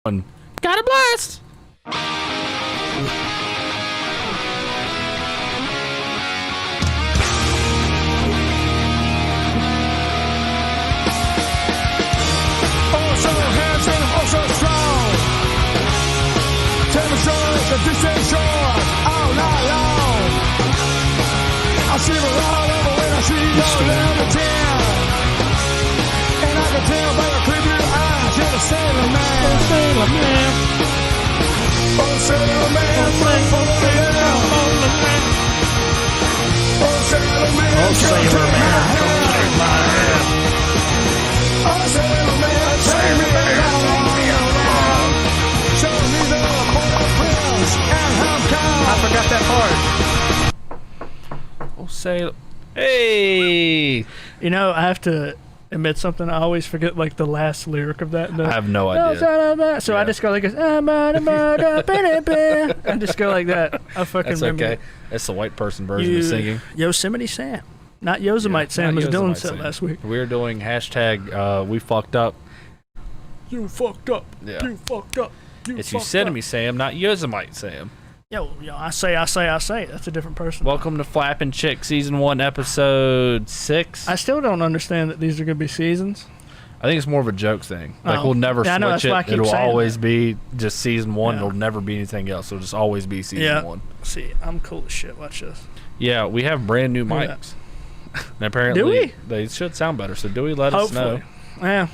Got a blast! Oh, so handsome, oh, so strong. Tell me stories that this ain't short all night long. I see it all over when I see your level 10. And I can tell by your clear blue eyes you're a sailor man. Oh, sailor man. Oh, sailor man, from the air. Oh, sailor man, Oh, sailor man, come take my hand. oh, sailor man, take me along. Show me the Port-au-Prince and Hong Kong. I forgot that part. Oh, sailor. Hey! You know, I have to admit something. I always forget like the last lyric of that. I have no idea. So I Yeah. just go like this. I just go like that. I fucking That's remember. okay. That's the white person version of singing. Yosemite Sam, not Yosemite Sam, Not as Dylan Yosemite said Sam. last week. We're doing hashtag we fucked up. You fucked up. Yeah. You fucked up. It's Yosemite Sam, not Yosemite Sam. Yo, I say. That's a different person. Welcome to Flapinchick Season 1, Episode 6. I still don't understand that these are going to be seasons. I think it's more of a joke thing. Like, Oh. we'll never Yeah, I know, switch that's why I it. keep It'll saying always that. be just Season 1. Yeah. It'll never be anything else. It'll just always be Season 1. See, I'm cool as shit. Watch this. Yeah, we have brand new Look at mics. And apparently, Do we? they should sound better. So, Dewey, let us know. Hopefully.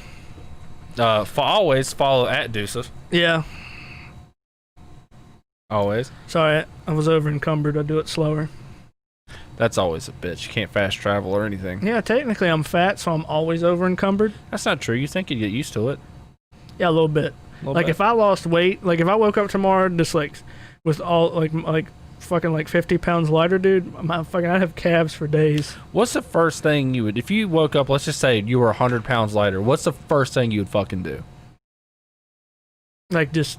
Yeah. Always follow at Deuces. Yeah. Always. Sorry, I was over encumbered. I do it slower. That's always a bitch. You can't fast travel or anything. Yeah, technically I'm fat, so I'm always over encumbered. That's not true. You think you'd get used to it. Yeah, a little bit. Like if I lost weight, like if I woke up tomorrow just like with all like fucking like 50 pounds lighter, dude, I'd have calves for days. What's the first thing you would, if you woke up, let's just say you were 100 pounds lighter, what's the first thing you would fucking do? Like just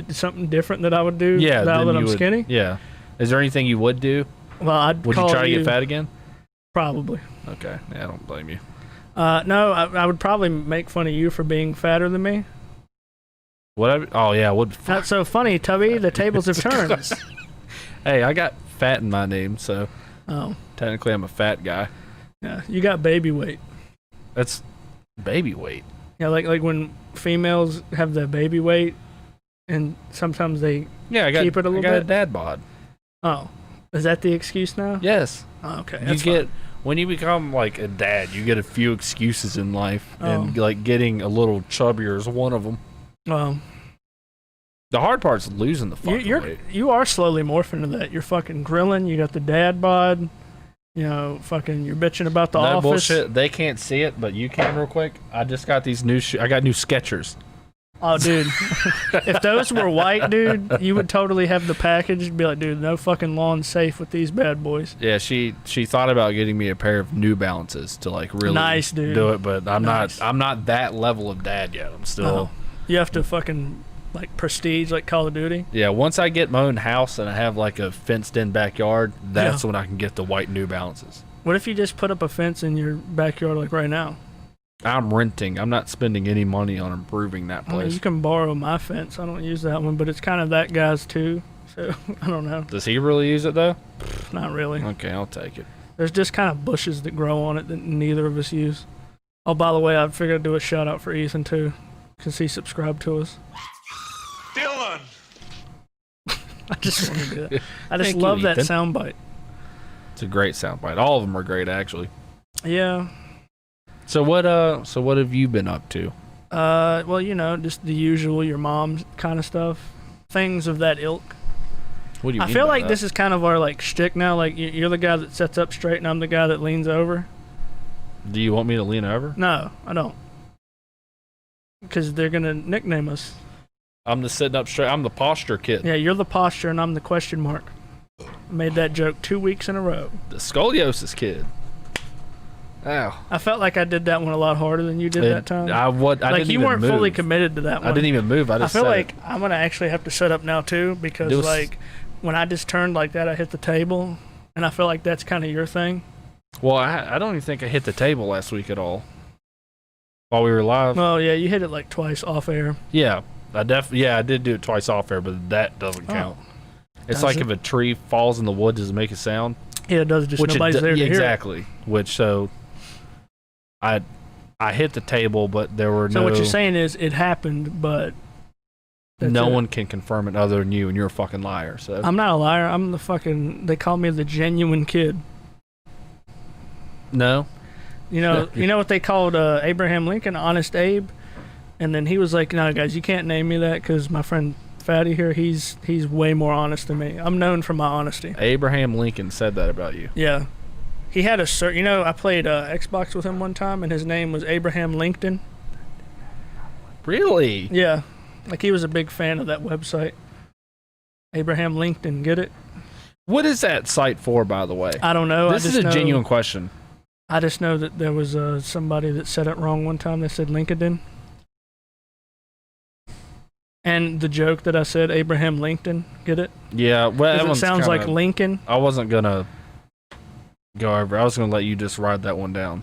something different that I would do Yeah. now then that you I'm would- skinny. Yeah. Is there anything you would do? Well, I'd Would you call try to get fat again? Probably. Okay. Yeah, I don't blame you. No, I would probably make fun of you for being fatter than me. Whatever. Oh, yeah. Not so funny, Tubby. The tables have turned. Hey, I got fat in my name, so Oh, technically I'm a fat guy. yeah. You got baby weight. That's baby weight. Yeah, like when females have the baby weight, and sometimes they. Yeah, I got, Keep it a little I got a bit? dad bod. Oh, is that the excuse now? Yes. Oh, okay. You That's get, fine. when you become like a dad, you get a few excuses in life, and Oh. like getting a little chubbier is one of them. Well, The hard part's losing the fucking weight. you are slowly morphing into that. You're fucking grilling. You got the dad bod. You know, fucking. You're bitching about the No office. bullshit. They can't see it, but you can real quick. I just got these new. I got new Skechers. Oh, dude. If those were white, dude, you would totally have the package. You'd be like, dude, no fucking lawn safe with these bad boys. Yeah, she thought about getting me a pair of New Balances to like really Nice, dude. do it, but I'm Nice. not that level of dad yet. I'm still. Oh. You have to fucking like prestige like Call of Duty. Yeah, once I get my own house and I have like a fenced-in backyard, that's when I can get the white New Balances. What if you just put up a fence in your backyard like right now? I'm renting. I'm not spending any money on improving that I mean, place. you can borrow my fence. I don't use that one, but it's kind of that guy's too. So I don't know. Does he really use it though? Not really. Okay, I'll take it. There's just kind of bushes that grow on it that neither of us use. Oh, by the way, I figured I'd do a shout out for Ethan too, because he subscribed to us. Dylan! I just want to do that. I just Thank you, love that Ethan. soundbite. It's a great soundbite. All of them are great, actually. Yeah. So what have you been up to? Well, you know, just the usual, your mom kind of stuff, things of that ilk. What do you I mean feel by like that? this is kind of our like shtick now. Like you're the guy that sets up straight, and I'm the guy that leans over. Do you want me to lean over? No, I don't. Because they're gonna nickname us. I'm the sitting up straight. I'm the posture kid. Yeah, you're the posture, and I'm the question mark. I made that joke 2 weeks in a row. The scoliosis kid. Ow. I felt like I did that one a lot harder than you did that time. I like didn't you even weren't move. fully committed to that one. I didn't even move. I I just feel said like it. I'm gonna actually have to shut up now too, because It was- like when I just turned like that, I hit the table, and I feel like that's kind of your thing. Well, I don't even think I hit the table last week at all. While we were live. Well, yeah, you hit it like twice off air. Yeah. I did do it twice off air, but that doesn't count. It's Does like it? if a tree falls in the woods, does it make a sound? Yeah, it does. Just nobody's there to hear it. Exactly. Which I hit the table, but there were So what you're saying is it happened, but no one can confirm it other than you, and you're a fucking liar. So I'm not a liar. I'm the fucking. They call me the genuine kid. no. You know what they called Abraham Lincoln, Honest Abe, and then he was like, "No, guys, you can't name me that because my friend Fatty here, he's way more honest than me. I'm known for my honesty." Abraham Lincoln said that about you. Yeah, he had a certain. I played Xbox with him one time, and his name was Abraham LinkedIn. Really? Yeah, like he was a big fan of that website. Abraham LinkedIn, get it? What is that site for, by the way? I don't know. This is a genuine question. I just know that there was somebody that said it wrong one time. They said LinkedIn. And the joke that I said, Abraham Lincoln, get it? Yeah, well, that It sounds like kinda, Lincoln. I wasn't gonna go over. I was gonna let you just write that one down.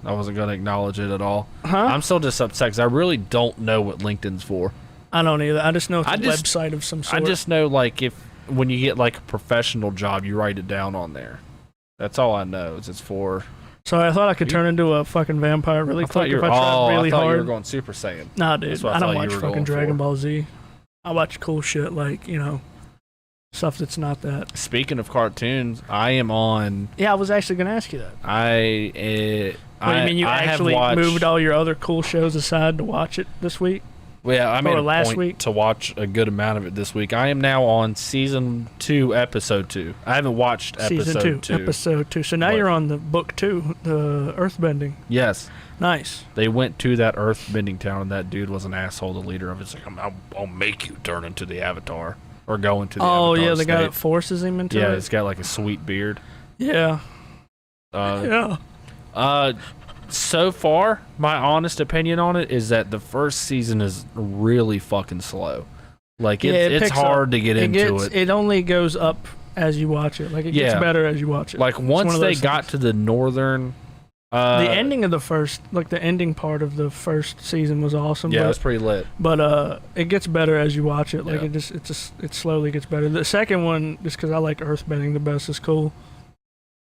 I wasn't gonna acknowledge it at all. Huh? I'm still just upset because I really don't know what LinkedIn's for. I don't either. I just know it's a website of some sort. I just know like when you get like a professional job, you write it down on there. That's all I know. Is it's for. Sorry, I thought I could turn into a fucking vampire really quick if I tried really I thought hard. you were going Super Saiyan. Nah, dude, That's what I don't thought watch you were fucking going Dragon for. Ball Z. I watch cool shit like, stuff that's not that. Speaking of cartoons, I am on. Yeah, I was actually going to ask you that. What do you mean you actually moved all your other cool shows aside to watch it this week? Well, I made a last point week? to watch a good amount of it this week. I am now on season 2, episode 2. I haven't watched episode 2. Episode 2. So now you're on the book 2, the Earthbending. Yes. Nice. They went to that earthbending town, and that dude was an asshole, the leader of it. It's like, I'll make you turn into the Avatar. Or go into the Avatar. Oh, yeah, the guy state. that forces him into it? Yeah, he's got like a sweet beard. Yeah. Yeah. So far, my honest opinion on it is that the first season is really fucking slow. Like, it's hard to get into it. It only goes up as you watch it. Like, it gets better as you watch it. Like, once they got to the northern... the ending of the ending part of the first season was awesome. Yeah, it was pretty lit. But it gets better as you watch it. Like, Yeah. it slowly gets better. The second one, just because I like Earthbending the best, is cool.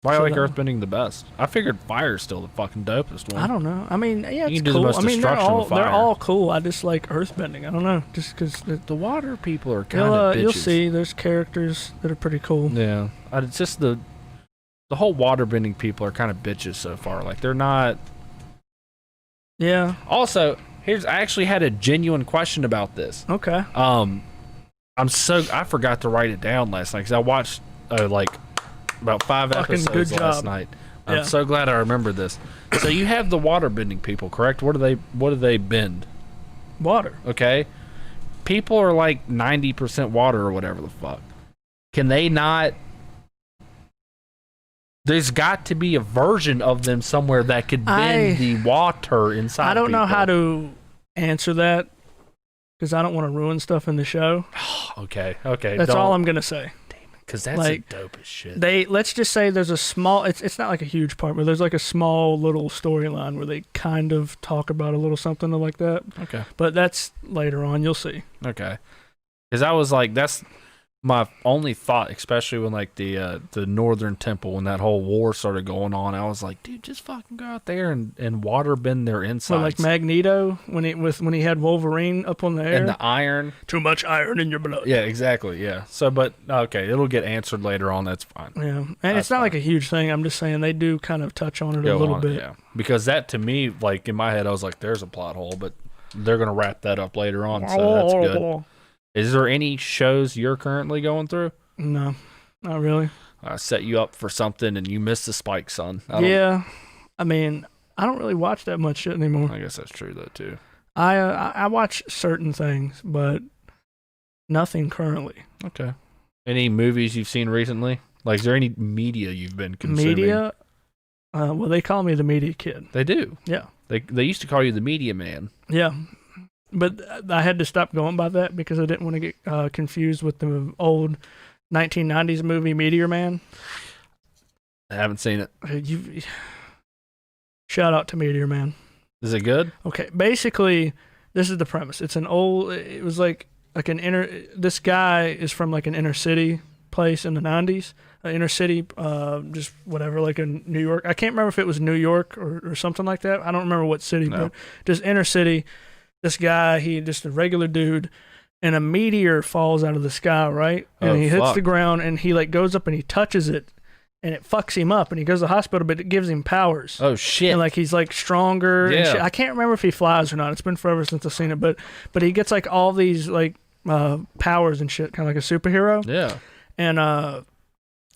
Why So I like that- Earthbending the best? I figured Fire's still the fucking dopest one. I don't know. I mean, yeah, You it's can do the cool. most I mean, destruction with they're fire. all cool. I just like Earthbending. I don't know, just because The water people are kind of bitches. you'll see. There's characters that are pretty cool. Yeah, it's just the whole waterbending people are kind of bitches so far. Like, they're not. Yeah. Also, I actually had a genuine question about this. Okay. I forgot to write it down last night because I watched like about 5 Fucking episodes good last job. night. Yeah. I'm so glad I remembered this. So you have the waterbending people, correct? What do they bend? Water. Okay, people are like 90% water or whatever the fuck. Can they not? There's got to be a version of them somewhere that could bend the water inside. I don't know people. how to answer that because I don't want to ruin stuff in the show. Okay. That's all I'm gonna say. Because that's like, the dopest shit. Let's just say there's a small. It's not like a huge part, but there's like a small little storyline where they kind of talk about a little something like that. Okay. But that's later on. You'll see. Okay. Because I was like, that's my only thought, especially when like the Northern Temple, when that whole war started going on. I was like, dude, just fucking go out there and water bend their insides. So like Magneto when he had Wolverine up on the air and the iron. Too much iron in your blood. Yeah, exactly. Yeah. So, but okay, it'll get answered later on. That's fine. Yeah, and That's it's not fine. like a huge thing. I'm just saying they do kind of touch on it a Go little on, bit. yeah. Because that to me, like in my head, I was like, there's a plot hole, but they're gonna wrap that up later on, so that's good. Is there any shows you're currently going through? No, not really. I set you up for something and you missed the spike, son. I mean, I don't really watch that much shit anymore. I guess that's true though too. I watch certain things, but nothing currently. Okay. Any movies you've seen recently? Like, is there any media you've been consuming? Media? Well, they call me the media kid. They do. Yeah. They used to call you the media man. Yeah. But I had to stop going by that because I didn't want to get confused with the old 1990s movie Meteor Man. I haven't seen it. Shout out to Meteor Man. Is it good? Okay, basically, This is the premise. It's an old. It was like an inner. This guy is from like an inner city place in the '90s. Inner city, just whatever, like in New York. I can't remember if it was New York or something like that. I don't remember what city, but just inner city. This guy, he just a regular dude, and a meteor falls out of the sky, right? And he hits the ground, and he like goes up and he touches it, and it fucks him up, and he goes to the hospital, but it gives him powers. Oh shit! And like he's like stronger. Yeah. And shit. I can't remember if he flies or not. It's been forever since I've seen it, but he gets like all these like powers and shit, kind of like a superhero. Yeah. And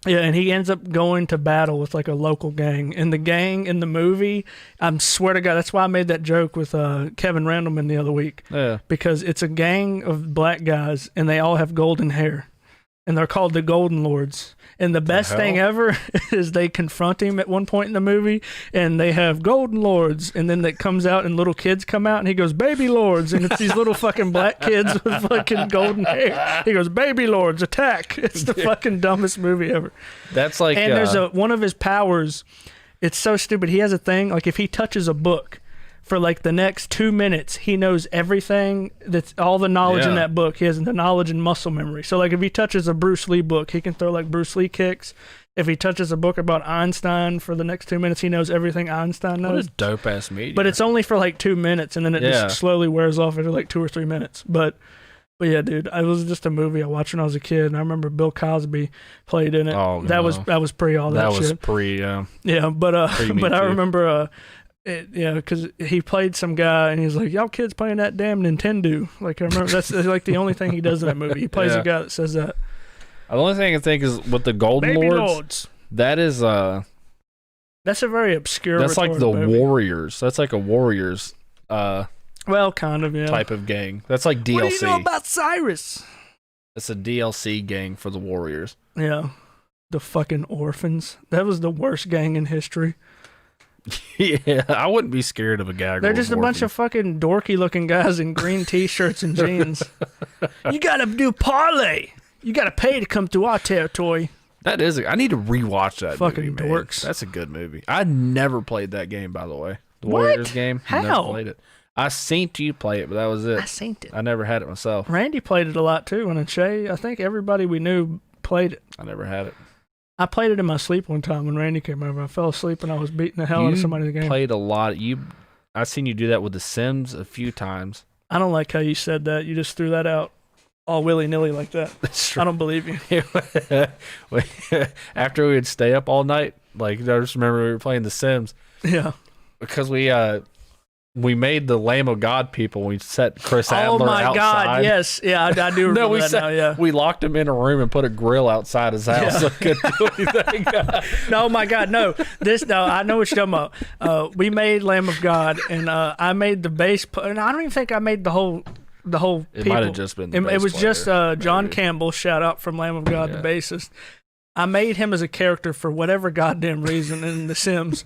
yeah, and he ends up going to battle with like a local gang. And the gang in the movie, I swear to God, that's why I made that joke with Kevin Randleman the other week. Yeah. Because it's a gang of black guys, and they all have golden hair. And they're called the Golden Lords. And the best thing ever is they confront him at one point in the movie, and they have Golden Lords, and then it comes out and little kids come out, and he goes, Baby Lords, and it's these little fucking black kids with fucking golden hair. He goes, Baby Lords, attack. It's the fucking dumbest movie ever. That's like... And there's one of his powers, it's so stupid. He has a thing, like if he touches a book, for like the next 2 minutes, he knows everything, that's all the knowledge in that book. He has the knowledge and muscle memory. So like if he touches a Bruce Lee book, he can throw like Bruce Lee kicks. If he touches a book about Einstein for the next 2 minutes, he knows everything Einstein knows. What a dope ass media. But it's only for like 2 minutes, and then it just slowly wears off after like 2 or 3 minutes. But yeah, dude, it was just a movie I watched when I was a kid, and I remember Bill Cosby played in it. Oh, that was pre all that shit. That was pre, yeah, but I remember because he played some guy, and he's like, "Y'all kids playing that damn Nintendo." Like I remember that's like the only thing he does in that movie. He plays a guy that says that. The only thing I can think is with the Golden Lords. That is that's a very obscure. That's like the movie. Warriors. That's like a Warriors. Well, kind of, yeah. Type of gang. That's like DLC. What do you know about Cyrus? It's a DLC gang for the Warriors. Yeah, the fucking orphans. That was the worst gang in history. Yeah, I wouldn't be scared of a guy. They're just a bunch of fucking dorky looking guys in green t-shirts and jeans. You gotta do parlay. You gotta pay to come through our territory. That is. I need to rewatch that. Fucking movie, dorks. That's a good movie. I never played that game, by the way. The Warriors game. How? Never played it. I seen you play it, but that was it. I seen it. I never had it myself. Randy played it a lot too, and Shay. I think everybody we knew played it. I never had it. I played it in my sleep one time when Randy came over. I fell asleep and I was beating the hell out of somebody in the game. Played a lot. I've seen you do that with The Sims a few times. I don't like how you said that. You just threw that out all willy-nilly like that. That's true. I don't believe you. After we would stay up all night, like I just remember we were playing The Sims. Yeah. Because we made the Lamb of God people. We set Chris Adler outside. Oh my God! Yes, yeah, I do remember that now. Yeah, we locked him in a room and put a grill outside his house so he couldn't do anything. No, my God, no. I know what you're talking about. We made Lamb of God, and I made the bass. And I don't even think I made the whole. It might have just been. It was just John Campbell. Shout out from Lamb of God, the bassist. I made him as a character for whatever goddamn reason in The Sims.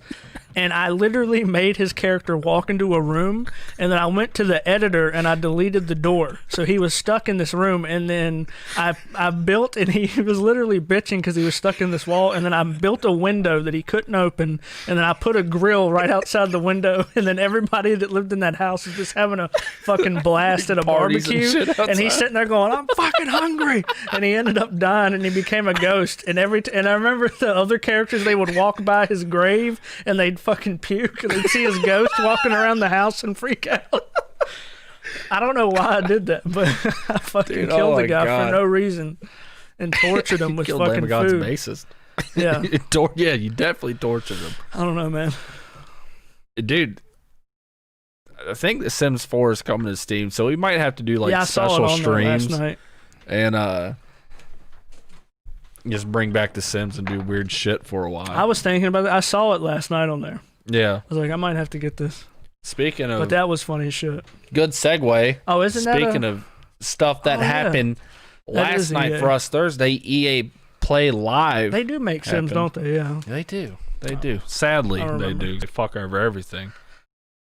And I literally made his character walk into a room, and then I went to the editor and I deleted the door. So he was stuck in this room, and then I built, and he was literally bitching because he was stuck in this wall, and then I built a window that he couldn't open, and then I put a grill right outside the window, and then everybody that lived in that house was just having a fucking blast at a barbecue. And he's sitting there going, I'm fucking hungry. And he ended up dying, and he became a ghost. And I remember the other characters, they would walk by his grave, and they'd fucking puke, and they'd see his ghost walking around the house and freak out. I don't know why I did that, but I fucking killed the guy for no reason and tortured him with fucking food. God's bassist. Yeah. Yeah, you definitely tortured him. I don't know, man. Dude, I think The Sims 4 is coming to Steam, so we might have to do like special streams last night. And just bring back The Sims and do weird shit for a while. I was thinking about it. I saw it last night on there. Yeah. I was like, I might have to get this. Speaking of... But that was funny as shit. Good segue. Oh, isn't that Speaking of stuff that happened last night for us Thursday, EA Play Live. They do make Sims, don't they? Yeah. They do. They do. Sadly, they do. They fuck over everything.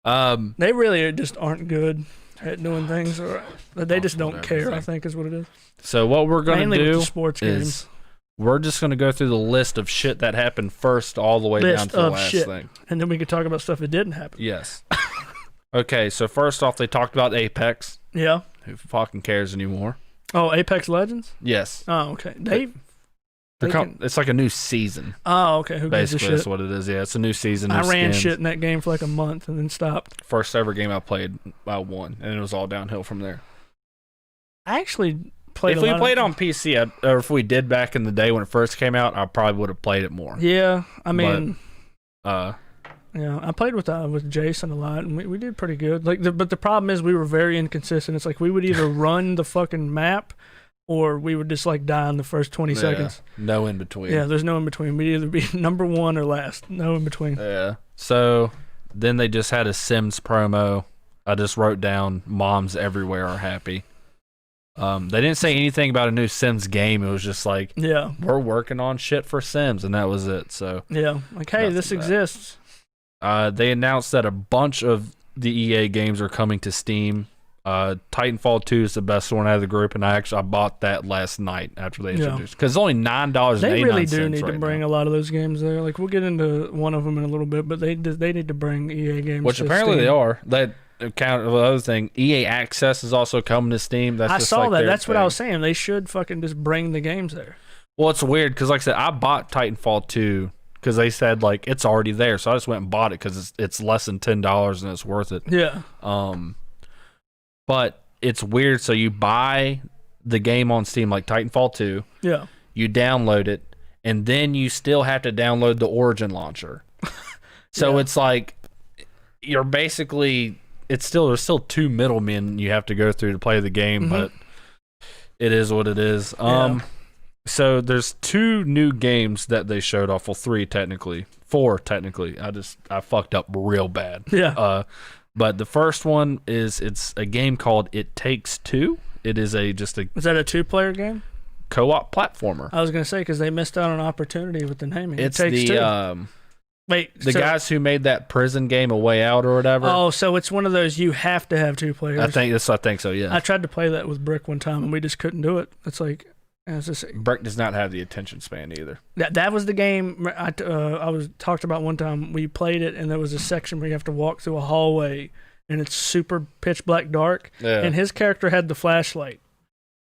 They really just aren't good at doing things. Or they just don't care, I think is what it is. So what we're going to do sports games. We're just going to go through the list of shit that happened first all the way down to the last thing. And then we can talk about stuff that didn't happen. Yes. Okay, so first off, they talked about Apex. Yeah. Who fucking cares anymore? Oh, Apex Legends? Yes. Oh, okay. It's like a new season. Oh, okay. Who gives a Basically, shit? that's what it is. Yeah, it's a new season. New I ran skins. shit in that game for like a month and then stopped. First ever game I played, I won, and it was all downhill from there. I actually played. If we played on PC, or if we did back in the day when it first came out, I probably would have played it more. Yeah, I mean, Yeah, I played with Jason a lot, and we did pretty good. But the problem is we were very inconsistent. It's like we would either run the fucking map, or we would just like die in the first 20 seconds. No in between. Yeah, there's no in between. We'd either be number one or last. No in between. Yeah. So then they just had a Sims promo. I just wrote down moms everywhere are happy. They didn't say anything about a new Sims game. It was just like, Yeah. we're working on shit for Sims, and that was it. So Yeah. Like, hey, Nothing this bad. exists. they announced that a bunch of the EA games are coming to Steam. Titanfall 2 is the best one out of the group, and I bought that last night after they introduced it. Because it's only $9.89. They really do need right to bring now. a lot of those games there. Like, we'll get into one of them in a little bit, but they need to bring EA games Which to apparently Steam. they are. That kind of other thing. EA Access is also coming to Steam. That's I just saw like that. their That's what I thing. was saying. They should fucking just bring the games there. Well, it's weird because, like I said, I bought Titanfall 2 because they said like it's already there, so I just went and bought it because it's less than $10 and it's worth it. Yeah. But it's weird. So you buy the game on Steam, like Titanfall 2. Yeah. You download it, and then you still have to download the Origin launcher. So Yeah. it's like you're basically there's still two middlemen you have to go through to play the game, but it is what it is. Yeah. So there's two new games that they showed off. Well, four technically. I fucked up real bad. Yeah. But the first one it's a game called It Takes Two. It is just a Is that a 2-player game? co-op platformer. I was gonna say because they missed out on an opportunity with the naming. It's it takes the two. Wait, the guys who made that prison game A Way Out or whatever. Oh, so it's one of those you have to have 2 players. I think so. Yeah. I tried to play that with Brick one time and we just couldn't do it. It's like, Brick does not have the attention span either. that was the game I was talked about one time. We played it and there was a section where you have to walk through a hallway and it's super pitch black dark. Yeah. And his character had the flashlight.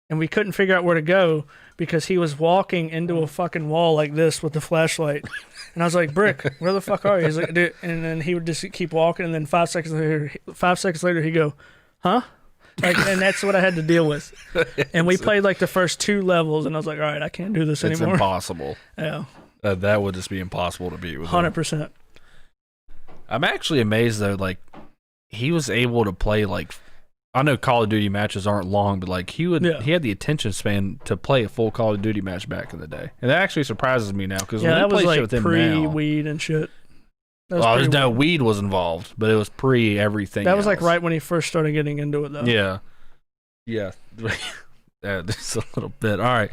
And we couldn't figure out where to go because he was walking into a fucking wall like this with the flashlight. And I was like, Brick, where the fuck are you? He's like, dude. And then he would just keep walking. And then 5 seconds later, he'd go, huh? Like, and that's what I had to deal with. And we played like the first 2 levels. And I was like, all right, I can't do this It's anymore. impossible. Yeah. That would just be impossible to beat with him. 100%. I'm actually amazed though. Like he was able to play like. I know Call of Duty matches aren't long, but like he had the attention span to play a full Call of Duty match back in the day, and that actually surprises me now because Yeah, when that we was play shit like with him now, pre-weed and shit. That was well, there's no pre-weed. weed was involved, but it was pre everything. That was like else. right when he first started getting into it, though. Yeah, yeah, just a little bit. All right.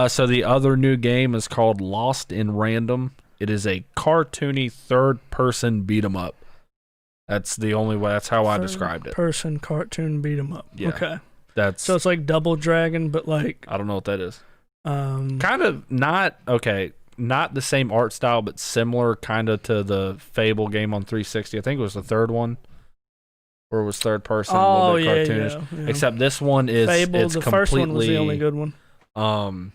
So the other new game is called Lost in Random. It is a cartoony third-person beat 'em up. That's the only way. That's how I described it. Person cartoon beat 'em up. Yeah. Okay. That's So it's like Double Dragon, but like I don't know what that is. kind Kind of not the same art style, but similar kind of to the Fable game on 360. I think it was the third one, where it was third person, a little bit cartoonish. yeah. Except this one is Fable, it's the completely, first one was the only good one.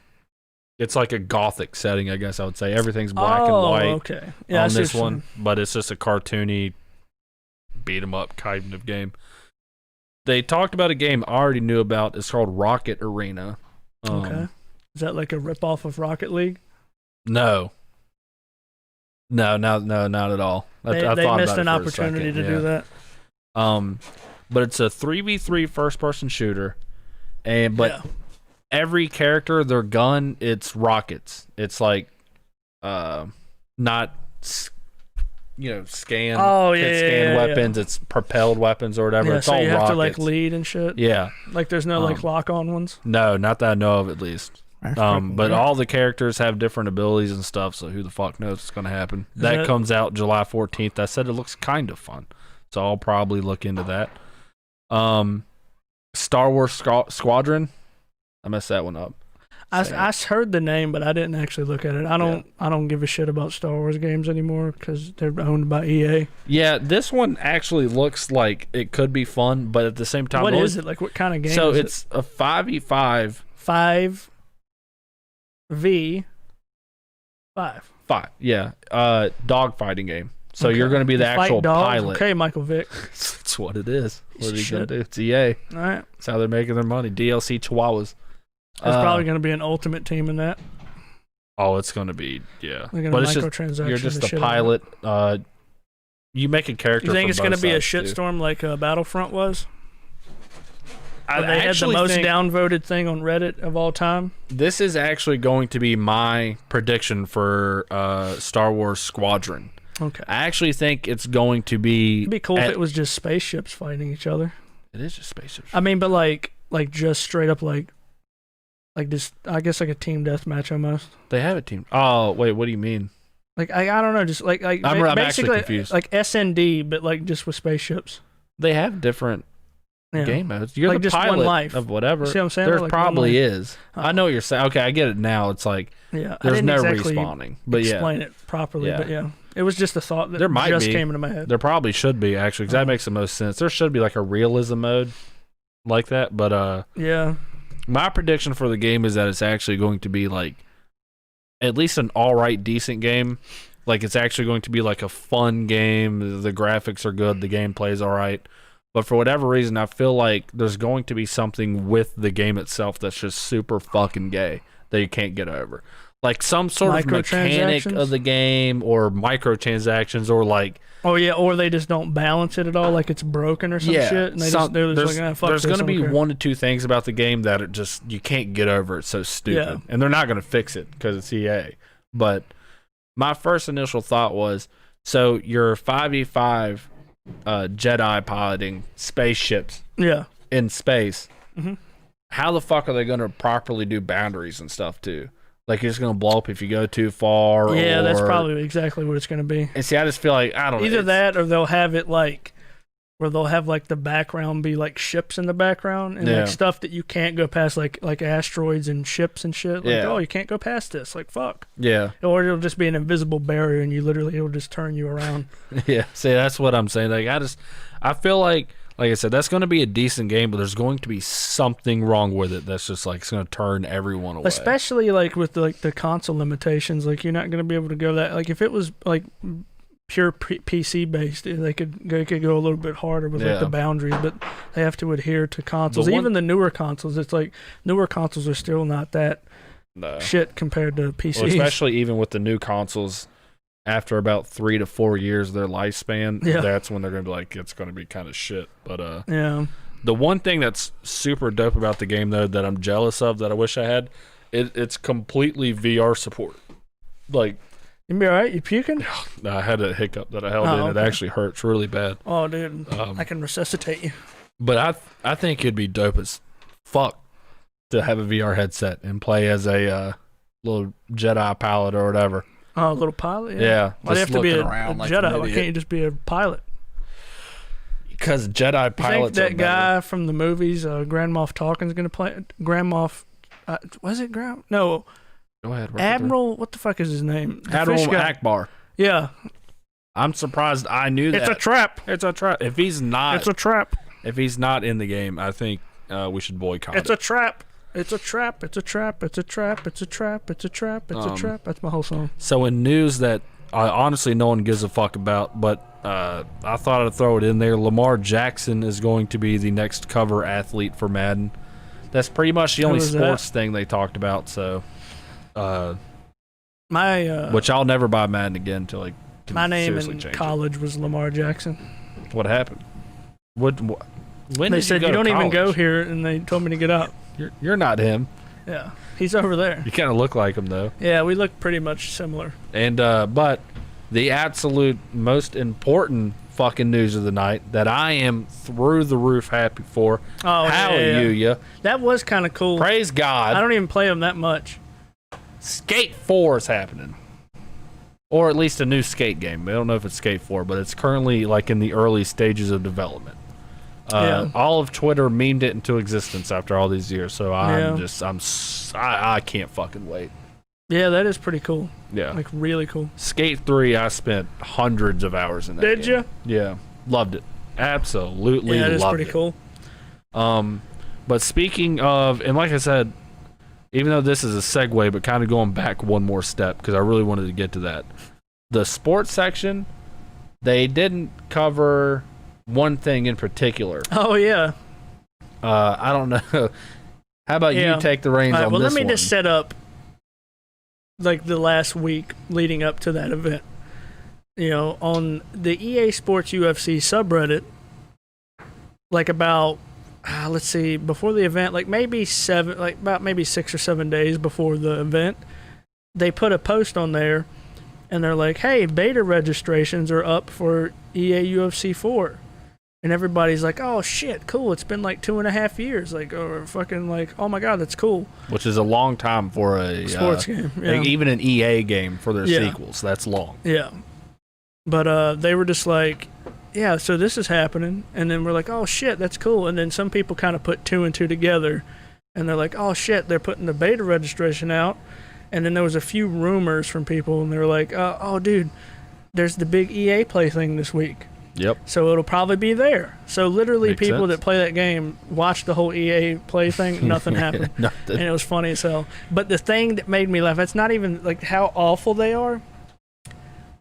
It's like a gothic setting, I guess I would say. Everything's black and white Okay. Yeah, I on see this what you're one, but it's just a cartoony beat 'em up kind of game. They talked about a game I already knew about. It's called Rocket Arena. Okay. Is that like a ripoff of Rocket League? No, not at all. They thought missed about an it for a opportunity second, to do that. But it's a 3v3 first person shooter, but Yeah. every character, their gun, it's rockets. It's like not scan Oh, yeah, hit scan yeah, weapons. It's propelled weapons or whatever. Yeah, It's so all you have rockets. to like lead and shit. Yeah, Like there's no like lock on ones. no, not that I know of at least. But all the characters have different abilities and stuff, so who the fuck knows what's going to happen. That comes out July 14th. I said it looks kind of fun, so I'll probably look into that. Star Wars Squadron. I messed that one up. I heard the name, but I didn't actually look at it. I don't give a shit about Star Wars games anymore because they're owned by EA. Yeah, this one actually looks like it could be fun, but at the same time, What is it? Like, what kind of game so is it's a 5v5. 5v5. 5, yeah. Dog fighting game. So Okay. you're going to be the You fight actual dogs? pilot. Okay, Michael Vick. That's what it is. What are you Shit. going to do? It's EA. All right. That's how they're making their money. DLC Chihuahuas. There's probably going to be an ultimate team in that. Oh, it's going to be, yeah. They're going But to it's just, microtransaction. you're just the a shit out of it. pilot. You make a character. You think for it's going to both be a sides, too. shitstorm like Battlefront was? I Where they had the actually most think downvoted thing on Reddit of all time. this is actually going to be my prediction for Star Wars Squadron. Okay. I actually think it's going to be. It'd be cool if it was just spaceships fighting each other. It is just spaceships. I mean, but like just straight up like just I guess like a team deathmatch almost. They have a team. Oh wait, what do you mean? Like I don't know, just like I'm actually basically confused. like SND, but like just with spaceships. They have different Yeah. game modes. You're Like the just one pilot life. of whatever. See what I'm saying? There Like probably one life. is. I know what you're saying. Okay, I get it now. It's like Yeah. I there's didn't no exactly respawning, but yeah, explain it properly, Yeah. but yeah, it was just a thought that There might just be. came into my head. there probably should be actually, because that makes the most sense. There should be like a realism mode like that, but Yeah. my prediction for the game is that it's actually going to be like at least an all right, decent game. Like it's actually going to be like a fun game. The graphics are good. The gameplay is all right. But for whatever reason, I feel like there's going to be something with the game itself that's just super fucking gay that you can't get over. Like some sort of mechanic of the game or microtransactions or like... Oh yeah, or they just don't balance it at all, like it's broken or some shit. And they're just like, fuck there's this, going to I be don't care. one to two things about the game that it just you can't get over. It's so stupid, Yeah. and they're not going to fix it because it's EA. But my first initial thought was, so you're 5v5 Jedi piloting spaceships Yeah. in space. Mhm. How the fuck are they going to properly do boundaries and stuff too? Like you're just going to blow up if you go too far. Yeah, that's or- probably exactly what it's going to be. And see, I just feel like I don't know. Either it's- that, or they'll have it like, where they'll have like the background be like ships in the background and Yeah. like stuff that you can't go past, like asteroids and ships and shit. Like, Yeah. oh, you can't go past this. Like, fuck. Yeah, Or it'll just be an invisible barrier, and it'll just turn you around. yeah. See, that's what I'm saying. Like I feel like I said, that's going to be a decent game, but there's going to be something wrong with it. That's just like it's going to turn everyone away. Especially like with like the console limitations. Like you're not going to be able to go that. Like if it was like pure PC based, they could go a little bit harder with like the boundaries, but they have to adhere to consoles. Even the newer consoles, it's like newer consoles are still not that shit compared to PCs. Well, especially even with the new consoles. After about 3 to 4 years of their lifespan, that's when they're going to be like, it's going to be kind of shit. But yeah, the one thing that's super dope about the game, though, that I'm jealous of, that I wish I had, it's completely VR support. Like, you be all right? You puking? I had a hiccup that I held in. Okay. It actually hurts really bad. Oh, dude, I can resuscitate you. But I think it'd be dope as fuck to have a VR headset and play as a little Jedi pilot or whatever. Oh, a little pilot? Yeah. Why do you have to be a like Jedi? Why can't you just be a pilot? Because Jedi You think pilots that are guy from the movies, Grand Moff Tarkin's going to play Grand Moff? Was it Grand? No, Go ahead. Admiral. What the fuck is his name? The Admiral fish guy. Akbar. Yeah, I'm surprised I knew that. it's a trap. It's a trap. If he's not, It's a trap. if he's not in the game, I think we should boycott It's it. a trap. It's a trap. It's a trap. It's a trap. It's a trap. It's a trap. It's a trap. That's my whole song. So in news that honestly no one gives a fuck about, but I thought I'd throw it in there. Lamar Jackson is going to be the next cover athlete for Madden. That's pretty much the only is that? sports thing they talked about. So, My which I'll never buy Madden again until I can my name seriously in change college was Lamar Jackson. it. What happened? When They did said you you go don't to even go college? here, and they told me to get out. You're not him. Yeah, he's over there. You kind of look like him though. Yeah, we look pretty much similar. And but the absolute most important fucking news of the night that I am through the roof happy for. Oh, Hallelujah. That was kind of cool. Praise God. I don't even play them that much. Skate 4 is happening. Or at least a new skate game. I don't know if it's Skate 4, but it's currently like in the early stages of development. All of Twitter memed it into existence after all these years. So I can't fucking wait. Yeah, that is pretty cool. Yeah. Like, really cool. Skate 3, I spent hundreds of hours in that Did game. you? Yeah. Loved it. Absolutely Yeah, it is loved pretty it. cool. But speaking of, and like I said, even though this is a segue, but kind of going back one more step, because I really wanted to get to that. The sports section, they didn't cover one thing in particular. Oh, yeah. I don't know. How about you take the reins on well, this let me one? just set up like the last week leading up to that event. You know, on the EA Sports UFC subreddit, like about let's see, before the event, like maybe 6 or 7 days before the event, they put a post on there, and they're like, "Hey, beta registrations are up for EA UFC 4." And everybody's like, "Oh shit, cool! It's been like 2.5 years, like, or fucking like, oh my god, that's cool." Which is a long time for a sports game, like even an EA game for their sequels. That's long. Yeah, but they were just like, "Yeah, so this is happening," and then we're like, "Oh shit, that's cool." And then some people kind of put 2 and 2 together, and they're like, "Oh shit, they're putting the beta registration out." And then there was a few rumors from people, and they were like, "Oh dude, there's the big EA Play thing this week." Yep. So it'll probably be there. So literally Makes people sense. that play that game watch the whole EA Play thing, nothing happened. Nothing. And it was funny as hell. But the thing that made me laugh, it's not even like how awful they are.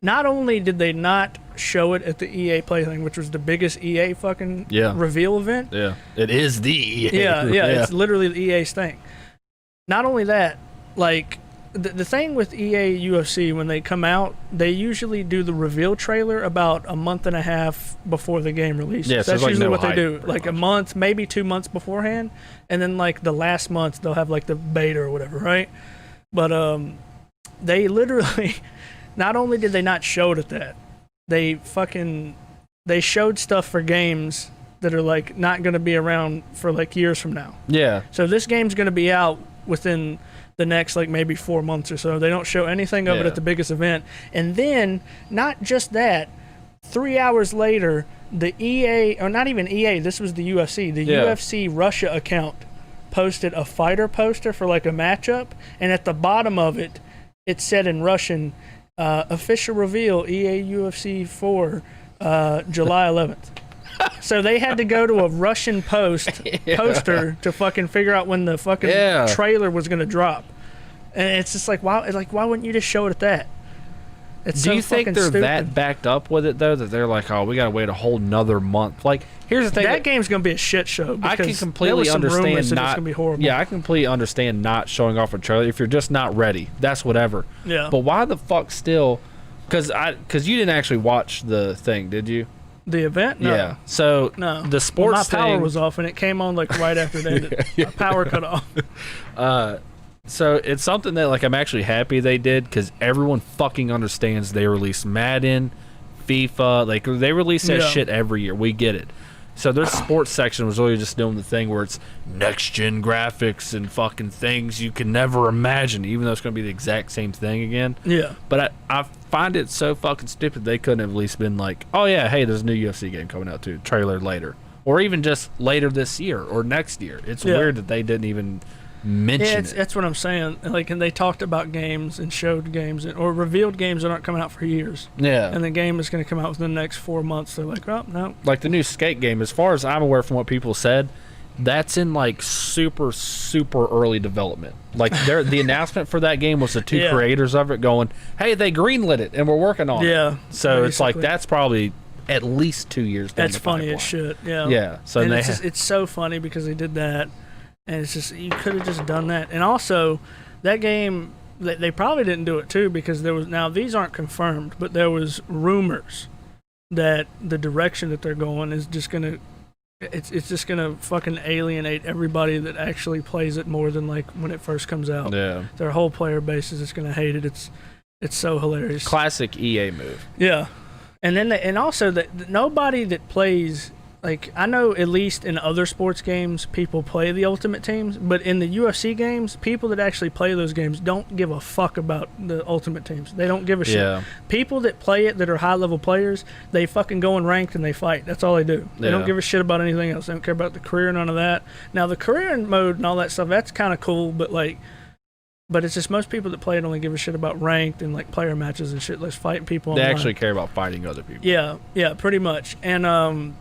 Not only did they not show it at the EA Play thing, which was the biggest EA fucking reveal event. Yeah. It is the EA. Yeah, it's literally the EA's thing. Not only that, like the thing with EA UFC, when they come out, they usually do the reveal trailer about a month and a half before the game releases. Yeah, so that's like usually no what they hype, do. pretty Like much. a month, maybe 2 months beforehand, and then like the last month they'll have like the beta or whatever, right? But they literally, not only did they not show it at that, they showed stuff for games that are like not going to be around for like years from now. Yeah. So this game's going to be out within the next like maybe 4 months or so. They don't show anything of it at the biggest event. And then, not just that, 3 hours later, the EA, or not even EA, this was the UFC, the UFC Russia account posted a fighter poster for like a matchup, and at the bottom of it, it said in Russian, official reveal EA UFC 4, July 11th. So they had to go to a Russian poster to fucking figure out when the fucking trailer was going to drop. And it's just like, why wouldn't you just show it at that? It's Do so you think fucking they're stupid. that backed up with it, though, that they're like, oh, we got to wait a whole nother month? Like, here's the thing. That game's going to be a shit show. I can because completely there was some rumors understand that it's not. going to be horrible. Yeah, I completely understand not showing off a trailer. If you're just not ready, that's whatever. Yeah. But why the fuck still? Because you didn't actually watch the thing, did you? The event? No. Yeah. So No. the sports my power thing was off, and it came on like right after that. My power cut off. So it's something that like I'm actually happy they did, because everyone fucking understands they release Madden, FIFA, like they release that shit every year. We get it. So their sports section was really just doing the thing where it's next gen graphics and fucking things you can never imagine, even though it's going to be the exact same thing again. Yeah. But I find it so fucking stupid they couldn't have at least been like, oh yeah, hey, there's a new UFC game coming out too, trailer later, or even just later this year or next year. It's weird that they didn't even mention it. That's what I'm saying. Like, and they talked about games and showed games or revealed games that aren't coming out for years. Yeah. And the game is going to come out within the next 4 months. They're like, oh, no. Like the new skate game, as far as I'm aware from what people said, that's in like super, super early development. Like the announcement for that game was the two creators of it going, hey, they greenlit it and we're working on it. Yeah. So it's like that's probably at least 2 years down That's the funny pipeline. as shit. Yeah. Yeah. So and it's so funny because they did that. And it's just, you could have just done that. And also, that game, they probably didn't do it too, because there was, now these aren't confirmed, but there was rumors that the direction that they're going is just going to, it's just going to fucking alienate everybody that actually plays it more than like when it first comes out. Yeah. Their whole player base is just going to hate it. It's so hilarious. Classic EA move. Yeah. And then, and also that nobody that plays like I know at least in other sports games people play the Ultimate Teams, but in the UFC games, people that actually play those games don't give a fuck about the Ultimate Teams. They don't give a shit. Yeah. People that play it that are high level players, they fucking go in ranked and they fight. That's all they do. They don't give a shit about anything else. They don't care about the career, none of that. Now the career mode and all that stuff, that's kind of cool, but it's just most people that play it only give a shit about ranked and like player matches and shit. Let's fight people. They online. actually care about fighting other people. Yeah, pretty much. And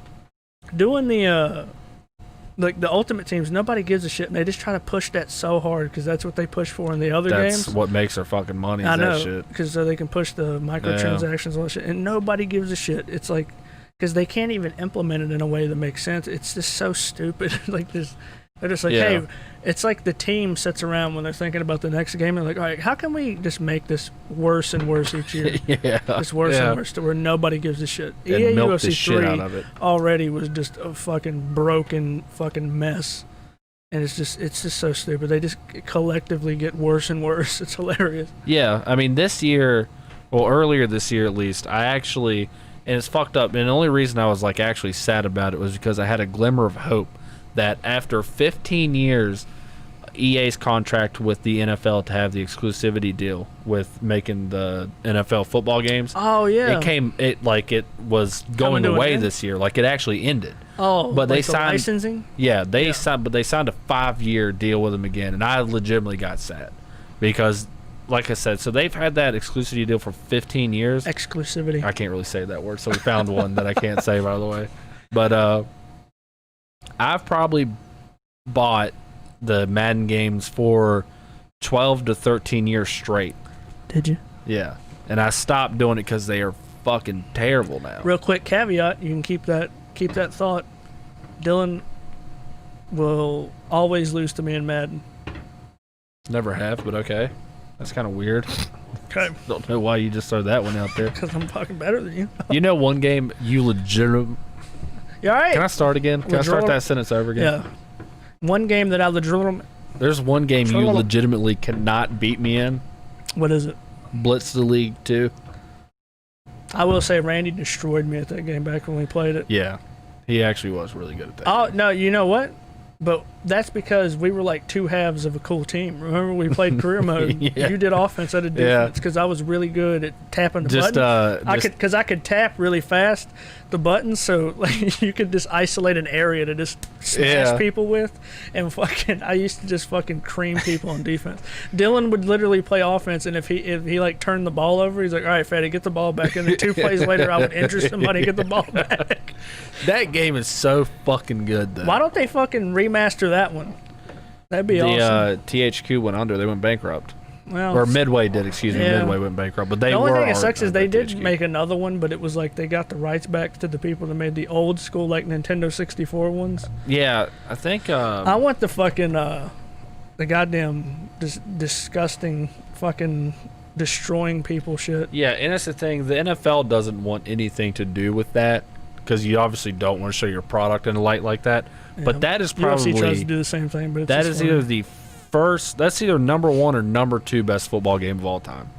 doing the like the Ultimate Teams, nobody gives a shit, and they just try to push that so hard because that's what they push for in the other games. That's what makes their fucking money. I know, that shit. because they can push the microtransactions and all that shit, and nobody gives a shit. It's like because they can't even implement it in a way that makes sense. It's just so stupid. Like this. They're just like, hey, it's like the team sits around when they're thinking about the next game. They're like, all right, how can we just make this worse and worse each year? Just worse and worse to where nobody gives a shit. EA milk the UFC shit 3 out of it. already was just a fucking broken fucking mess. And it's just so stupid. They just collectively get worse and worse. It's hilarious. Yeah, I mean, earlier this year at least, I actually, and it's fucked up, and the only reason I was like actually sad about it was because I had a glimmer of hope that after 15 years, EA's contract with the NFL to have the exclusivity deal with making the NFL football games. Oh yeah, it was going away this year. Like it actually ended. Oh, but like they signed licensing. Yeah, they signed a 5-year deal with them again, and I legitimately got sad because, like I said, so they've had that exclusivity deal for 15 years. Exclusivity. I can't really say that word, so we found one that I can't say, by the way. But I've probably bought the Madden games for 12 to 13 years straight. Did you? Yeah. And I stopped doing it because they are fucking terrible now. Real quick caveat, you can keep that thought. Dylan will always lose to me in Madden. Never have, but okay. That's kind of weird. Okay. Don't know why you just throw that one out there. Because I'm fucking better than you. You know one game you legitimately... You all right? Can I start again? Can I start that sentence over again? Yeah. One game that I legitimately... There's one game you legitimately cannot beat me in. What is it? Blitz the League 2. I will say Randy destroyed me at that game back when we played it. Yeah. He actually was really good at that. Oh, no, you know what? But that's because we were like two halves of a cool team. Remember, we played career mode. Yeah. You did offense, I did defense, because I was really good at tapping the buttons. Because I could tap really fast the buttons, so like you could just isolate an area to just smash people with, and fucking I used to just fucking cream people on defense. Dylan would literally play offense, and if he like turned the ball over, he's like, all right, fatty, get the ball back, and then 2 plays later I would injure somebody, get the ball back. That game is so fucking good, though. Why don't they fucking remaster that one? That'd be awesome. THQ went under. They went bankrupt. Well, Or Midway did, excuse me. Yeah. Midway went bankrupt. But they the only were thing that sucks is they did THQ. make another one, but it was like they got the rights back to the people that made the old school, like Nintendo 64 ones. Yeah, I think... I want the fucking, the goddamn disgusting fucking destroying people shit. Yeah, and that's the thing. The NFL doesn't want anything to do with that because you obviously don't want to show your product in a light like that. Yeah. But that is probably... UFC tries to do the same thing, but it's that just is funny. either the first... That's either number 1 or number 2 best football game of all time.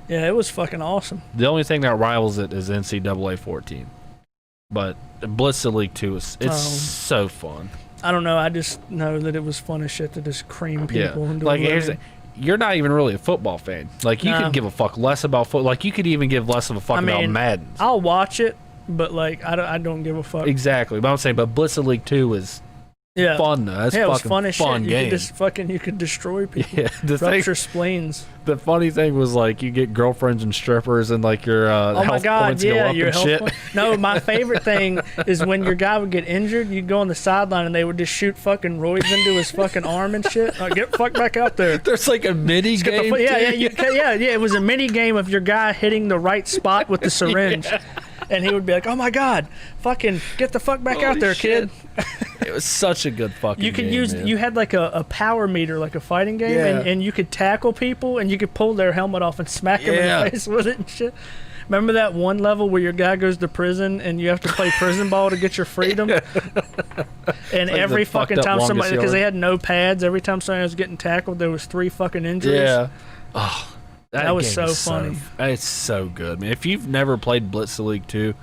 Yeah, it was fucking awesome. The only thing that rivals it is NCAA 14. But Blitz the League 2 is so fun. I don't know. I just know that it was fun as shit to just cream people. Yeah. And do Like, whatever. you're not even really a football fan. Like, you could give a fuck less about football. Like, you could even give less of a fuck about Madden. I'll watch it, but like I don't give a fuck. Exactly. But I'm saying, but Blitz the League 2 is fun, though. That's it was fucking fun as shit. game. You could destroy people. Yeah, Rupture spleens. The funny thing was, like, you get girlfriends and strippers and, like, your health points go up your and health shit. No, my favorite thing is when your guy would get injured, you'd go on the sideline and they would just shoot fucking roids into his fucking arm and shit. Like, get fuck back out there. There's, like, a mini game. Yeah. It was a mini game of your guy hitting the right spot with the syringe. And he would be like, "Oh my god, fucking get the fuck back out there, shit. kid!" It was such a good fucking. You could game, use. man. You had like a power meter, like a fighting game, and you could tackle people, and you could pull their helmet off and smack them in the face with it and shit. Remember that one level where your guy goes to prison and you have to play prison ball to get your freedom? And like every fucking time somebody, because they yard. had no pads, every time somebody was getting tackled, there was 3 fucking injuries. Yeah. Oh, That was game so is funny. It's so good, man. If you've never played Blitz the League 2,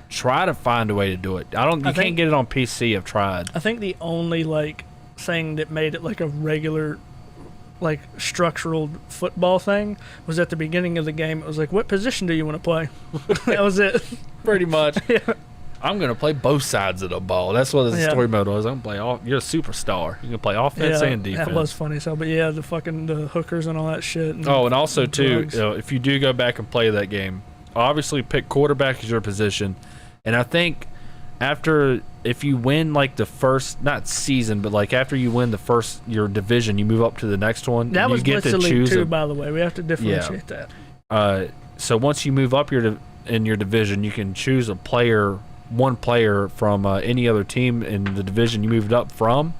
try to find a way to do it. You can't get it on PC. I've tried. I think the only like thing that made it like a regular like structural football thing was at the beginning of the game. It was like, what position do you want to play? That was it. Pretty much. Yeah. I'm gonna play both sides of the ball. That's what the story mode was. I'm gonna play all. You're a superstar. You can play offense and defense. That was funny. So, but yeah, the hookers and all that shit. And and also too, if you do go back and play that game, obviously pick quarterback as your position, and I think if you win like the first not season, but like after you win your division, you move up to the next one. That and was you get to Blitz choose Elite too, by the way. We have to differentiate that. So once you move up in your division, you can choose one player from any other team in the division you moved up from.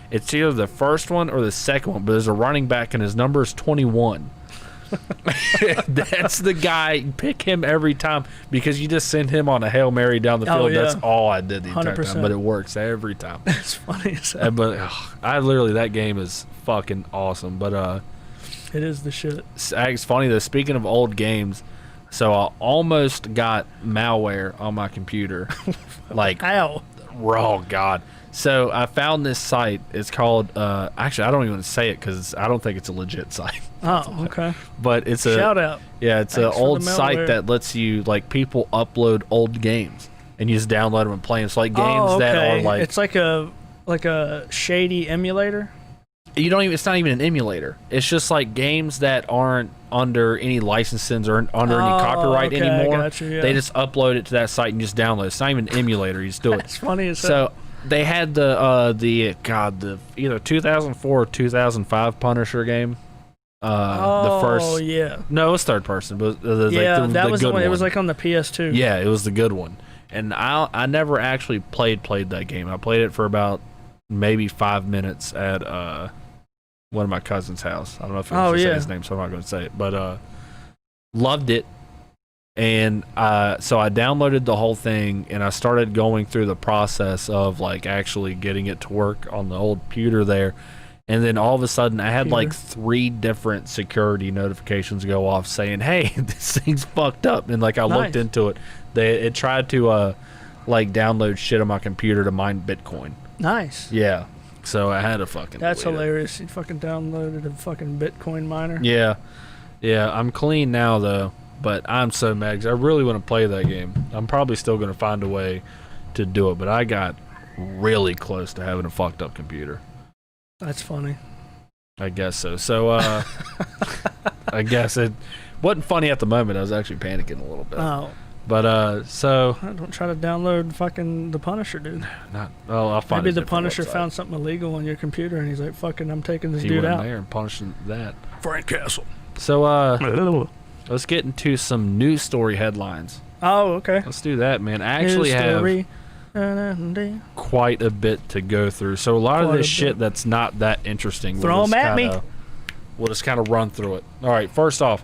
It's either the first one or the second one, but there's a running back and his number is 21. That's the guy. Pick him every time because you just send him on a Hail Mary down the field. That's all I did the entire 100%. time, but it works every time. It's funny as hell. But that game is fucking awesome. But it is the shit. It's funny though. Speaking of old games, so I almost got malware on my computer. Like, ow. Oh, God. So I found this site. It's called, actually, I don't even say it because I don't think it's a legit site. Oh, okay. But it's shout out. Yeah, it's an old site that lets you, like, people upload old games and you just download them and play them. So, like, games that are like. It's like a shady emulator. It's not even an emulator. It's just like games that aren't under any licenses or under any copyright anymore. Gotcha, yeah. They just upload it to that site and just download it. It's not even an emulator. You just do it. It's funny as hell. So they had the either 2004 or 2005 Punisher game. The first. Yeah. No, it was third person, but that was the one. It was like on the PS2. Yeah, it was the good one. And I never actually played that game. I played it for about maybe 5 minutes at one of my cousin's house. I don't know if I say his name, so I'm not going to say it. But loved it. And so I downloaded the whole thing, and I started going through the process of like actually getting it to work on the old computer there. And then all of a sudden, I had like 3 different security notifications go off saying, "Hey, this thing's fucked up." And like I looked into it, it tried to like download shit on my computer to mine Bitcoin. Nice. Yeah. So I had to fucking. That's hilarious. You fucking downloaded a fucking Bitcoin miner. Yeah. Yeah. I'm clean now though, but I'm so mad because I really want to play that game. I'm probably still going to find a way to do it, but I got really close to having a fucked up computer. That's funny. I guess so. So I guess it wasn't funny at the moment. I was actually panicking a little bit. Oh. But so don't try to download fucking the Punisher, dude. I'll find. Maybe the Punisher found something illegal on your computer, and he's like, "Fucking, I'm taking this dude went out." There and punishing that. Frank Castle. So let's get into some news story headlines. Oh, okay. Let's do that, man. I actually have quite a bit to go through. So a lot of this shit that's not that interesting. Throw them at me. We'll just kind of run through it. All right. First off.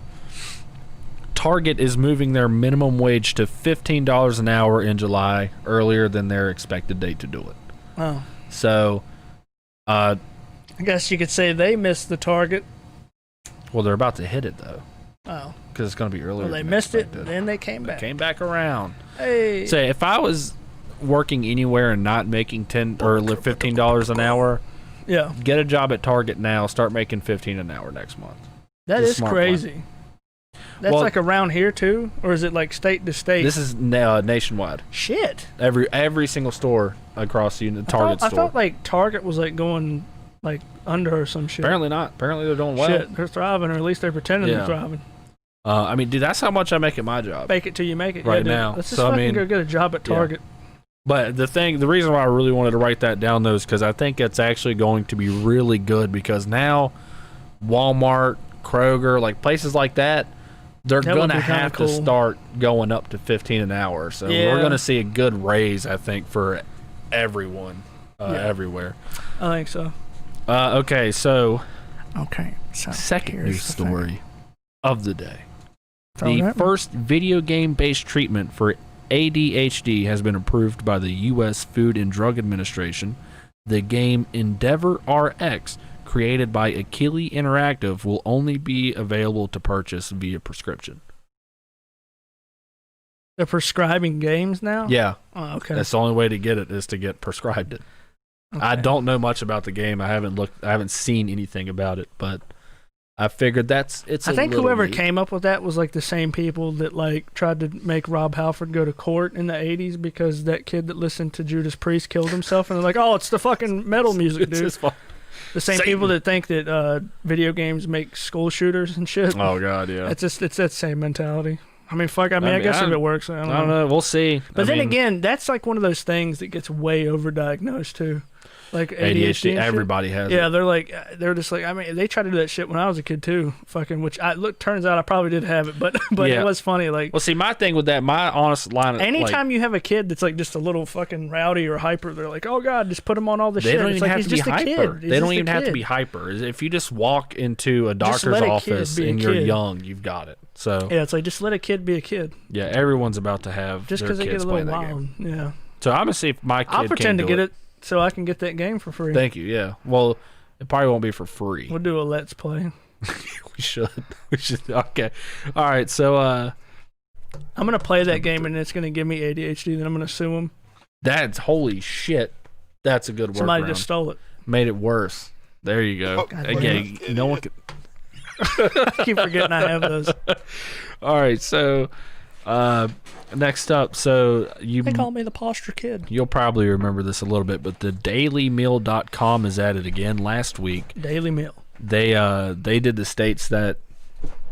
Target is moving their minimum wage to $15 an hour in July, earlier than their expected date to do it. Oh. So, I guess you could say they missed the target. Well, they're about to hit it, though. Oh. Because it's going to be earlier. Well, they missed it, then they came back. Came back around. Hey. So, if I was working anywhere and not making $15 an hour, get a job at Target now, start making $15 an hour next month. That is crazy. Plan. That's like around here too, or is it like state to state? This is nationwide. Shit. Every single store across the Target store. I thought like Target was like going like under or some shit. Apparently not. Apparently they're doing well. Shit, they're thriving, or at least they're pretending they're thriving. I mean, dude, that's how much I make at my job. Fake it till you make it. Right now. Let's just fucking go get a job at Target. But the reason why I really wanted to write that down though is because I think it's actually going to be really good because now Walmart, Kroger, like places like that. They're going to have to start going up to $15 an hour. So we're going to see a good raise, I think, for everyone everywhere. I think so. Okay, so second news story of the day. The first video game-based treatment for ADHD has been approved by the U.S. Food and Drug Administration. The game Endeavor RX, created by Achille Interactive, will only be available to purchase via prescription. They're prescribing games now? Yeah. Oh, okay. That's the only way to get it is to get prescribed it. Okay. I don't know much about the game. I haven't seen anything about it, but I figured I think whoever neat. came up with that was like the same people that like tried to make Rob Halford go to court in the 80s because that kid that listened to Judas Priest killed himself, and they're like, oh, it's the fucking metal music, dude. The same people that think that video games make school shooters and shit. Oh god, yeah. It's that same mentality. I mean, fuck. I guess if it works, I don't know. We'll see. But then again, that's like one of those things that gets way overdiagnosed too. Like ADHD, everybody has. Yeah, it. they're just like. I mean, they tried to do that shit when I was a kid too. Fucking, turns out I probably did have it, but yeah. It was funny. Like, well, see, my thing with that, my honest line. Anytime you have a kid that's like just a little fucking rowdy or hyper, they're like, oh god, just put him on all the shit. They don't even have to be hyper. They don't even have to be hyper. If you just walk into a doctor's office and you're young, you've got it. So yeah, it's like just let a kid be a kid. Yeah, everyone's about to have just because they get a little wild. Yeah. So I'm gonna see if my kid. I'll pretend to get it so I can get that game for free. Thank you. Yeah. Well, it probably won't be for free. We'll do a let's play. We should. Okay. All right. So I'm gonna play that game and it's gonna give me ADHD. Then I'm gonna sue him. That's holy shit. That's a good workaround. Somebody just stole it. Made it worse. There you go. Again, no one could. I keep forgetting I have those. All right, so next up, they call me the posture kid. You'll probably remember this a little bit, but the dailymeal.com is at it again last week. Daily Meal. They did the states that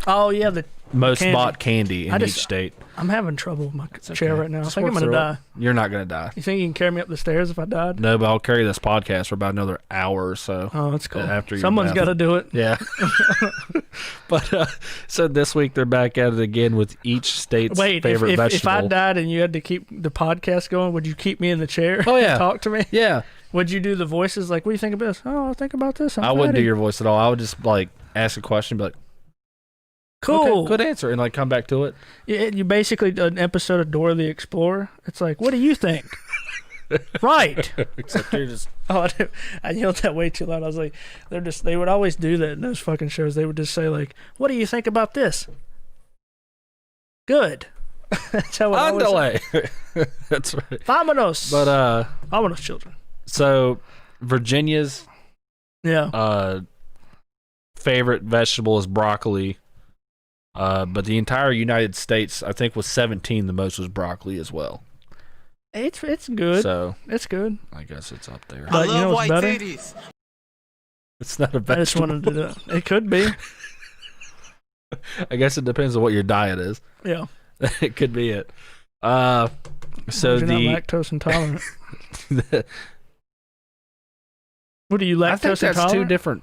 the most candy. bought candy in each state. I'm having trouble with my chair right now. I think I'm gonna die. You're not gonna die. You think you can carry me up the stairs if I died? No, but I'll carry this podcast for about another hour or so. Oh, that's cool. After Someone's got to do it. Yeah. But so this week they're back at it again with each state's favorite vegetable. If I died and you had to keep the podcast going, would you keep me in the chair? Oh yeah. And talk to me. Yeah. Would you do the voices like, what do you think of this? Oh, I think about this. I wouldn't do your voice at all. I would just like ask a question, be like, cool, okay, good answer, and like come back to it. You basically did an episode of Dora the Explorer. It's like, what do you think? Right. Except you're just. Oh, I yelled that way too loud. I was like, they would always do that in those fucking shows. They would just say like, what do you think about this? Good. That's how it always say. That's right. Vámonos. But vámonos, children. So Virginia's favorite vegetable is broccoli. But the entire United States, I think, was 17. The most was broccoli as well. It's good. So it's good. I guess it's up there. But I love white titties. It's not a vegetable. I just wanted to do that. It could be. I guess it depends on what your diet is. Yeah. It could be it. So you're not lactose intolerant. What are you, lactose I think that's intolerant? two different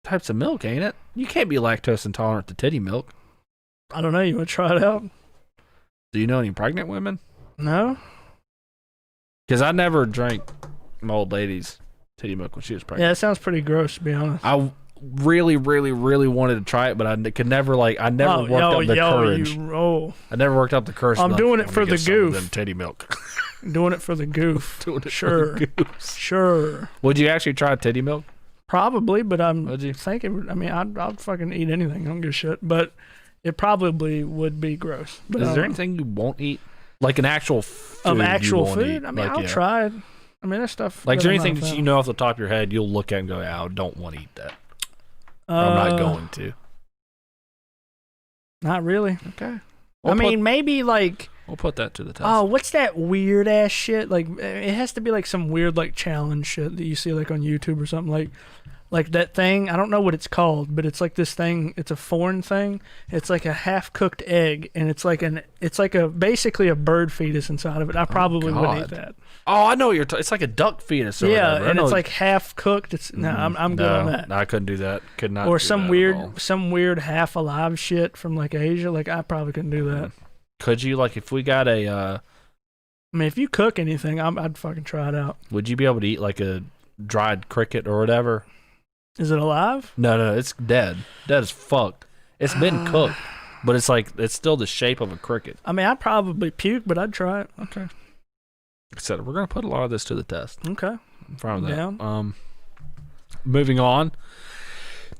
types of milk, ain't it? You can't be lactose intolerant to titty milk. I don't know. You want to try it out? Do you know any pregnant women? No. Because I never drank my old lady's titty milk when she was pregnant. Yeah, it sounds pretty gross, to be honest. I really, really, really wanted to try it, but I could never worked up the courage. I never worked up the courage. I'm doing it for the goof. Them titty milk. Doing it for the goof. Doing it sure. for the goose. Sure. Would you actually try titty milk? Probably, but I'm thinking. I mean, I'd fucking eat anything. I don't give a shit. But it probably would be gross. But is there anything you won't eat? Like an actual food? Of actual food? Eat? I mean, I'll try it. I mean, that stuff. Like, is there anything that you know off the top of your head you'll look at and go, I don't want to eat that. I'm not going to. Not really. Okay. Maybe like. We'll put that to the test. Oh, what's that weird ass shit? Like, it has to be like some weird like challenge shit that you see like on YouTube or something. Like that thing. I don't know what it's called, but it's like this thing. It's a foreign thing. It's like a half cooked egg, and it's like basically a bird fetus inside of it. I probably would eat that. Oh, I know what you're talking. It's like a duck fetus. Or whatever. And it's like half cooked. It's I'm good on that. No, I couldn't do that. Could not. Or do some that weird half alive shit from like Asia. Like I probably couldn't do that. Could you, like, if we got a? I mean, if you cook anything, I'd fucking try it out. Would you be able to eat like a dried cricket or whatever? Is it alive? No, it's dead. Dead as fuck. It's been cooked, but it's still the shape of a cricket. I mean, I'd probably puke, but I'd try it. Okay. Like I said, we're gonna put a lot of this to the test. Okay. In front of that. Down. Moving on.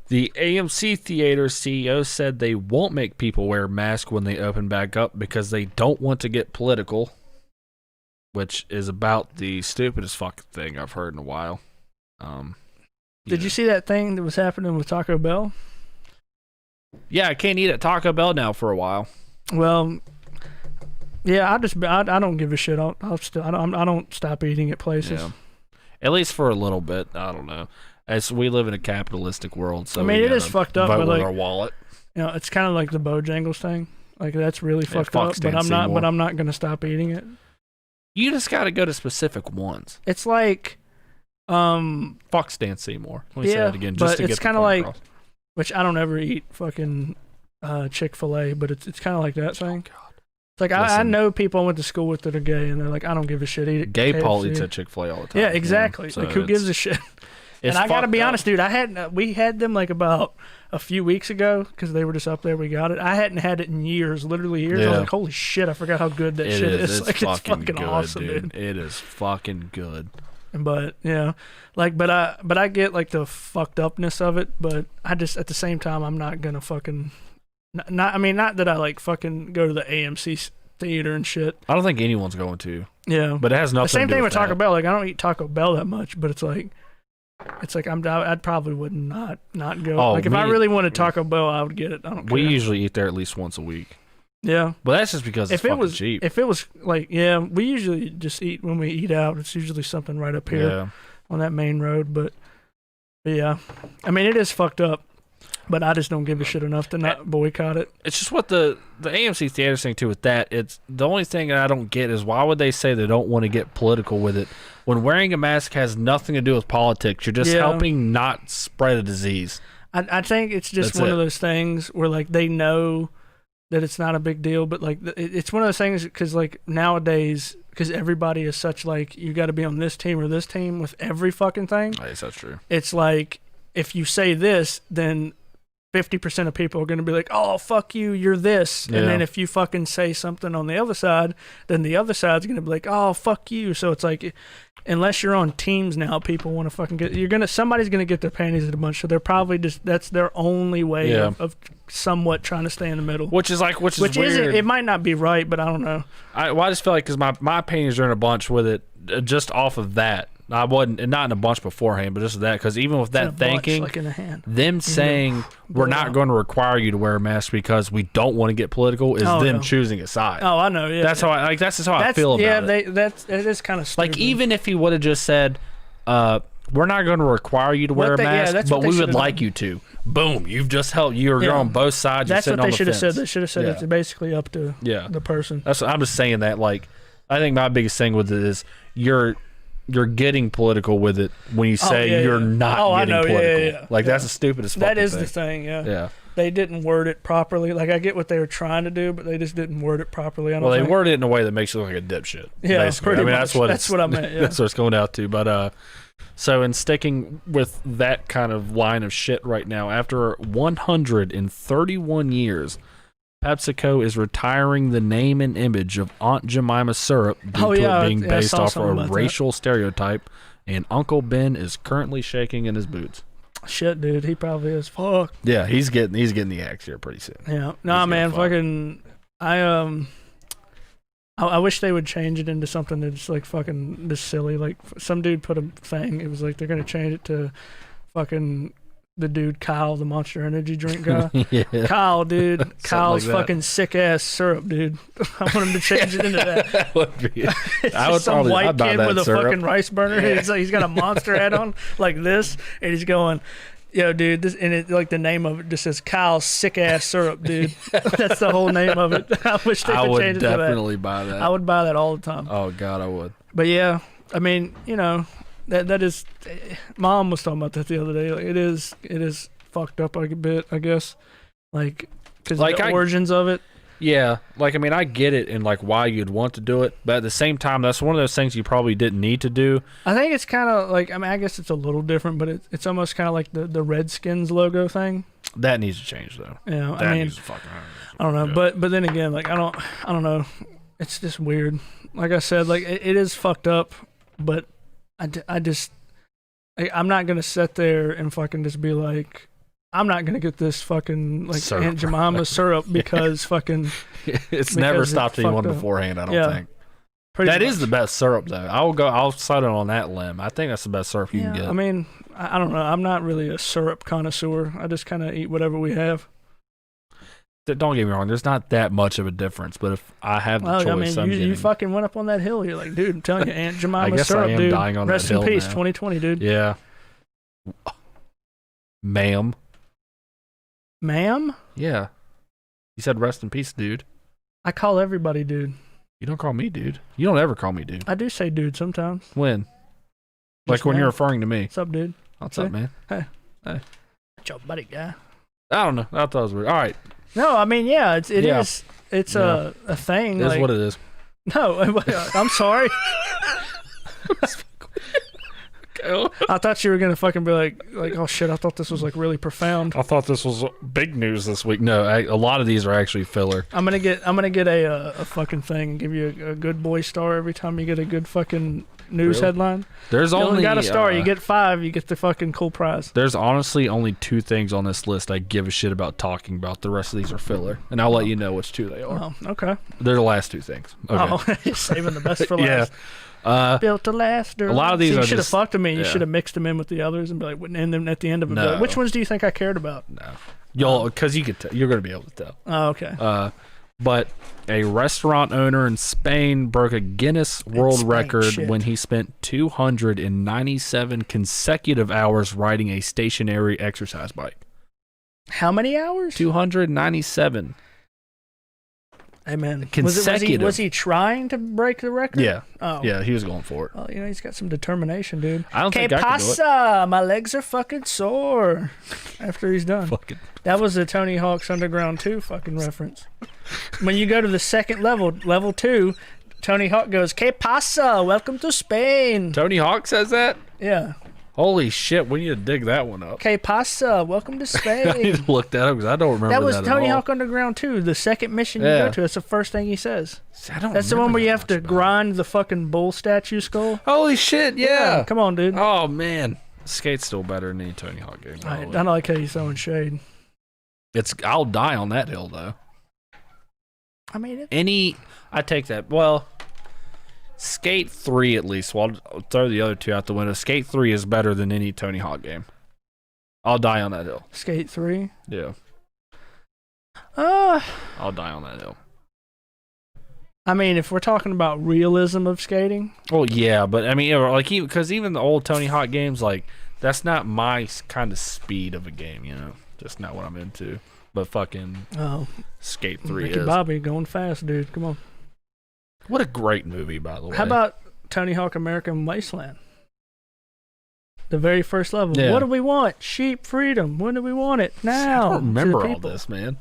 The AMC Theater CEO said they won't make people wear masks when they open back up because they don't want to get political, which is about the stupidest fucking thing I've heard in a while. Did you see that thing that was happening with Taco Bell? Yeah, I can't eat at Taco Bell now for a while. Well, yeah, I don't give a shit. I don't stop eating at places. Yeah. At least for a little bit. I don't know. As we live in a capitalistic world, so I mean, it is fucked up. Vote But with like, our wallet. you know, it's kind of like the Bojangles thing. Like that's really fucked up. Stan But I'm not. Seymour. But I'm not gonna stop eating it. You just got to go to specific ones. It's like, Fuck Stan Seymour. Let me say yeah, that again. but Just to it's get kind of the like, point across. which I don't ever eat fucking Chick-fil-A, but it's kind of like that thing. God. It's like I know people I went to school with that are gay, and they're like, I don't give a shit. Eat it. Gay Paul KFC. eats at Chick-fil-A all the time. Yeah, exactly. So like who gives a shit? And I gotta be honest, dude. We had them like about a few weeks ago because they were just up there. We got it. I hadn't had it in years, literally years. I was Yeah. like, holy shit, I forgot how good that shit is. It's Like it's fucking good, awesome, dude. It is fucking good. But yeah, like, but I get like the fucked upness of it. But I just at the same time, I'm not gonna fucking not that I like fucking go to the AMC theater and shit. I don't think anyone's going to. Yeah, But it has nothing the same to do thing with with Taco that. Bell. Like I don't eat Taco Bell that much, but it's like I'd probably would not go. Oh, like if I really wanted Taco Bell, I would get it. I don't care. We usually eat there at least once a week. Yeah. But that's just because it's If it fucking was cheap. If it was like, yeah, we usually just eat when we eat out. It's usually something right up here Yeah. on that main road. But yeah, I mean it is fucked up. But I just don't give a shit enough to not boycott it. It's just what the AMC Theater thing too with that. It's the only thing that I don't get is why would they say they don't want to get political with it when wearing a mask has nothing to do with politics. You're just helping not spread a disease. I think it's just That's one of it. those things where like they know that it's not a big deal, but like it's one of those things because like nowadays because everybody is such like you got to be on this team or this team with every fucking thing. I guess that's true. It's like if you say this, then 50% of people are going to be like, oh, fuck you, you're this. Yeah. And then if you fucking say something on the other side, then the other side's going to be like, oh, fuck you. So it's like, unless you're on teams now, people want to fucking somebody's going to get their panties in a bunch. So they're probably that's their only way of somewhat trying to stay in the middle. Which is weird. It might not be right, but I don't know. I just feel like because my opinions are in a bunch with it just off of that. I wasn't, and not in a bunch beforehand, but just that, because even with that thinking, like in a hand. them saying we're not going to require you to wear a mask because we don't want to get political is them choosing a side. Oh, I know. Yeah, that's how I that's just how I feel about it. It is kind of stupid. Like even if he would have just said, "We're not going to require you to wear a mask, but we would like you to." Boom! You've just helped. You're on both sides. That's you're what they should have said. They should have said it's basically up to the person. That's I'm just saying that. Like, I think my biggest thing with it is you're getting political with it when you say you're not getting political. Like that's the stupidest fucking That is thing. the thing, Yeah. They didn't word it properly. Like I get what they were trying to do, but they just didn't word it properly. Well, they worded it in a way that makes you look like a dipshit. Yeah, basically. pretty much. That's what I meant. Yeah. that's what it's going out to. But so in sticking with that kind of line of shit right now, after 131 years, PepsiCo is retiring the name and image of Aunt Jemima syrup due to it being based off a racial stereotype, and Uncle Ben is currently shaking in his boots. Shit, dude, he probably is. Fuck. Yeah, he's getting the axe here pretty soon. Yeah, nah, man, fucking. I wish they would change it into something that's like fucking this silly. Like some dude put a thing. It was like they're gonna change it to fucking the dude Kyle, the Monster Energy drink guy. Yeah. Kyle, dude. Kyle's like fucking sick ass syrup, dude. I want him to change it into that. That would be. It's I would just some probably white I'd buy kid that with a syrup. fucking rice burner. He's got a monster head on like this, and he's going, "Yo, dude," this, and it like the name of it just says Kyle's sick ass syrup, dude. That's the whole name of it. I wish they I would would change it to that. definitely buy that. I would buy that all the time. Oh God, I would. But yeah, I mean, you know, that is. Mom was talking about that the other day. Like it is fucked up like a bit, I guess. Like because the origins of it. Yeah, like I mean, I get it and like why you'd want to do it, but at the same time, that's one of those things you probably didn't need to do. I think it's kind of like I guess it's a little different, but it's almost kind of like the Redskins logo thing. That needs to change though. Yeah, that I mean, needs to fucking. I don't know, but then again, like I don't know. It's just weird. Like I said, like it is fucked up, but I'm not gonna sit there and fucking just be like, I'm not gonna get this fucking like Syrup. Aunt Jemima syrup because fucking It's never because stopped it anyone fucked up. beforehand. I don't Yeah. think pretty that is much. the best syrup though. I'll set it on that limb. I think that's the best syrup you can get. I mean, I don't know. I'm not really a syrup connoisseur. I just kind of eat whatever we have. Don't get me wrong. There's not that much of a difference, but if I have the choice, I mean, I'm you getting. fucking went up on that hill. You're like, dude, I'm telling you, Aunt I Jemima guess syrup, I am dude. dying on Rest that in hill peace, now. 2020, dude. Yeah, ma'am. Ma'am? Yeah, you said rest in peace, dude. I call everybody dude. You don't call me dude. You don't ever call me dude. I do say dude sometimes. When? Like Just when you're now. referring to me. What's up, dude? What's up, man? What's your buddy guy? I don't know. I thought it was weird. All right, No, I mean, yeah, it Yeah. is. It's Yeah. a thing. it is like, what it is. No, I'm sorry. I thought you were gonna fucking be like, oh shit, I thought this was like really profound. I thought this was big news this week. No, a lot of these are actually filler. I'm gonna get a fucking thing and give you a good boy star every time you get a good fucking news Really? headline. There's You only only got a star. You get 5. You get the fucking cool prize. There's honestly only 2 things on this list I give a shit about talking about. The rest of these are filler, and I'll let you know which 2 they are. Oh, okay. They're the last 2 things. Okay. Oh, you're saving the best for Yeah. last. Built to last. A lot of these you are should have just- fucked them in. You yeah. should have mixed them in with the others and be like, and then at the end of it, be No. like, which ones do you think I cared about? No, because you could you're gonna be able to tell. Oh, okay. But a restaurant owner in Spain broke a Guinness World Spain, Record shit. when he spent 297 consecutive hours riding a stationary exercise bike. How many hours? 297. Hey man, Consecutive. Was he trying to break the record? Yeah. Oh. Yeah, he was going for it. Well, he's got some determination, dude. I don't Que think I could do it. pasa? My legs are fucking sore. After he's done. Fucking That was the Tony Hawk's Underground 2 fucking reference. When you go to the second level 2, Tony Hawk goes, Que pasa? Welcome to Spain. Tony Hawk says that? Yeah. Holy shit, we need to dig that one up. Que pasa? Welcome to I need Spain. to look that up because I don't remember That was at Tony all. Hawk Underground 2, the second mission you Yeah. go to. That's the first thing he says. I don't That's the one remember where you that have to much about it. grind the fucking bull statue skull. Holy shit, yeah. Come on, dude. Oh, man. Skate's still better than any Tony Hawk game. by the I way. don't like how you're throwing shade. I'll die on that hill, though. I mean, I take that. Well, Skate 3 at least. Well, I'll throw the other 2 out the window. Skate 3 is better than any Tony Hawk game. I'll die on that hill. Skate 3. Yeah, Uh, I'll die on that hill. I mean, if we're talking about realism of skating, Well, yeah, but I mean, like, because even the old Tony Hawk games, like, that's not my kind of speed of a game, you know? Just not what I'm into. But fucking oh, Skate 3 Ricky is. Bobby going fast, dude. Come on. What a great movie, by the way. How about Tony Hawk American Wasteland? The very first level. Yeah. What do we want? Sheep freedom. When do we want it? Now. I don't remember to the all people. this, man.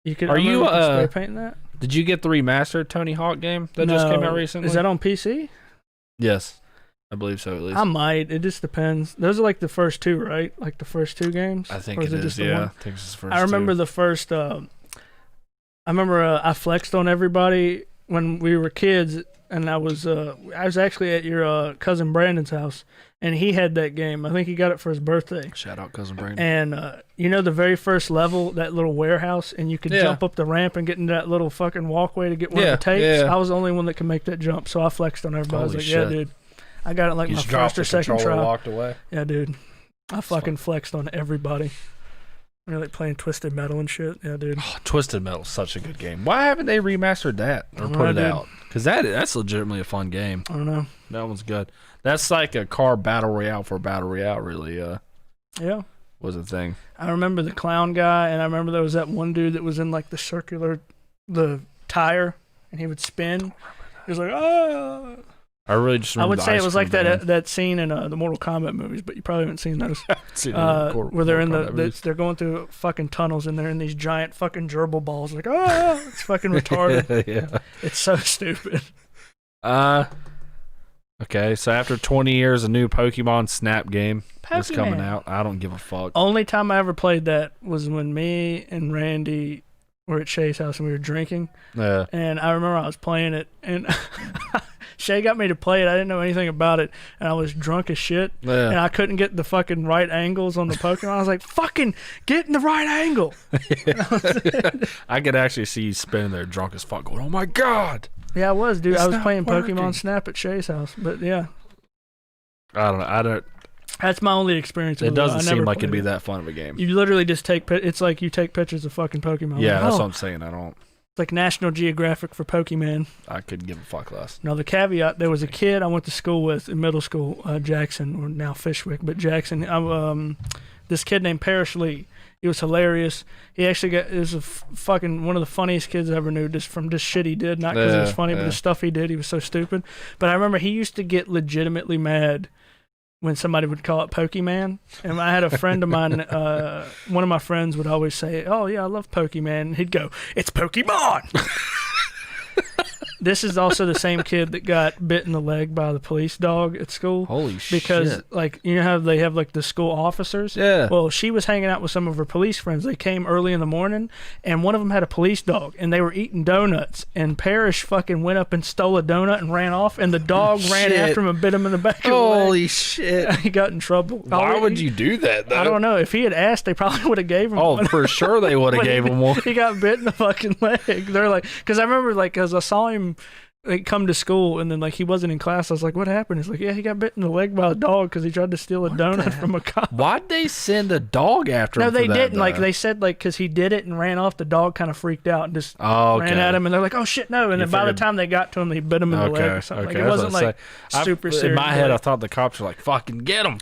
You could. Are I remember you, we could spray painting that? Did you get the remastered Tony Hawk game that just came No. out recently? Is that on PC? Yes. I believe so, at least. I might. It just depends. Those are like the first 2, right? Like the first 2 games. I think Or it is, just the yeah. one? I think it's the first I remember 2. the first. I remember I flexed on everybody when we were kids, and I was actually at your cousin Brandon's house, and he had that game. I think he got it for his birthday. Shout out Cousin Brandon. And you know the very first level, that little warehouse, and you could Yeah. jump up the ramp and get into that little fucking walkway to get one Yeah, of the tapes. yeah. I was the only one that could make that jump, so I flexed on everybody. I was Holy like, "Yeah, shit. dude, I got it like You my just dropped first or the second controller try." and walked away. Yeah, dude, I fucking flexed on everybody. You're like playing Twisted Metal and shit. Yeah, dude. Oh, Twisted Metal's such a good game. Why haven't they remastered that or I put don't it know, dude. out? Because that's legitimately a fun game. I don't know. That one's good. That's like a car battle royale for battle royale, really. Yeah. Was a thing. I remember the clown guy, and I remember there was that one dude that was in like the tire, and he would spin. He was like, ah. I really just I remember would the say it ice was like cream that van. that scene in the Mortal Kombat movies, but you probably haven't seen those. Seen it in Where they're in Mortal Kombat movies. they're going through fucking tunnels, and they're in these giant fucking gerbil balls. Like, ah, it's fucking retarded. Yeah. It's so stupid. Okay, so after 20 years, a new Pokemon Snap game is coming Pokemon. out. I don't give a fuck. Only time I ever played that was when me and Randy were at Shay's house and we were drinking. Yeah. And I remember I was playing it, and Shay got me to play it. I didn't know anything about it, and I was drunk as shit, Yeah. and I couldn't get the fucking right angles on the Pokemon. I was like, fucking get in the right angle. I could actually see you spinning there drunk as fuck going, oh my God. Yeah, I was, dude. It's I was not playing working. Pokemon Snap at Shay's house, but yeah. I don't know. That's my only experience. It with doesn't I seem never like it'd played be it. that fun of a game. You literally just it's like you take pictures of fucking Pokemon. Yeah, Like, that's oh, what I'm saying. it's like National Geographic for Pokemon. I could give a fuck less. Now the caveat: there was a kid I went to school with in middle school, Jackson, or now Fishwick, but Jackson. This kid named Parrish Lee. He was hilarious. He actually is a fucking one of the funniest kids I ever knew, just from just shit he did. Not because he was funny, but the stuff he did, he was so stupid. But I remember he used to get legitimately mad when somebody would call it Pokemon. And I had a friend of mine, one of my friends would always say, oh yeah, I love Pokemon. And he'd go, it's Pokemon! This is also the same kid that got bit in the leg by the police dog at school. Holy shit. Because, like, you know how they have, like, the school officers? Yeah. Well, she was hanging out with some of her police friends. They came early in the morning, and one of them had a police dog, and they were eating donuts. And Parrish fucking went up and stole a donut and ran off, and the dog ran Shit. after him and bit him in the back of the Holy leg. shit. He got in trouble. Why would you do that, though? I don't know. If he had asked, they probably would have gave him Oh, one. for sure they would have But gave him one. He got bit in the fucking leg. They're like, because I remember, like, because I saw him like come to school, and then like he wasn't in class. I was like, "What happened?" He's like, "Yeah, he got bit in the leg by a dog because he tried to steal a donut from a cop." Why'd they send a dog after him? No, they for that, didn't. though? Like they said, like because he did it and ran off. The dog kind of freaked out and just Oh, okay. ran at him, and they're like, "Oh shit, no!" And You then by the figured- time they got to him, he bit him in the leg or something. Like it wasn't like super serious. In my head, I like- thought the cops were like, "Fucking get him."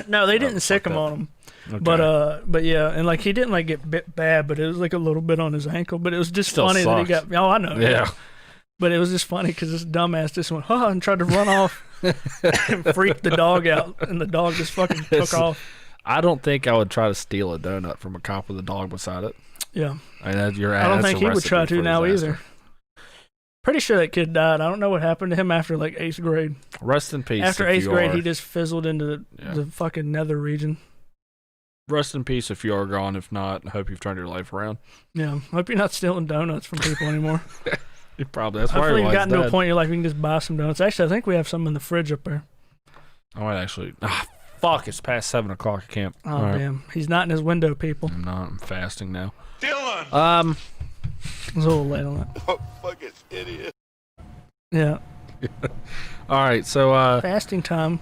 no, they didn't sick him that. on him. Okay. But yeah, and like he didn't like get bit bad, but it was like a little bit on his ankle. But it was just Still funny that he sucks. got. Oh, I know. Yeah. But it was just funny because this dumbass just went, huh, and tried to run off and freaked the dog out, and the dog just fucking took off. I don't think I would try to steal a donut from a cop with a dog beside it. Yeah. I mean, that's I don't that's think a he would recipe try for to now disaster. either. Pretty sure that kid died. I don't know what happened to him after like 8th grade. Rest in peace. After if 8th you grade, are- he just fizzled into the fucking nether region. Rest in peace if you are gone. If not, I hope you've turned your life around. Yeah. Hope you're not stealing donuts from people anymore. Probably. That's why Hopefully you've everybody's gotten to a dead. point in your life you can just buy some donuts. Actually, I think we have some in the fridge up there. I might actually. Fuck! It's past 7 o'clock. I can't. Oh, All right. damn. He's not in his window, people. I'm not. I'm fasting now. Dylan! It's a little late on that. Oh, fucking idiot. Yeah. All right. So, Fasting time.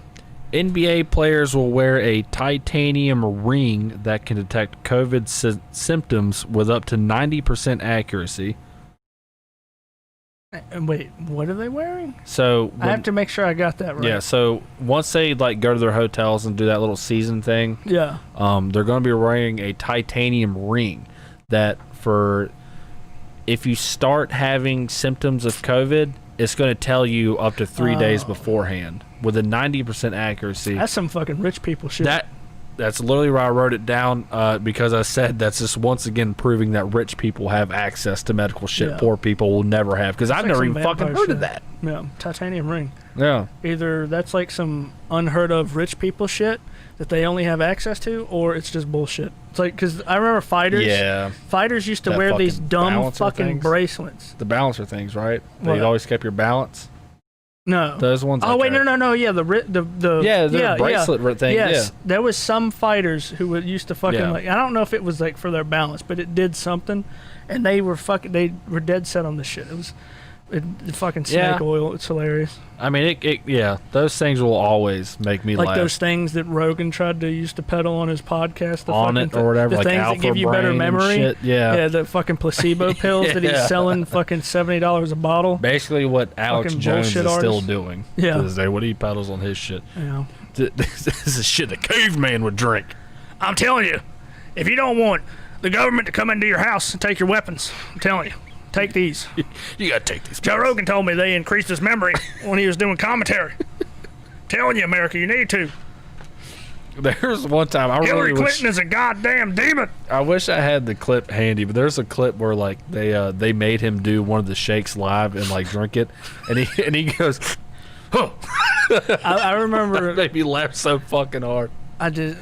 NBA players will wear a titanium ring that can detect COVID symptoms with up to 90% accuracy. And wait, what are they wearing? So I have to make sure I got that right. Yeah, so once they like go to their hotels and do that little season thing, Yeah. they're going to be wearing a titanium ring that for if you start having symptoms of COVID, it's going to tell you up to 3 days beforehand with a 90% accuracy. That's some fucking rich people shit. That's literally why I wrote it down because I said that's just once again proving that rich people have access to medical shit Yeah. poor people will never have because I've like never some even fucking vampire heard of shit. that. Yeah, titanium ring. Yeah. Either that's like some unheard of rich people shit that they only have access to, or it's just bullshit. It's like, because I remember fighters. Yeah. Fighters used to That wear these fucking dumb balancer fucking things. bracelets. The balancer things, right? What? They always kept your balance. No. Those ones. Oh wait, okay. no. Yeah, the Yeah, the bracelet thing. Yes, Yeah. there was some fighters who would used to fucking Yeah. like. I don't know if it was like for their balance, but it did something, and they were dead set on this shit. It was fucking snake Yeah. oil. It's hilarious. I mean, yeah, those things will always make me Like laugh. those things that Rogan tried to used to peddle on his podcast. The On fucking it or whatever, the like things Alpha that give you better Brain and memory. shit, yeah. the fucking placebo pills that he's Yeah. selling fucking $70 a bottle. Basically, what Alex Fucking Jones is bullshit still artist. doing. Yeah. Is what he peddles on his shit. Yeah. This is shit the caveman would drink. I'm telling you, if you don't want the government to come into your house and take your weapons, I'm telling you, take these. You gotta take these. Joe Rogan told me they increased his memory when he was doing commentary. Telling you, America, you need to. There's one time I Hillary really Clinton is a goddamn demon. I wish I had the clip handy, but there's a clip where like they made him do one of the shakes live and like drink it, and he goes, "Huh." I remember That made me laugh so fucking hard. I did.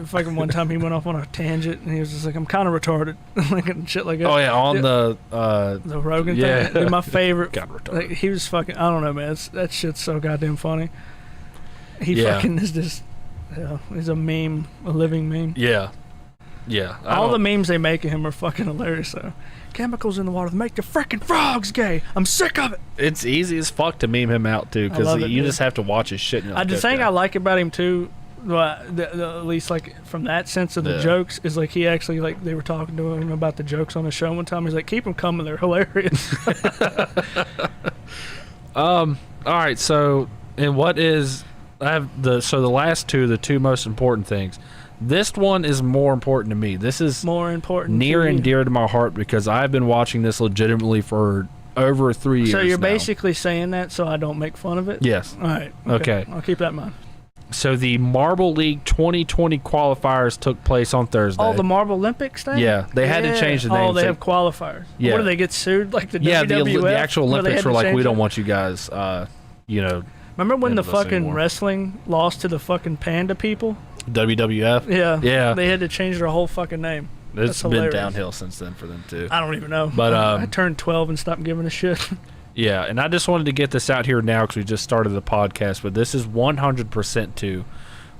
Fucking one time he went off on a tangent and he was just like, "I'm kind of retarded," like and shit like that. Oh yeah, on the Rogan yeah. thing. Dude, my favorite. Kinda retarded. Like, he was fucking. I don't know, man. That shit's so goddamn funny. He fucking is just. Yeah, he's a meme, a living meme. Yeah. All the memes they make of him are fucking hilarious, though. Chemicals in the water that make the freaking frogs gay. I'm sick of it. It's easy as fuck to meme him out too, because you just have to watch his shit. The thing I like about him too, well, at least like from that sense of the jokes, is like he actually like they were talking to him about the jokes on the show one time. He's like, keep them coming, they're hilarious. All right, so and what is I have the last two, the two most important things. This one is more important to me. This is more important, near and dear to my heart because I've been watching this legitimately for over 3 years. So you're now. Basically saying that so I don't make fun of it? Yes. All right. Okay. I'll keep that in mind. So the Marble League 2020 qualifiers took place on Thursday. Oh, the Marble Olympics thing? Yeah, they had to change the name. Oh, they have qualifiers. Yeah. What do they get sued? Like the WWF? WWF? The actual Olympics were like, we don't want you guys, Remember when the fucking anymore. wrestling lost to the fucking panda people? WWF? Yeah. They had to change their whole fucking name. It's been downhill since then for them too. I don't even know. But I turned 12 and stopped giving a shit. Yeah, and I just wanted to get this out here now because we just started the podcast, but this is 100% too.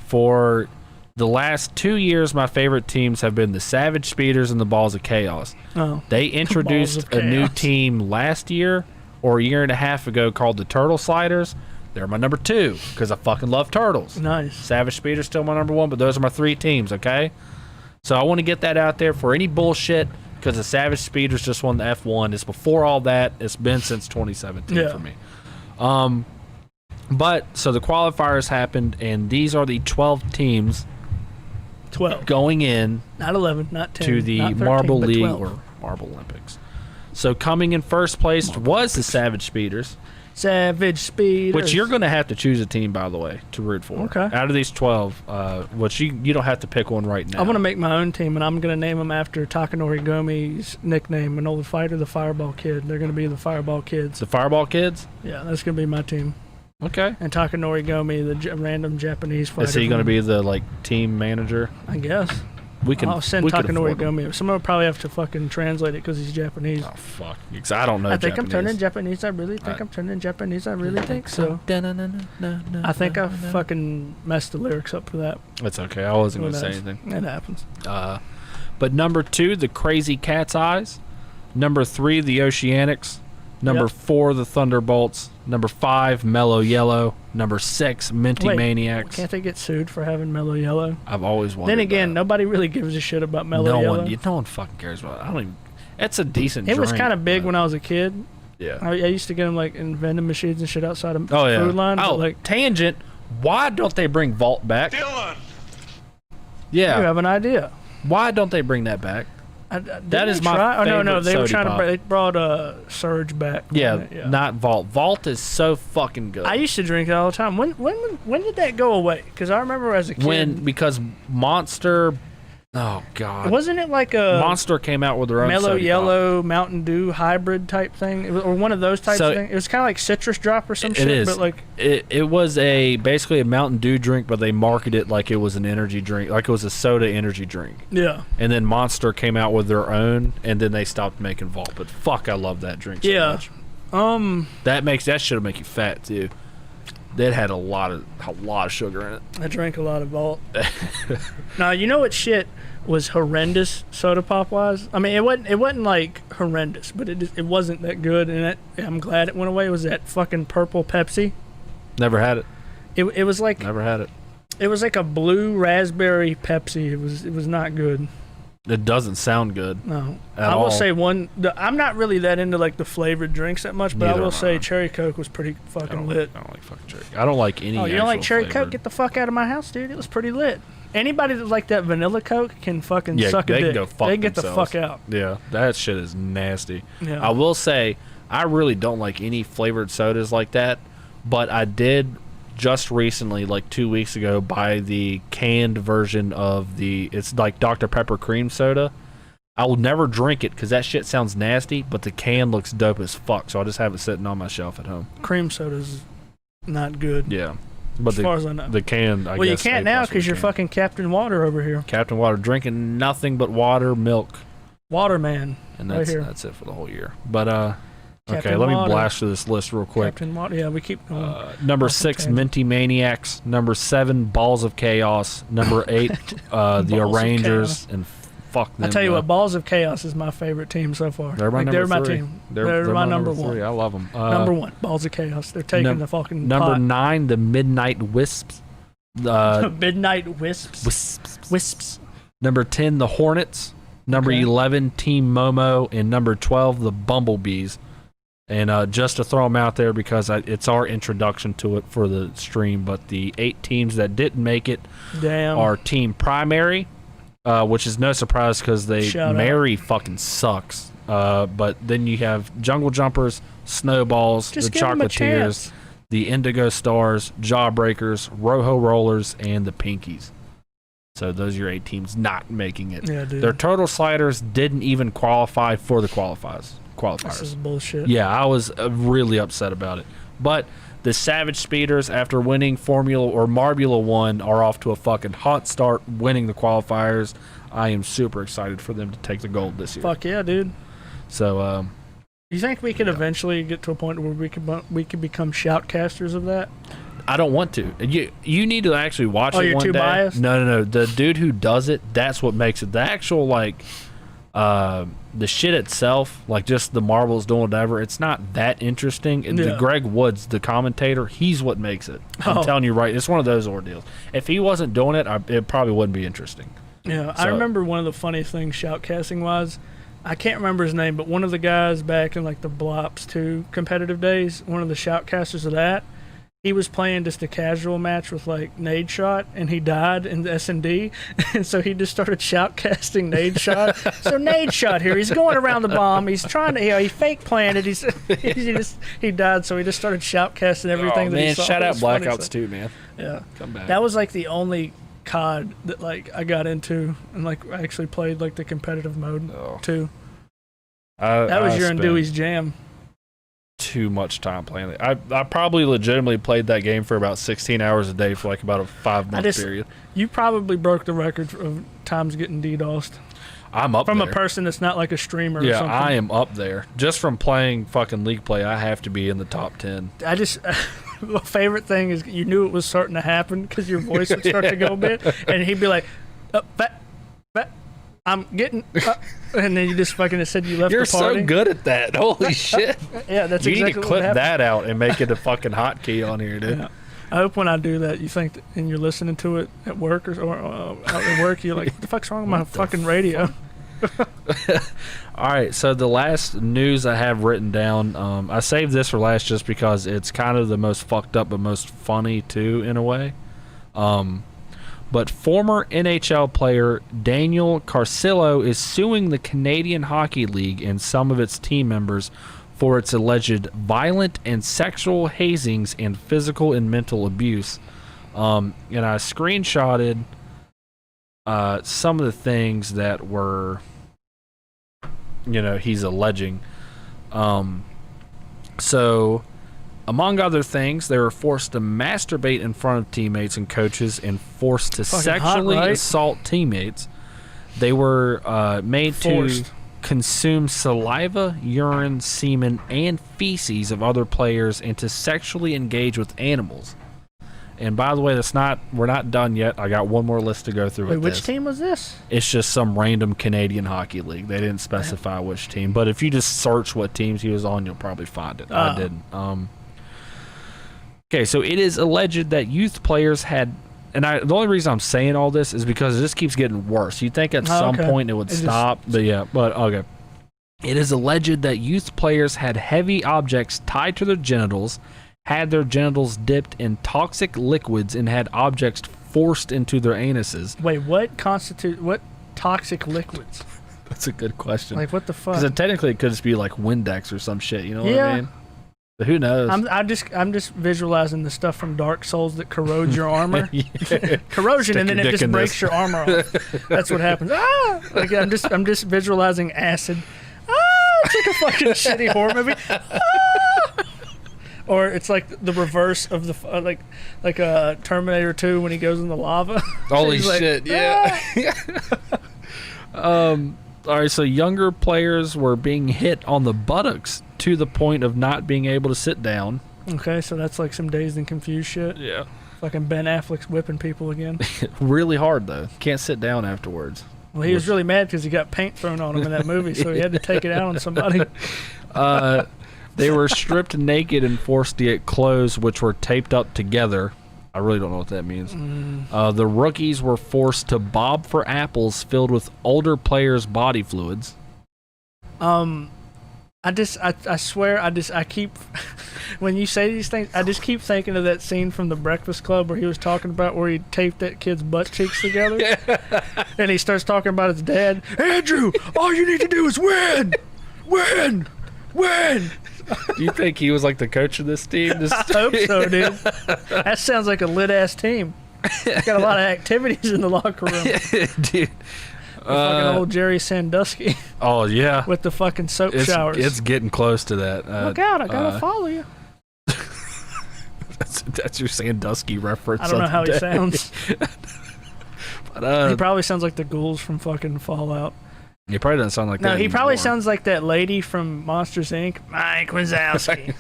For the last 2 years, my favorite teams have been the Savage Speeders and the Balls of Chaos. Oh, they introduced a new team last year or a year and a half ago called the Turtle Sliders. They're my number 2 because I fucking love turtles. Nice. Savage Speeders still my number 1, but those are my 3 teams, okay? So I want to get that out there for any bullshit because the Savage Speeders just won the F1. It's before all that. It's been since 2017 for me. But so the qualifiers happened, and these are the 12 teams 12 going in, not 11, not 10, to the not 13, Marble but League 12. or Marble Olympics. So coming in first place was the Savage Speeders, Savage Speeders. which you're going to have to choose a team, by the way, to root for. Okay. Out of these 12, which you don't have to pick one right now. I want to make my own team, and I'm going to name them after Takanori Gomi's nickname, an old fighter, the Fireball Kid. They're going to be the Fireball Kids. The Fireball Kids? Yeah, that's going to be my team. Okay. And Takanori Gomi, the random Japanese fighter. Is he going to be the team manager? I guess. I'll send Takanori Gomi. Someone will probably have to fucking translate it because he's Japanese. Oh, fuck. Because I don't know I think Japanese. I'm turning Japanese. I really think I'm turning Japanese. I really think so. I think I fucking messed the lyrics up for that. It's okay. I wasn't going to say anything. It happens. But number 2, the Crazy Cat's Eyes. Number 3, the Oceanics. Number 4, the Thunderbolts. Number 5, Mellow Yellow. Number 6, Minty Maniacs. Can't they get sued for having Mellow Yellow? I've always wondered. Then again, that. nobody really gives a shit about Mellow Yellow. No one fucking cares about it. I don't even. It's a decent It drink. was kind of big when I was a kid. Yeah. I used to get them like in vending machines and shit outside of Oh, yeah. Food Line. Oh, like, tangent. Why don't they bring Vault back? Dylan! Yeah. you have an idea. Why don't they bring that back? That is my Oh no, favorite they were soda trying pop. to. They brought Surge back. Yeah, not Vault. Vault is so fucking good. I used to drink it all the time. When did that go away? Because I remember as a kid. Because Monster. Oh God. Wasn't it like a Monster came out with their own Mellow soda Yellow pop. Mountain Dew hybrid type thing, or one of those types of things? It was kind of like Citrus Drop or some shit. It is. But like it was basically a Mountain Dew drink, but they marketed it like it was an energy drink, like it was a soda energy drink. Yeah. And then Monster came out with their own, and then they stopped making Vault. But fuck, I love that drink so much. That shit'll make you fat too. That had a lot of sugar in it. I drank a lot of Vault. Now you know what shit was horrendous soda pop wise. I mean, it wasn't like horrendous, but it wasn't that good, and I'm glad it went away. It was that fucking purple Pepsi. Never had it. It was like Never had it. It was like a blue raspberry Pepsi. It was not good. It doesn't sound good. No, at I will all. say I'm not really that into like the flavored drinks that much, but Neither I will am say I. Cherry Coke was pretty fucking lit. I don't like fucking cherry. I don't like any. Oh, you don't like Cherry flavored. Coke? Get the fuck out of my house, dude. It was pretty lit. Anybody that like that vanilla Coke can fucking Yeah, suck a they dick. can go fuck They can get the themselves. fuck out. Yeah, that shit is nasty. Yeah. I will say I really don't like any flavored sodas like that, but I did just recently, like 2 weeks ago, buy the canned version of it's like Dr. Pepper cream soda. I will never drink it because that shit sounds nasty, but the can looks dope as fuck, so I just have it sitting on my shelf at home. Cream soda's not good. Yeah. But as far as I know. the can, I guess. Well, you can't now because you're can. fucking Captain Water over here. Captain Water, drinking nothing but water, milk. Waterman. And right here. that's it for the whole year. But, okay, Captain let me Water. blast through this list real quick. Captain Water. Yeah, we keep going. Number Off the 6, tangent. Minty Maniacs. Number 7, Balls of Chaos. Number 8, the of Arrangers. And fuck them. I tell you though. what, Balls of Chaos is my favorite team so far. They're my they're number my 3. team. They're my number 1. 3. I love them. Number 1, Balls of Chaos. They're taking the fucking Number pot. 9, the Midnight Wisps. Midnight Wisps. Wisps. Number 10, the Hornets. Number Okay. 11, Team Momo. And number 12, the Bumblebees. And just to throw them out there because it's our introduction to it for the stream, but the 8 teams that didn't make it Damn. are Team Primary, which is no surprise because Shout out. Mary fucking sucks. But then you have Jungle Jumpers, Snowballs, Just the give 'em a Chocolatiers, chance. the Indigo Stars, Jawbreakers, Rojo Rollers, and the Pinkies. So those are your 8 teams not making it. Yeah, dude. Their total sliders didn't even qualify for the qualifiers. This is bullshit. Yeah, I was really upset about it. But the Savage Speeders, after winning Formula or Marbula 1, are off to a fucking hot start, winning the qualifiers. I am super excited for them to take the gold this year. Fuck yeah, dude. So, You think we could eventually get to a point where we could become shoutcasters of that? I don't want to. You need to actually watch it you're one too day. biased? No. The dude who does it, that's what makes it. The actual, like, the shit itself, like just the marbles doing whatever, it's not that interesting. And Yeah. Greg Woods, the commentator, he's what makes it. I'm Oh. telling you right, it's one of those ordeals. If he wasn't doing it, it probably wouldn't be interesting. Yeah, I So- remember one of the funny things shoutcasting was, I can't remember his name, but one of the guys back in like the Blops 2 competitive days, one of the shoutcasters of that, he was playing just a casual match with like Nade Shot, and he died in the S&D, and so he just started shoutcasting Nade Shot. So Nade Shot here, he's going around the bomb, he's trying to, he fake planted, he died, so he just started shoutcasting everything that he saw. shout It out was funny, Blackouts so- too, man. Yeah. Come back. That was like the only COD that like I got into and like I actually played like the competitive mode too. That was your and spent Dewey's jam. too much time playing it. I probably legitimately played that game for about 16 hours a day for like about a 5-month period. You probably broke the record of times getting DDoSed I'm up from there. a person that's not like a streamer. Or Yeah, something. I am up there. Just from playing fucking League Play, I have to be in the top 10. I just my favorite thing is you knew it was starting to happen because your voice would start to go a bit, and he'd be like, I'm getting," and then you just fucking said you left You're the party. so good at that. Holy shit. Yeah, that's You exactly need to what clip happened. that out and make it a fucking hotkey on here, dude. Yeah. I hope when I do that, you think, and you're listening to it at work or out at work, you're like, "What the fuck's wrong with my fucking radio?" All right, so the last news I have written down, I saved this for last just because it's kind of the most fucked up but most funny too, in a way. But former NHL player Daniel Carcillo is suing the Canadian Hockey League and some of its team members for its alleged violent and sexual hazings and physical and mental abuse. And I screenshotted some of the things that were, he's alleging. So, among other things, they were forced to masturbate in front of teammates and coaches and forced to Fucking sexually hot, right? assault teammates. They were made Forced. to consume saliva, urine, semen, and feces of other players and to sexually engage with animals. And by the way, we're not done yet. I got one more list to go through. Wait, with which this. team was this? It's just some random Canadian Hockey League. They didn't specify which team, but if you just search what teams he was on, you'll probably find it. I didn't. Okay, so it is alleged that youth players had, and the only reason I'm saying all this is because it just keeps getting worse. You'd think at some okay. point it would stop, but okay. It is alleged that youth players had heavy objects tied to their genitals, had their genitals dipped in toxic liquids, and had objects forced into their anuses. Wait, what toxic liquids? That's a good question. Like what the fuck? Because technically it could just be like Windex or some shit. You know what Yeah. I mean? But who knows? I'm just visualizing the stuff from Dark Souls that corrodes your armor. Yeah. Corrosion, Stick and then your it dick just in breaks this. your armor off. That's what happens. Ah! Like I'm just visualizing acid. Ah! It's like a fucking shitty horror movie. Ah! Or it's like the reverse of the like Terminator 2 when he goes in the lava. Holy He's like, shit! Yeah. All right. So younger players were being hit on the buttocks to the point of not being able to sit down. Okay, so that's like some dazed and confused shit. Yeah. Fucking Ben Affleck's whipping people again. Really hard though. Can't sit down afterwards. Well, he was really mad because he got paint thrown on him in that movie, so he had to take it out on somebody. They were stripped naked and forced to get clothes, which were taped up together. I really don't know what that means. The rookies were forced to bob for apples filled with older players' body fluids. I swear, I keep, when you say these things, I just keep thinking of that scene from The Breakfast Club where he was talking about where he taped that kid's butt cheeks together. And he starts talking about his dad. Andrew, all you need to do is win! Win! Win! Do you think he was like the coach of this team? I hope so, dude. That sounds like a lit-ass team. Got a lot of activities in the locker room. Dude. Fucking old Jerry Sandusky. Oh, yeah. With the fucking soap showers. It's getting close to that. Look out, I gotta follow you. That's your Sandusky reference. I don't know how he sounds. But, he probably sounds like the ghouls from fucking Fallout. He probably doesn't sound like that. No, he probably anymore. sounds like that lady from Monsters, Inc. Mike Wazowski.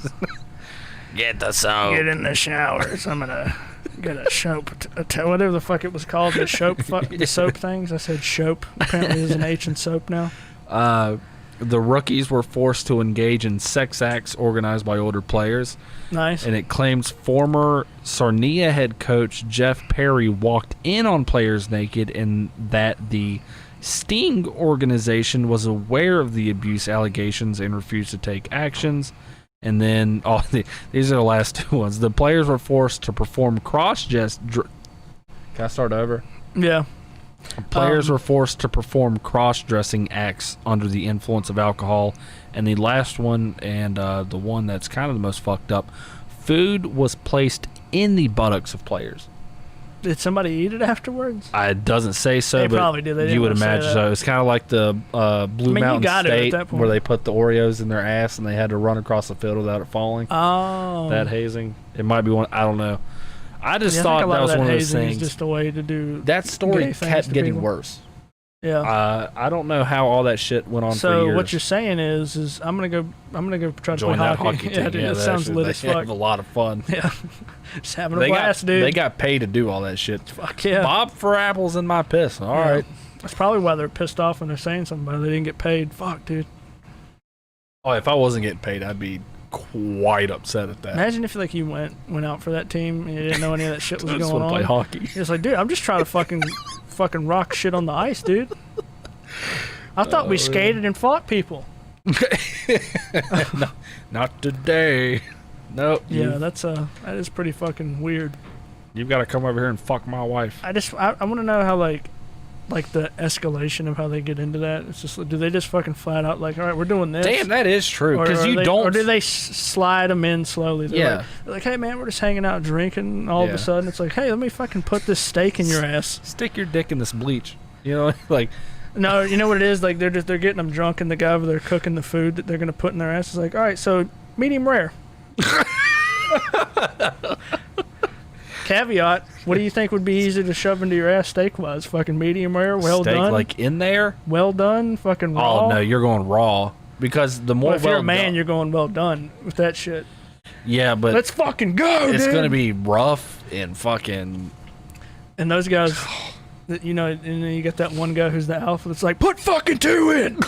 Get the soap. Get in the showers. I'm gonna get a soap. Whatever the fuck it was called. The soap. The soap things. I said soap. Apparently there's an H in soap now. The rookies were forced to engage in sex acts organized by older players. Nice. And it claims former Sarnia head coach Jeff Perry walked in on players naked and that the Sting organization was aware of the abuse allegations and refused to take actions. And then these are the last two ones. The players were forced to perform Can I start over? Yeah. Players were forced to perform cross-dressing acts under the influence of alcohol. And the last one, and the one that's kind of the most fucked up, food was placed in the buttocks of players. Did somebody eat it afterwards? It doesn't say so, They but probably did. They you would didn't wanna say imagine that. so. It's kind of like the Blue Mountain you got it at State that point. where they put the Oreos in their ass and they had to run across the field without it falling. Oh. That hazing. It might be one. I don't know. I just Yeah, I thought think a lot that was of one of those hazing is things. just a way to do That story gay things kept to getting people. worse. Yeah. I don't know how all that shit went on for So years. what you're saying is I'm gonna go try to Join play that hockey. hockey Yeah, team. dude, Yeah, that sounds lit as they fuck. have a lot of fun. Yeah. Just having a blast, dude. They got paid to do all that shit. Fuck yeah. Bob for apples in my piss. All right. That's probably why they're pissed off when they're saying something about it. They didn't get paid. Fuck, dude. Oh, if I wasn't getting paid, I'd be quite upset at that. Imagine if like you went out for that team and you didn't know any of that shit was I just going want to on. play hockey. You're just like, dude, I'm just trying to fucking rock shit on the ice, dude. I thought we skated and fought people. No, not today. Nope. Yeah, that is pretty fucking weird. You've got to come over here and fuck my wife. I want to know how like the escalation of how they get into that. It's just do they just fucking flat out like, all right, we're doing this. Damn, that is true. Because you don't. Or do they slide them in slowly? Yeah. They're like, hey man, we're just hanging out drinking. And all of Yeah. a sudden, it's like, hey, let me fucking put this steak in your ass. Stick your dick in this bleach. You know, like. No, you know what it is? Like they're getting them drunk, and the guy over there cooking the food that they're gonna put in their ass is like, all right, so medium rare. Caveat: what do you think would be easier to shove into your ass steak-wise? Fucking medium rare, well steak, done, like in there. well done, fucking raw. Oh no, you're going raw because the more Well, if you're a well man, done- you're going well done with that shit. yeah, but Let's fucking go, it's dude. gonna be rough and fucking. And those guys, you know, and then you get that one guy who's the alpha that's like, put fucking 2 in.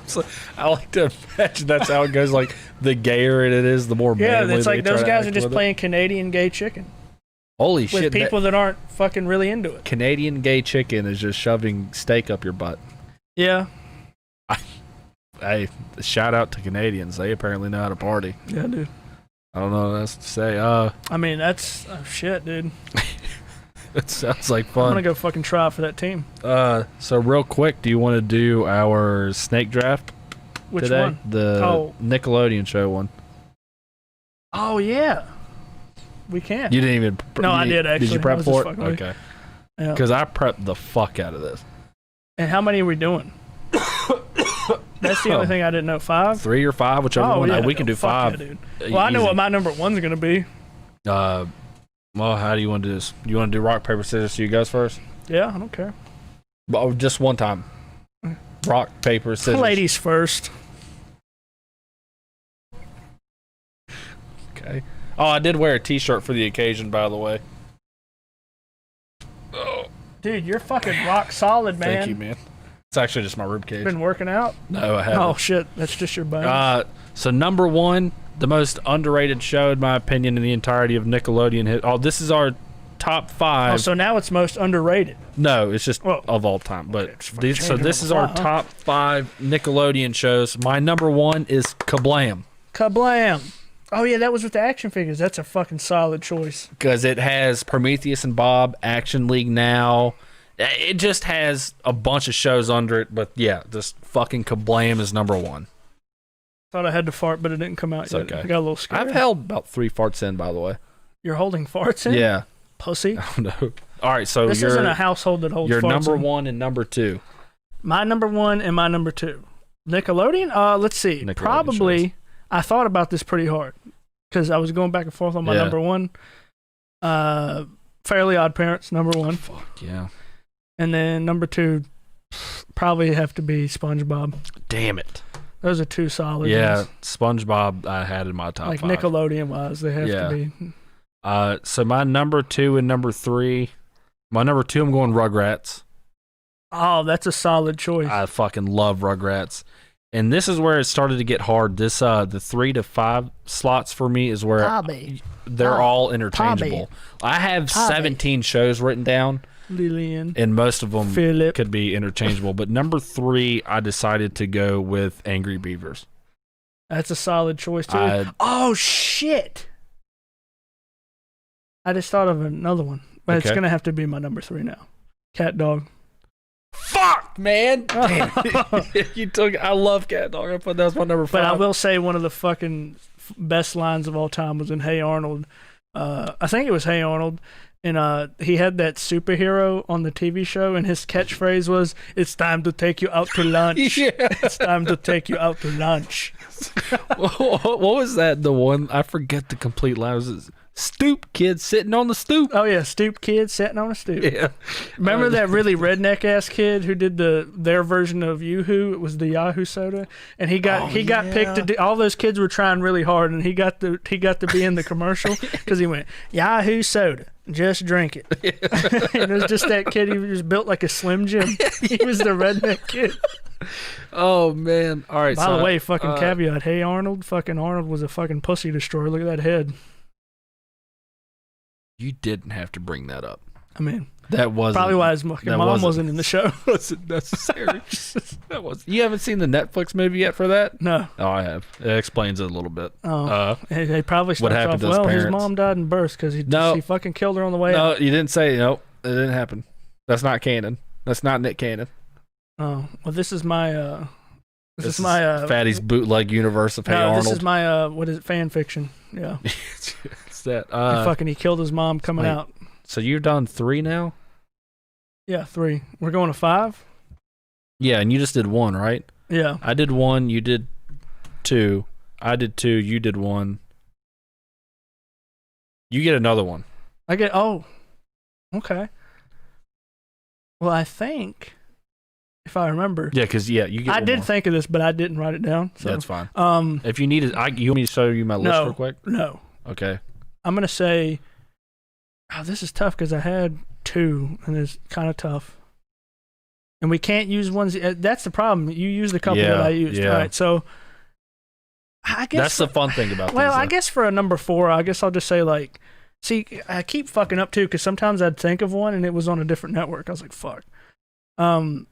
So, I like to imagine that's how it goes. Like the gayer it is, the more Yeah, manly it's like they try those to guys are act just with it. playing Canadian gay chicken Holy with shit! people that aren't fucking really into it. Canadian gay chicken is just shoving steak up your butt. Yeah, Hey, shout out to Canadians. They apparently know how to party. yeah, dude. I don't know what else to say. I mean, that's shit, dude. It sounds like I'm fun. gonna go fucking try for that team. So real quick, do you want to do our snake draft Which today? one? The Nickelodeon show one. Oh yeah, we can. You didn't even. No, I did, Did you actually. I prep was for just it? fucking with you. Okay. Yeah. Because I prepped the fuck out of this. And how many are we doing? That's the only thing I didn't know. 5? 3 or 5, whichever one. Yeah, we can do fuck 5. yeah, dude. Well, I know what my number 1's gonna be. Well, how do you want to do this? You want to do rock, paper, scissors, so you guys first? Yeah, I don't care. But just one time. Rock, paper, scissors. Ladies first. Okay. Oh, I did wear a t-shirt for the occasion, by the way. Oh. Dude, you're fucking rock solid, man. Thank you, man. It's actually just my ribcage. Been working out? No, I haven't. Oh shit, that's just your bones. So number 1, the most underrated show, in my opinion, in the entirety of Nickelodeon. Oh, this is our top 5. Oh, so now it's most underrated. No, it's just of all time. But so this is our top 5 Nickelodeon shows. My number 1 is Kablam. Kablam. Oh yeah, that was with the action figures. That's a fucking solid choice. Because it has Prometheus and Bob, Action League Now. It just has a bunch of shows under it. But yeah, this fucking Kablam is number 1. Thought I had to fart, but it didn't come out It's yet. okay. I got a little scared. I've held about 3 farts in, by the way. You're holding farts in? Yeah. Pussy. I don't know. All right, so This isn't a household that holds your farts number in. 1 and number 2. My number 1 and my number 2. Nickelodeon? Let's see. Nickelodeon Probably, shows. I thought about this pretty hard because I was going back and forth on my Yeah. number 1. Fairly Odd Parents, number 1. Fuck yeah. And then number 2, probably have to be SpongeBob. Damn it. Those are 2 solid Yeah, ones. SpongeBob I had in my top Like 5. Nickelodeon-wise, they have Yeah. to be. So my number 2 and number 3. My number 2, I'm going Rugrats. Oh, that's a solid choice. I fucking love Rugrats. And this is where it started to get hard. This the 3 to 5 slots for me is where Bobby. they're all interchangeable. I have Bobby. 17 shows written down, Lillian. and most of them Philip. could be interchangeable. But number 3, I decided to go with Angry Beavers. That's a solid choice, too. Oh, shit. I just thought of another one. But it's Okay. going to have to be my number 3 now. Cat Dog. Fuck, man! Damn. You took. I love Cat Dog. I put that was my number 5. But I will say one of the fucking best lines of all time was in Hey Arnold. I think it was Hey Arnold. And he had that superhero on the TV show, and his catchphrase was, "It's time to take you out to lunch." Yeah. It's time to take you out to lunch. What was that? The one I forget the complete line. Was it, stoop kid sitting on the stoop? Oh yeah, stoop kid sitting on a stoop. Yeah. Remember that really redneck ass kid who did their version of Yoo-Hoo? It was the Yahoo soda, and he got picked to do. All those kids were trying really hard, and he got to be in the commercial because he went Yahoo soda, just drink it. And it was just that kid. He was built like a Slim Jim. He was the redneck kid. Oh man! All right. By the way, fucking caveat. Hey Arnold, fucking Arnold was a fucking pussy destroyer. Look at that head. You didn't have to bring that up. I mean, That wasn't probably why his fucking mom wasn't in the show. wasn't necessary. That was. You haven't seen the Netflix movie yet for that? No. Oh, I have. It explains it a little bit. Oh, they probably starts happened off to his well. His parents? mom died in birth because he fucking killed her on the way No, out. you didn't say. Nope, it didn't happen. That's not canon. That's not Nick Cannon. Oh, well, this is my this is my Fatty's bootleg universe of Hey no, Arnold. this is my what is it? Fan fiction. Yeah. It's that. He killed his mom coming wait. out. So you've done 3 now? Yeah, 3. We're going to 5. Yeah, and you just did 1, right? Yeah. I did 1. You did 2. I did 2. You did 1. You get another one. I get. Oh. Okay. Well, I think, if I remember. Yeah, because you get. I one did more. think of this, but I didn't write it down. So That's fine. If you need it, you want me to show you my list real quick? No. Okay. I'm gonna say. Oh, this is tough because I had 2, and it's kind of tough. And we can't use ones. That's the problem. You used the couple that I used. Yeah. All right, so I guess That's the fun thing about. Well, things, I guess for a number 4, I guess I'll just say like. See, I keep fucking up too because sometimes I'd think of one and it was on a different network. I was like, fuck. Probably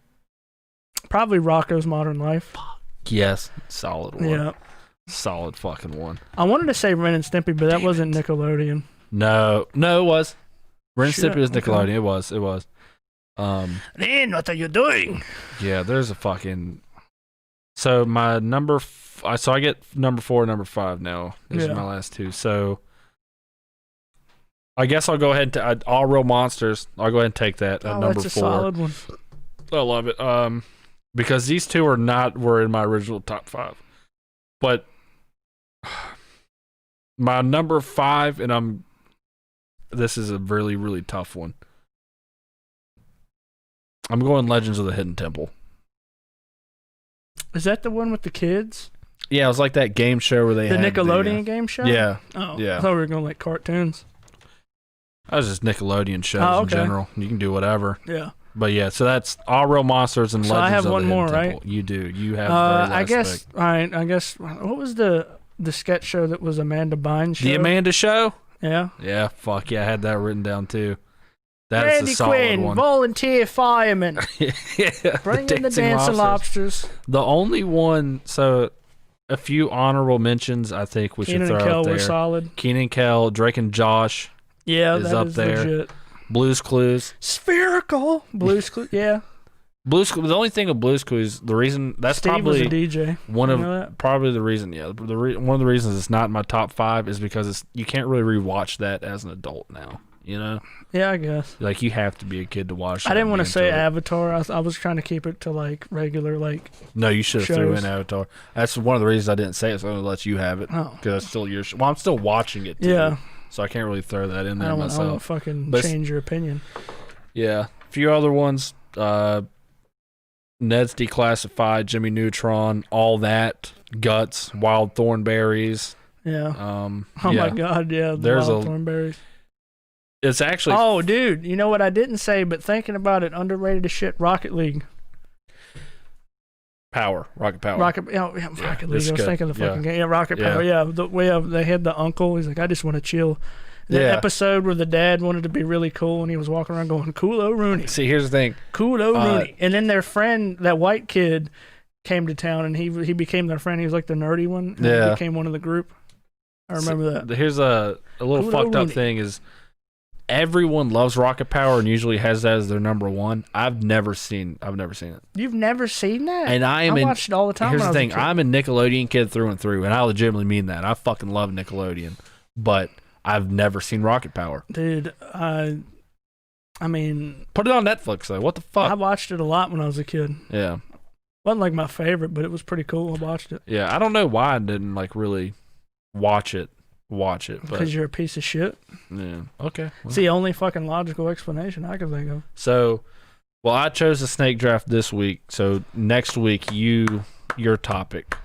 Rocko's Modern Life. Yes, solid one. Yeah. Solid fucking one. I wanted to say Ren and Stimpy, but that wasn't Nickelodeon. No, it was. Ren and Shit, Stimpy was okay. Nickelodeon. It was. Then what are you doing? Yeah, there's a fucking. So my number, so I get number 4, number 5 now. These Yeah. are my last 2. So I guess I'll go ahead and All Real Monsters. I'll go ahead and take that at number That's a 4. solid one. I love it. because these two were in my original top 5. But my number 5, and this is a really, really tough one. I'm going Legends of the Hidden Temple. Is that the one with the kids? Yeah, it was like that game show where they the had Nickelodeon game show? Yeah. Oh, yeah. I thought we were going like cartoons. That was just Nickelodeon shows in general. You can do whatever. Yeah. But yeah, so that's All Real Monsters and So Legends I have of one the Hidden more, Temple. right? You do. You have the very I last guess. pick. All right. I guess. What was the sketch show that was Amanda Bynes' show? The Amanda Show? Yeah. Yeah, fuck yeah, I had that written down too. That's Randy a solid Quinn, one. volunteer fireman. Yeah, Bring in the dancing lobsters. The only one, so a few honorable mentions I think we Keenan should and throw Kel out there. were solid. Keenan Kel, Drake and Josh Yeah, is that up is there. legit. Blues Clues. Spherical. Blues Clues. Yeah. Blues Clues. The only thing with Blues Clues, the reason that's Steve probably was a DJ. one You of know that? probably the reason. Yeah, one of the reasons it's not in my top 5 is because you can't really rewatch that as an adult now. You know, Yeah, I guess. like you have to be a kid to watch. I didn't want to to say Avatar. I was trying to keep it to like regular like. No, you should have threw shows. in Avatar. That's one of the reasons I didn't say it. So I'm gonna let you have it Oh. because it's still yours. Well, I'm still watching it too. Yeah. So I can't really throw that in I there don't want to myself. fucking But- change your opinion. Yeah, a few other ones. Ned's Declassified, Jimmy Neutron, all that, Guts, Wild Thornberries. Yeah. Oh Oh my God. Yeah. The There's wild a- thornberries. It's actually Oh, dude. You know what I didn't say, but thinking about it, underrated as shit. Rocket League. Rocket Power. Rocket League. I it's was good. thinking the fucking Yeah. game. Yeah, Rocket Yeah. Power. Yeah. They had the uncle. He's like, I just want to chill. The Yeah. episode where the dad wanted to be really cool and he was walking around going, Cool Rooney. See, here's the thing. Cool Rooney. And then their friend, that white kid, came to town and he became their friend. He was like the nerdy one. And Yeah. He became one of the group. I remember that. Here's a little Cool fucked up Rooney. thing is everyone loves Rocket Power and usually has that as their number 1. I've never seen it. You've never seen that? And I watched it all the time. Here's when the I was a thing. kid. I'm a Nickelodeon kid through and through, and I legitimately mean that. I fucking love Nickelodeon, but I've never seen Rocket Power. Dude, I mean, Put it on Netflix though. What the I fuck? watched it a lot when I was a kid. Yeah, Wasn't like my favorite, but it was pretty cool. I watched it. yeah. I don't know why I didn't like really watch it, but Because you're a piece of shit. yeah. Okay. Well. It's the only fucking logical explanation I can think of. So, well, I chose the snake draft this week. So next week, your topic.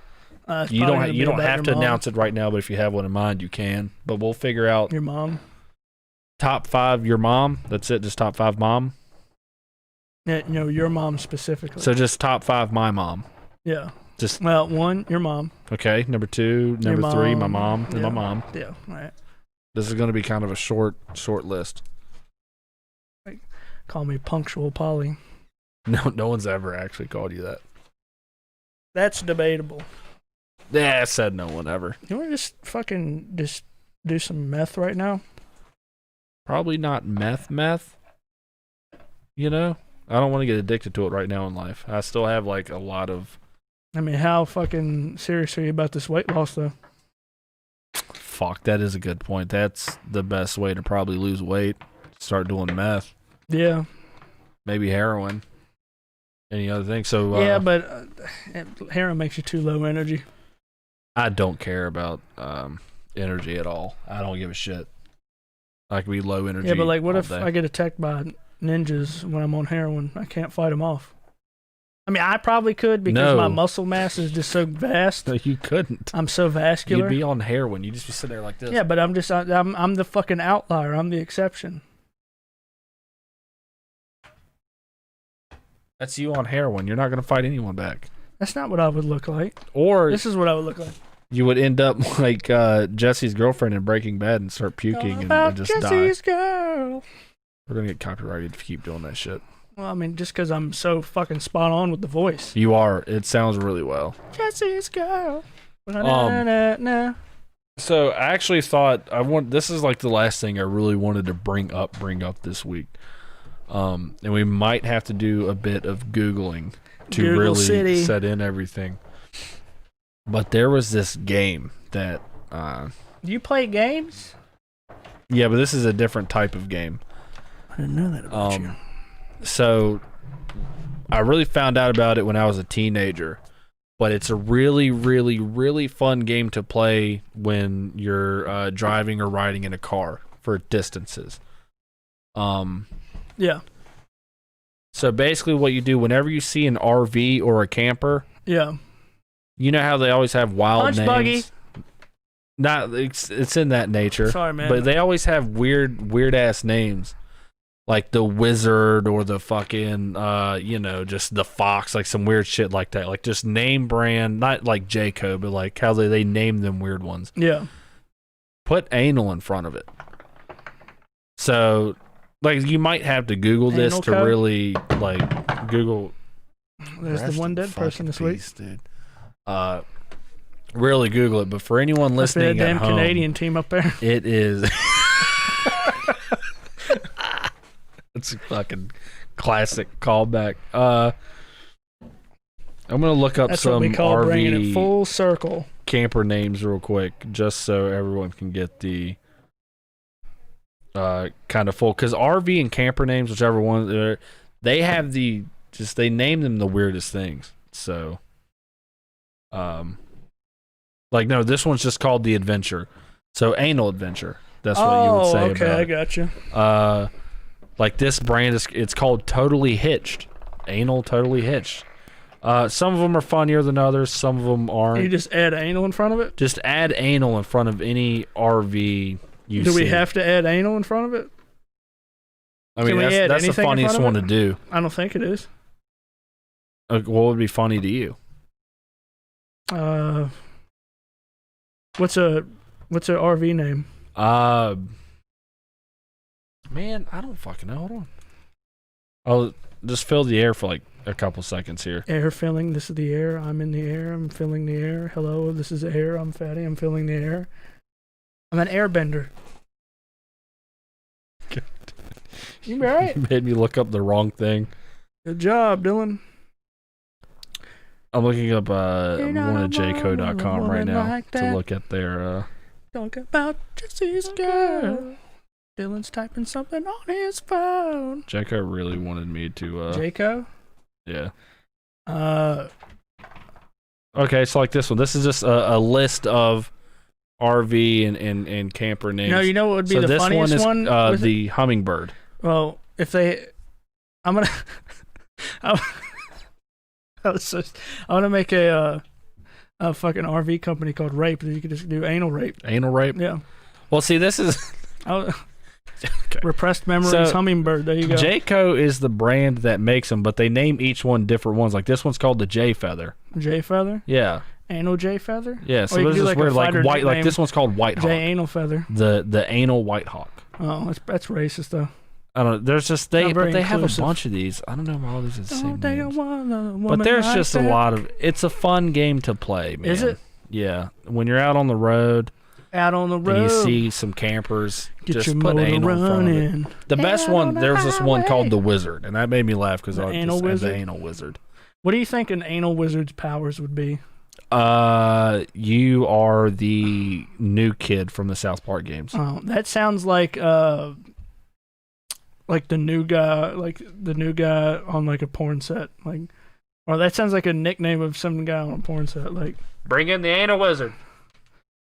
It's You probably don't gonna be you don't about have your to mom. announce it right now, but if you have one in mind, you can. But we'll figure out Your mom. top 5 your mom. That's it. Just top 5 mom. Yeah, your mom specifically. So just top 5 my mom. yeah. Just Well, 1, your mom. okay. Number 2, Your number 3, my mom. mom, and Yeah. my mom. Yeah, right. This is going to be kind of a short list. Call me Punctual Polly. No one's ever actually called you that. That's debatable. Yeah, I said no one ever. You want to just do some meth right now? Probably not meth. You know, I don't want to get addicted to it right now in life. I still have like a lot of. I mean, how fucking serious are you about this weight loss, though? Fuck, that is a good point. That's the best way to probably lose weight. Start doing meth, Yeah. maybe heroin, any other thing. So Yeah, but heroin makes you too low energy. I don't care about energy at all. I don't give a shit. I can be low energy. Yeah, but like, what all if day. I get attacked by ninjas when I'm on heroin? I can't fight them off. I mean, I probably could because No. my muscle mass is just so vast. No, you couldn't. I'm so vascular. You'd be on heroin. You'd just be sitting there like this. Yeah, but I'm the fucking outlier. I'm the exception. That's you on heroin. You're not going to fight anyone back. That's not what I would look like. Or This is what I would look like. you would end up like Jesse's girlfriend in Breaking Bad and start puking and About just Jesse's die. girl. We're going to get copyrighted if you keep doing that shit. Well, I mean, just because I'm so fucking spot on with the voice. You are. It sounds really well. Jesse's girl. Na-na-na-na. So I actually thought this is like the last thing I really wanted to bring up this week. And we might have to do a bit of Googling to Google really City. set in everything. But there was this game that Do you play games? yeah, but this is a different type of game. I didn't know that about you. So I really found out about it when I was a teenager, but it's a really, really, really fun game to play when you're driving or riding in a car for distances. Yeah. So basically what you do whenever you see an RV or a camper, Yeah. you know how they always have wild Punch names? buggy. Not it's in that nature. Sorry, man. But they always have weird ass names. Like the wizard or the fucking just the fox, like some weird shit like that. Like just name brand, not like Jayco, but like how they name them weird ones. Yeah. Put anal in front of it. So like you might have to Google this Anal to code? really like Google. There's Rest the one in dead person fucking this week. peace, dude. Really Google it. But for anyone Must be that listening at damn home, Canadian team up there. it is. It's a fucking classic callback. I'm gonna look up That's some what we call bringing it RV full circle. camper names real quick, just so everyone can get the kind of full. Because RV and camper names, whichever one, they have they name them the weirdest things. So, like no, this one's just called the Adventure. So anal adventure. That's what you would say okay, about I it. got you. Like this brand it's called Totally Hitched. Anal Totally Hitched. Some of them are funnier than others. Some of them aren't. You just add anal in front of it? Just add anal in front of any RV you see. Do we have to add anal in front of it? I mean, Can we add that's the anything in funniest front one of to it? do. I don't think it is. What would be funny to you? What's a RV name? Man, I don't fucking know. Hold on. I'll just fill the air for like a couple seconds here. Air filling. This is the air. I'm in the air. I'm filling the air. Hello, this is air. I'm fatty. I'm filling the air. I'm an airbender. You be alright? You made me look up the wrong thing. Good job, Dylan. I'm looking up I'm not going to a jco.com right woman now like to that. look at their Talk about Jesse's girl. Dylan's typing something on his phone. Jco really wanted me to Jaco? yeah. Okay, so like this one. This is just a list of RV and camper names. No, you know what would be so the this funniest one is one? with it? the hummingbird. Well, if they, I'm gonna, I'm gonna make a fucking RV company called Rape that you could just do anal rape. Anal rape? Yeah. Well, see, this is okay. Repressed memories So, hummingbird. There you go. Jayco is the brand that makes them, but they name each one different ones. Like this one's called the J Feather. J feather. Yeah. Anal J feather. Yeah. So Or you there's could do this like a weird like fighter white like nickname, this one's called White Hawk. J anal feather. The anal White Hawk. Oh, that's racist though. I don't know. There's just Not very but they have a inclusive. bunch of these. I don't know why all these are the same Don't think I names. want a woman But there's like just a that. lot of. It's a fun game to play, man. Is it? Yeah. When you're out on the road Out on the road. and you see some campers, Get just your put motor anal in front of it. running. The best Out one, on the there's this one called highway. the Wizard, and that made me laugh because The I anal just had the wizard? anal wizard. What do you think an anal wizard's powers would be? You are the new kid from the South Park games. Oh, that sounds like the new guy, on like a porn set, like, or that sounds like a nickname of some guy on a porn set, like. Bring in the anal wizard.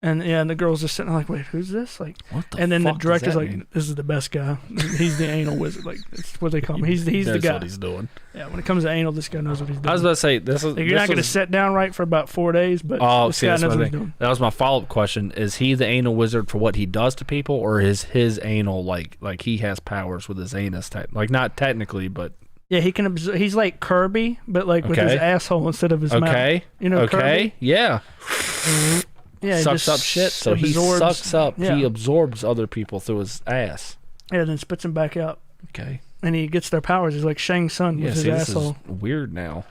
And yeah, and the girls just sitting there like, wait, who's this? Like, What the and then the fuck does director's that like, mean? this is the best guy. He's the anal wizard. Like, that's what they call him. He's the Knows guy. what he's doing. Yeah, when it comes to anal, this guy knows what he's doing. I was about to say this is. Like, you're not going to sit down right for about 4 days, but Oh, this see, guy that's knows what what I he's think. doing. That was my follow-up question. Is he the anal wizard for what he does to people, or is his anal like he has powers with his anus type? Like not technically, but Yeah, he can. He's like Kirby, but like with his Okay. asshole instead of his mouth. okay, You know, okay, yeah. Kirby? Yeah, he Sucks just up shit, so he absorbs- sucks up. Yeah. He absorbs other people through his ass. Yeah, then spits them back out, Okay. and he gets their powers. He's like Shang Tsung Yeah. with his See, this asshole. is weird now.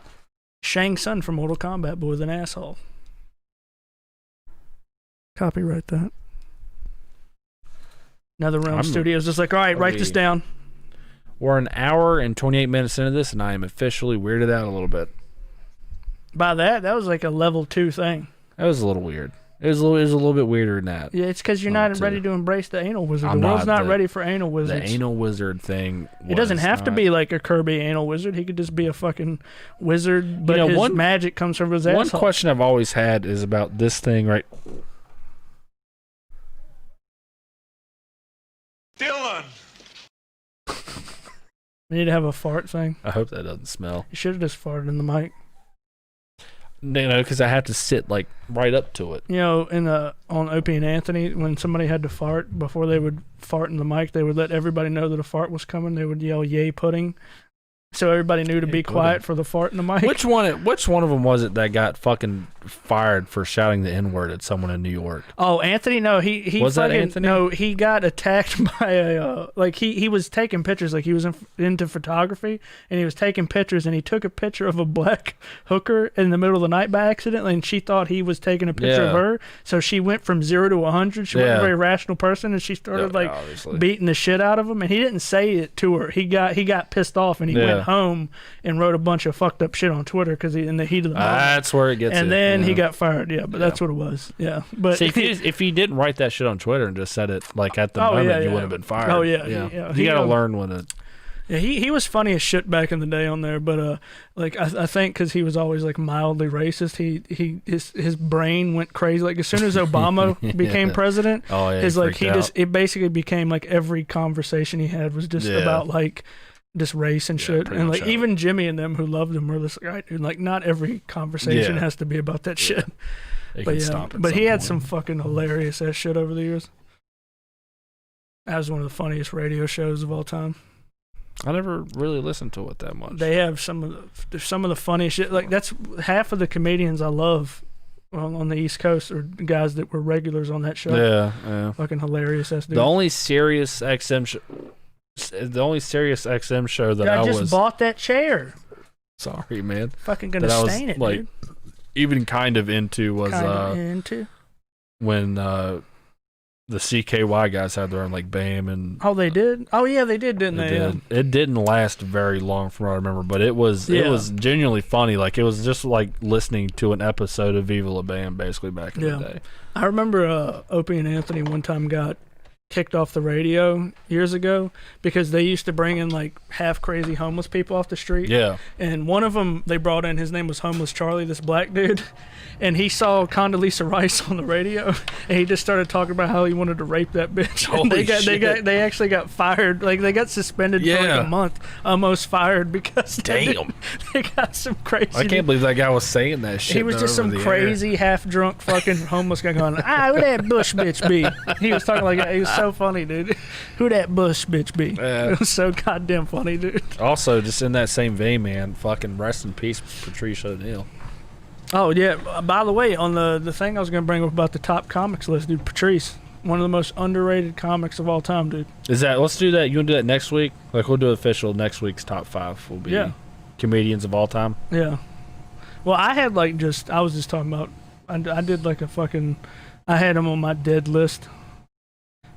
Shang Tsung from Mortal Kombat, but with an asshole. Copyright that. Another Realm I'm- Studios just like, all right, write this we- down. We're an hour and 28 minutes into this, and I am officially weirded out a little bit. By that was like a level 2 thing. That was a little weird. It was a little bit weirder than that. Yeah, it's because you're not ready to embrace the anal wizard. I'm the world's not not ready for anal wizards. The anal wizard thing. It doesn't have to be like a Kirby anal wizard. He could just be a fucking wizard, but his magic comes from his asshole. One question I've always had is about this thing, right? Dylan! We need to have a fart thing. I hope that doesn't smell. You should have just farted in the mic. Because I have to sit like right up to it. You know, on Opie and Anthony, when somebody had to fart, before they would fart in the mic, they would let everybody know that a fart was coming. They would yell "Yay pudding," so everybody knew to be quiet for the fart in the mic. Which one of them was it that got fucking fired for shouting the N-word at someone in New York? Oh, Anthony? No, he was that Anthony? No, he got attacked by a he was taking pictures, like he was into photography, and he was taking pictures, and he took a picture of a black hooker in the middle of the night by accident, and she thought he was taking a picture of her, so she went from 0 to 100. She wasn't a very rational person, and she started beating the shit out of him, and he didn't say it to her. He got pissed off, and he went home and wrote a bunch of fucked up shit on Twitter because in the heat of the moment. That's where it gets. And then he got fired. Yeah, but that's what it was. Yeah, but see, if he didn't write that shit on Twitter and just said it like at the moment, you wouldn't have been fired. Oh yeah. You got to learn when it. Yeah, he was funny as shit back in the day on there, but I think because he was always like mildly racist, his brain went crazy. Like as soon as Obama became president, it basically became like every conversation he had was just about like just race and shit, and like even Jimmy and them who loved him were just like, right, dude, like not every conversation has to be about that shit. But he had some fucking hilarious ass shit over the years. That was one of the funniest radio shows of all time. I never really listened to it that much. They have some of the funniest shit. Like that's half of the comedians I love on the East Coast are guys that were regulars on that show. Yeah. Fucking hilarious ass dude. The only Sirius XM show that I just bought that chair. Sorry, man. Fucking gonna stain it, like, dude. Even kind of into was when the CKY guys had their own like BAM and they did. Oh yeah, they did, didn't they? It didn't last very long from what I remember, but it was genuinely funny. Like it was just like listening to an episode of Viva La Bam basically back in the day. I remember Opie and Anthony one time got kicked off the radio years ago because they used to bring in like half crazy homeless people off the street. Yeah. And one of them they brought in, his name was Homeless Charlie, this black dude. And he saw Condoleezza Rice on the radio, and he just started talking about how he wanted to rape that bitch. They actually got fired. Like they got suspended for like a month, almost fired because they got some crazy. I can't believe that guy was saying that shit. He was just some crazy half drunk fucking homeless guy going, who that bush bitch be? He was talking like that. He was so funny, dude. Who that bush bitch be? It was so goddamn funny, dude. Also, just in that same vein, man, fucking rest in peace, Patrice O'Neal. Oh, yeah. By the way, on the thing I was going to bring up about the top comics list, dude, Patrice, one of the most underrated comics of all time, dude. Let's do that. You want to do that next week? Like, we'll do official next week's top 5 will be comedians of all time. Yeah. Well, I had, I was just talking about, I did, like, I had him on my dead list.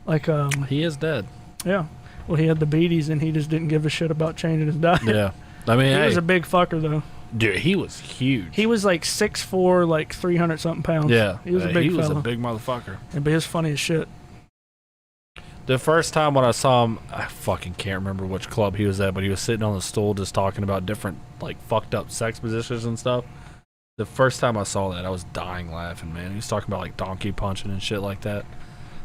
Like, he is dead. Yeah. Well, he had the beaties, and he just didn't give a shit about changing his diet. Yeah. I mean, he was a big fucker, though. Dude, he was huge. He was like 6'4", like 300-something pounds. Yeah. He was a big fella. He was a big motherfucker. But he was funny as shit. The first time when I saw him, I fucking can't remember which club he was at, but he was sitting on the stool just talking about different, like, fucked up sex positions and stuff. The first time I saw that, I was dying laughing, man. He was talking about, like, donkey punching and shit like that.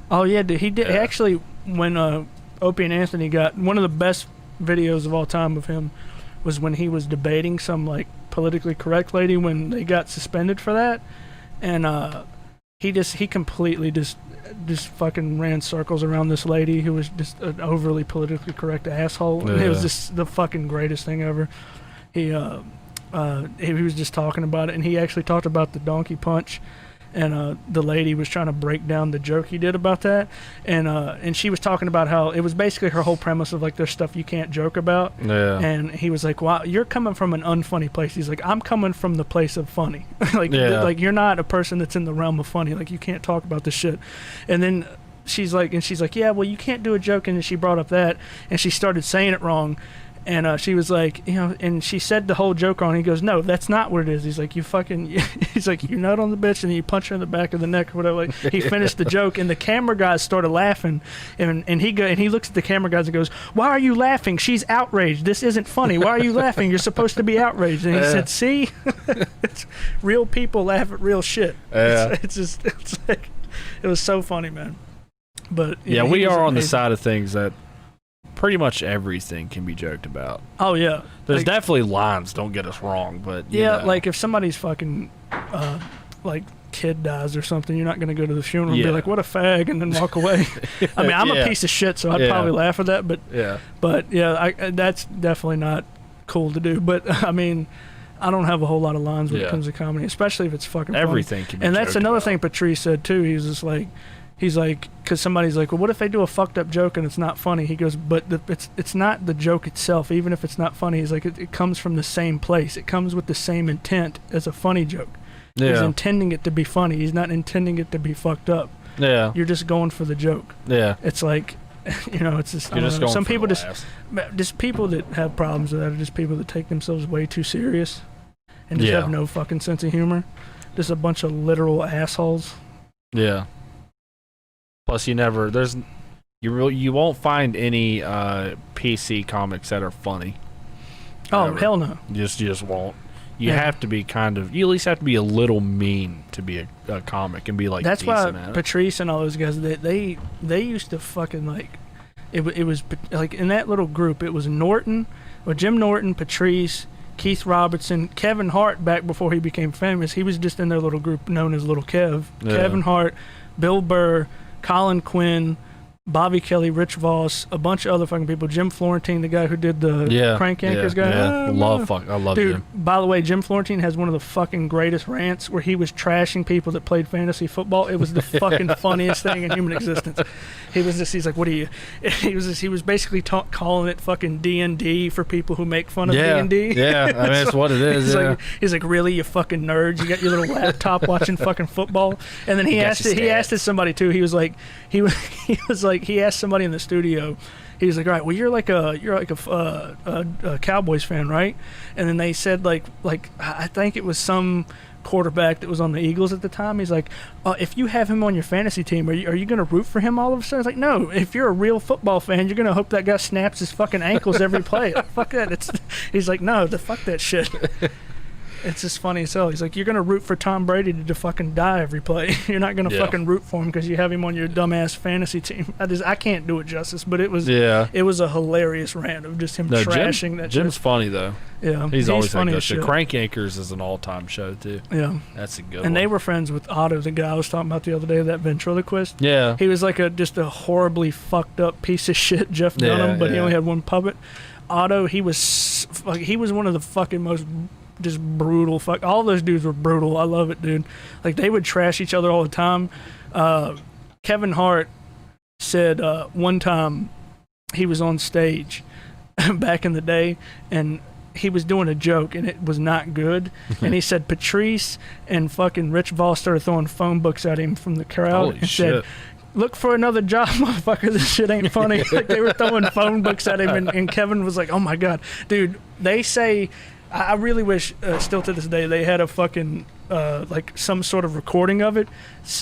Oh, yeah, dude. He did. Yeah. Actually, when Opie and Anthony got one of the best videos of all time of him was when he was debating some like politically correct lady when they got suspended for that, and he completely just fucking ran circles around this lady who was just an overly politically correct asshole. Yeah. And it was just the fucking greatest thing ever. He was just talking about it, and he actually talked about the donkey punch. And the lady was trying to break down the joke he did about that, and she was talking about how it was basically her whole premise of like there's stuff you can't joke about. Yeah. And he was like, "Wow, you're coming from an unfunny place." He's like, "I'm coming from the place of funny. like you're not a person that's in the realm of funny. Like you can't talk about this shit." And then she's like, "Yeah, well, you can't do a joke." And then she brought up that, and she started saying it wrong. And she was like, and she said the whole joke on. He goes, "No, that's not what it is." He's like, "You fucking," he's like, "You nut on the bitch," and then you punch her in the back of the neck or whatever. Like, he finished the joke, and the camera guys started laughing, and he looks at the camera guys and goes, "Why are you laughing? She's outraged. This isn't funny. Why are you laughing? You're supposed to be outraged." And he said, "See, it's real people laugh at real shit." Yeah. It's like, it was so funny, man. But yeah, we are on the side of things that pretty much everything can be joked about. Oh yeah, there's definitely lines. Don't get us wrong, but yeah, like if somebody's fucking like kid dies or something, you're not gonna go to the funeral and be like, "What a fag," and then walk away. I mean, I'm a piece of shit, so I'd probably laugh at that. But that's definitely not cool to do. But I mean, I don't have a whole lot of lines when it comes to comedy, especially if it's fucking everything funny. Can be and that's another about. thing Patrice said too. He's just like. He's like, because somebody's like, "Well, what if they do a fucked up joke and it's not funny?" He goes, "But it's not the joke itself, even if it's not funny." He's like, it comes from the same place. It comes with the same intent as a funny joke. Yeah. He's intending it to be funny. He's not intending it to be fucked up. Yeah. You're just going for the joke. Yeah. It's like, it's just, You're just going some for people the just people that have problems with that are just people that take themselves way too serious and just have no fucking sense of humor. Just a bunch of literal assholes. Yeah. Plus, you won't find any PC comics that are funny. Oh, ever. Hell no. You just won't. You have to be you at least have to be a little mean to be a comic and be like. That's why at Patrice and all those guys they used to fucking like. It was like in that little group. It was Jim Norton, Patrice, Keith Robertson, Kevin Hart. Back before he became famous, he was just in their little group known as Little Kev. Yeah. Kevin Hart, Bill Burr, Colin Quinn, Bobby Kelly, Rich Voss, a bunch of other fucking people. Jim Florentine, the guy who did the Crank Yankers guy. Yeah. I love dude, Jim. By the way, Jim Florentine has one of the fucking greatest rants where he was trashing people that played fantasy football. It was the fucking funniest thing in human existence. He's like, "What are you?" He was basically calling it fucking D&D for people who make fun of D&D. Yeah, I mean, it's what it is. He's like, "Really, you fucking nerds? You got your little laptop watching fucking football?" And then he asked it somebody too. He was like, he asked somebody in the studio. He was like, "All right, well, you're like a Cowboys fan, right?" And then they said like I think it was some quarterback that was on the Eagles at the time. He's like, "If you have him on your fantasy team, are you going to root for him all of a sudden?" It's like, no. If you're a real football fan, you're going to hope that guy snaps his fucking ankles every play. Fuck that. He's like, no, fuck that shit. It's just funny as hell. He's like, you're going to root for Tom Brady to fucking die every play. You're not going to fucking root for him because you have him on your dumbass fantasy team. I can't do it justice, but it was a hilarious rant of just him trashing that shit. Jim's funny, though. Yeah. He's always funny like that as shit. shit. Crank Yankers is an all-time show, too. Yeah. That's a good one. And they were friends with Otto, the guy I was talking about the other day, that ventriloquist. Yeah. He was like just a horribly fucked up piece of shit Jeff Dunham, but he only had one puppet. Otto, he was one of the fucking most just brutal all those dudes were brutal. I love it, dude. Like, they would trash each other all the time. Kevin Hart said one time he was on stage back in the day and he was doing a joke and it was not good. And he said Patrice and fucking Rich Voss started throwing phone books at him from the crowd said, "Look for another job, motherfucker. This shit ain't funny." Like, they were throwing phone books at him, and Kevin was like, "Oh my god, dude." They say, I really wish, still to this day, they had a fucking like some sort of recording of it.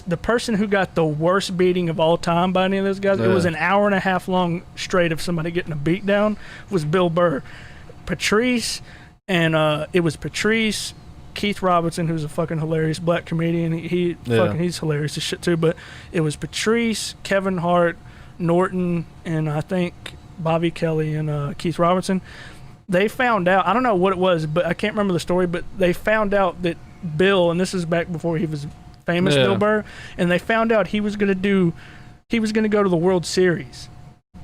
The person who got the worst beating of all time by any of those guys, it was an hour and a half long straight of somebody getting a beat down, was Bill Burr. Patrice, and it was Patrice, Keith Robertson, who's a fucking hilarious black comedian. He's hilarious as shit too. But it was Patrice, Kevin Hart, Norton, and I think Bobby Kelly and Keith Robertson. They found out, I don't know what it was, but I can't remember the story, but they found out that Bill, and this is back before he was famous, Bill Burr, and they found out he was going to go to the World Series.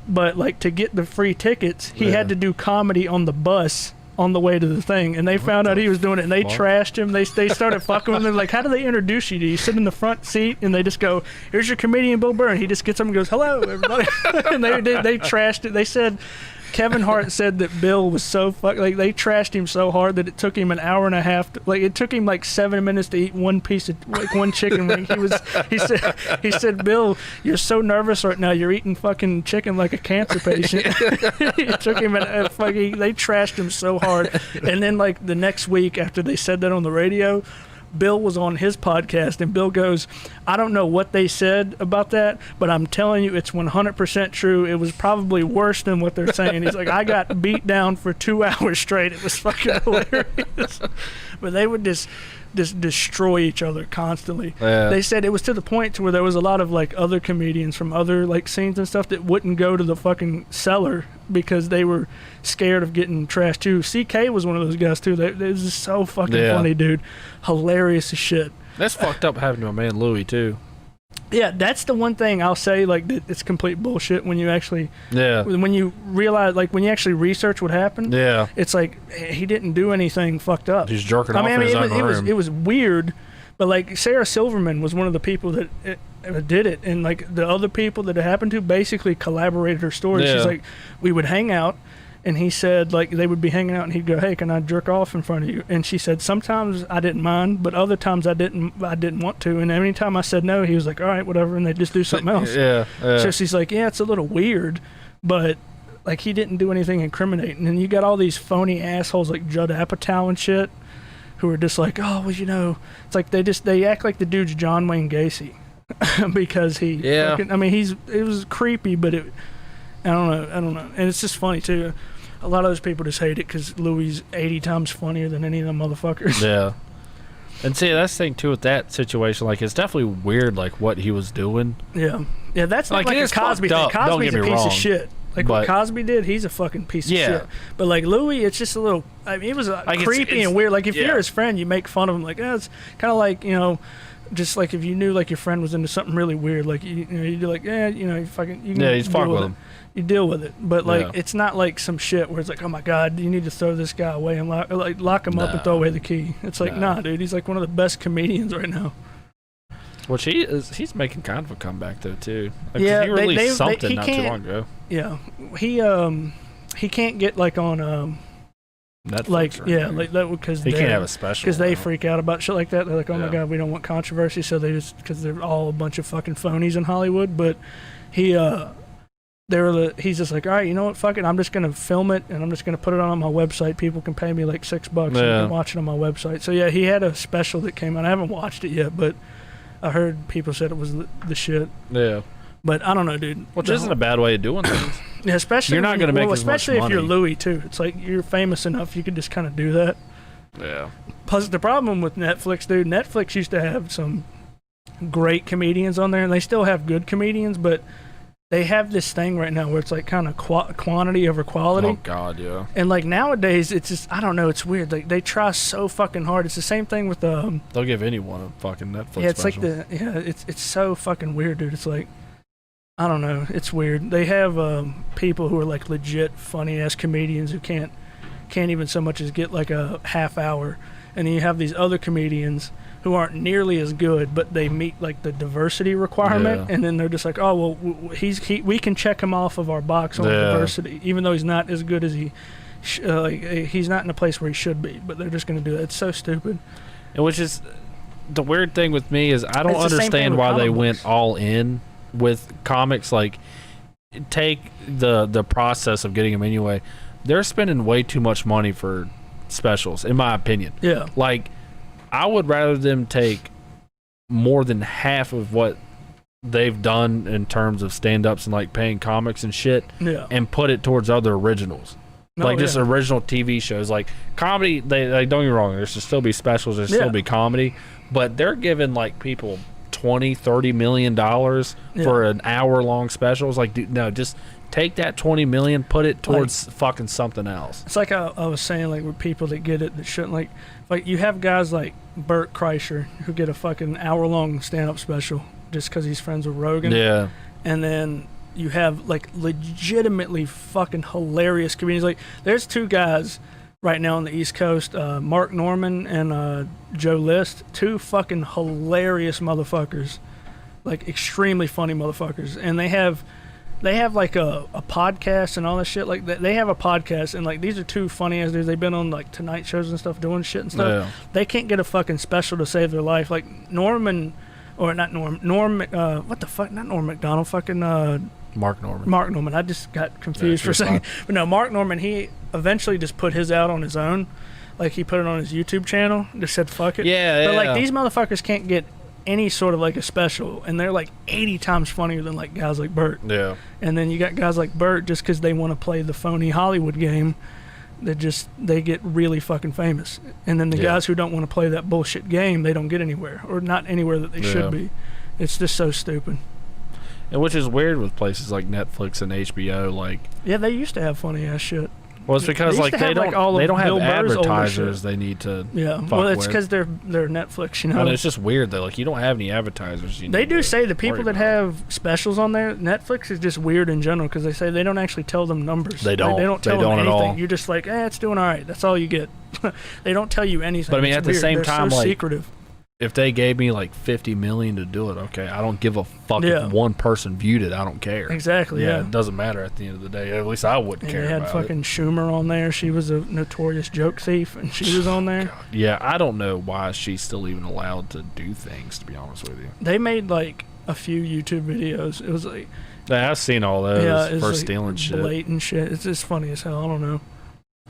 But like, to get the free tickets, he had to do comedy on the bus on the way to the thing, and they found out he was doing it, and they trashed him. They started fucking with him. They're like, "How do they introduce you? Do you sit in the front seat?" And they just go, "Here's your comedian Bill Burr," and he just gets up and goes, "Hello, everybody." And they trashed it. They said Kevin Hart said that Bill was so like they trashed him so hard that it took him an hour and a half. It took him like 7 minutes to eat one piece of one chicken wing. He said, Bill, you're so nervous right now. You're eating fucking chicken like a cancer patient. It took him they trashed him so hard. And then like the next week after they said that on the radio, Bill was on his podcast, and Bill goes, I don't know what they said about that, but I'm telling you, it's 100% true. It was probably worse than what they're saying. He's like, I got beat down for 2 hours straight. It was fucking hilarious. But they would just destroy each other constantly. Yeah. They said it was to the point to where there was a lot of like other comedians from other like scenes and stuff that wouldn't go to the fucking cellar because they were scared of getting trashed too. CK was one of those guys too. It was just so fucking funny, dude. Hilarious as shit. That's fucked up having to my man Louis too. Yeah, that's the one thing I'll say, like, it's complete bullshit when you actually, when you realize, like, when you actually research what happened, it's like, he didn't do anything fucked up. He's jerking off in his own room. It was weird, but, like, Sarah Silverman was one of the people that did it, and, like, the other people that it happened to basically collaborated her story. She's like, we would hang out, and he said, like, they would be hanging out, and he'd go, hey, can I jerk off in front of you? And she said, sometimes I didn't mind, but other times I didn't want to. And any time I said no, he was like, all right, whatever, and they'd just do something else. So she's like, yeah, it's a little weird, but, like, he didn't do anything incriminating. And you got all these phony assholes like Judd Apatow and shit who are just like, oh, well, you know, it's like they act like the dude's John Wayne Gacy because he fucking, I mean, it was creepy, but I don't know. And it's just funny, too. A lot of those people just hate it because Louis is 80 times funnier than any of them motherfuckers. Yeah. And see, that's the thing, too, with that situation. Like, it's definitely weird, like, what he was doing. Yeah. Yeah, that's not like a Cosby thing. Cosby's a piece of shit. Like, what Cosby did, he's a fucking piece of shit. But, like, Louis, it's just a little... I mean, it was like creepy and weird. Like, if you're his friend, you make fun of him. Like, it's kind of like, you know... Just like if you knew like your friend was into something really weird, like you know, you'd be like, you fucking, you can he's fucking with him. You deal with it, but like it's not like some shit where it's like, oh my god, you need to throw this guy away and lock him up and throw away the key. It's like, nah, dude, he's like one of the best comedians right now. Which he's making kind of a comeback though too. Like, he released something not too long ago. Yeah, he can't get like on Netflix, like like that because he can't have a special because they freak out about shit like that. They're like, oh my god, we don't want controversy, so they just because they're all a bunch of fucking phonies in Hollywood. But he's just like, all right, you know what, fuck it, I'm just gonna film it and I'm just gonna put it on my website. People can pay me like $6 and you can watch it on my website. So yeah, he had a special that came out. I haven't watched it yet, but I heard people said it was the shit. Yeah. But I don't know, dude. Which isn't a bad way of doing things. Yeah, especially you're not going to make as especially much if money. you're Louis too. It's like you're famous enough, you could just kind of do that. Yeah. Plus, the problem with Netflix, dude, Netflix used to have some great comedians on there, and they still have good comedians, but they have this thing right now where it's like kind of quantity over quality. Oh God, yeah. And like nowadays, it's just I don't know. It's weird. Like they try so fucking hard. It's the same thing with the. They'll give anyone a fucking Netflix. Yeah, it's special. like it's so fucking weird, dude. It's like. I don't know. It's weird. They have people who are like legit funny ass comedians who can't even so much as get like a half hour, and then you have these other comedians who aren't nearly as good, but they meet like the diversity requirement, and then they're just like, oh well, we can check him off of our box on diversity, even though he's not as good as he's not in a place where he should be. But they're just gonna do that. It's so stupid. And which is the weird thing with me is I don't understand why they went all in with comics. Like, take the process of getting them anyway. They're spending way too much money for specials, in my opinion. Yeah. Like, I would rather them take more than half of what they've done in terms of stand-ups and like paying comics and shit, and put it towards other originals. Just original TV shows. Like comedy, they don't get me wrong, there should still be specials, there should still be comedy, but they're giving like people $20-30 million for an hour-long special. It's like, dude, no, just take that $20 million, put it towards fucking something else. It's like I was saying, like with people that get it that shouldn't. Like you have guys like Bert Kreischer who get a fucking hour-long stand-up special just because he's friends with Rogan. Yeah. And then you have like legitimately fucking hilarious comedians. Like there's two guys right now on the East Coast, Mark Norman and Joe List, two fucking hilarious motherfuckers, like extremely funny motherfuckers, and they have They have like a podcast and all that shit. Like they have a podcast, and like these are two funny ass dudes. They've been on like Tonight shows and stuff, doing shit and stuff. Yeah. They can't get a fucking special to save their life. Like Norm, what the fuck? Not Norm Macdonald. Fucking Mark Norman. Mark Norman. I just got confused for a you're second. But no, Mark Norman. He eventually just put his out on his own. Like he put it on his YouTube channel. Just said fuck it. Yeah. But like these motherfuckers can't get any sort of like a special, and they're like 80 times funnier than like guys like Bert. Yeah. And then you got guys like Bert, just because they want to play the phony Hollywood game, they get really fucking famous. And then the guys who don't want to play that bullshit game, they don't get anywhere, or not anywhere that they should be. It's just so stupid. And which is weird with places like Netflix and HBO. Like, yeah, they used to have funny ass shit. well, it's because like they don't have Bill Burr's older advertisers shit. they need to. Yeah, fuck well, it's with. because they're Netflix, you know. And it's just weird though. Like you don't have any advertisers. They do say the people that have specials on there, Netflix is just weird in general, because they say they don't actually tell them numbers. They don't. Like, they don't tell them at anything. all. You're just like, it's doing all right. That's all you get. They don't tell you anything. But I mean, It's at the weird. same They're time, so like, secretive. If they gave me like $50 million to do it, okay, I don't give a fuck if one person viewed it. I don't care. Exactly. Yeah. It doesn't matter at the end of the day. At least I wouldn't And care. they had about fucking Schumer on there. She was a notorious joke thief, and she was on there. God. Yeah, I don't know why she's still even allowed to do things. To be honest with you, They made like a few YouTube videos. It was like, yeah, I've seen all those. yeah, it's for like stealing shit. blatant shit. It's just funny as hell. I don't know.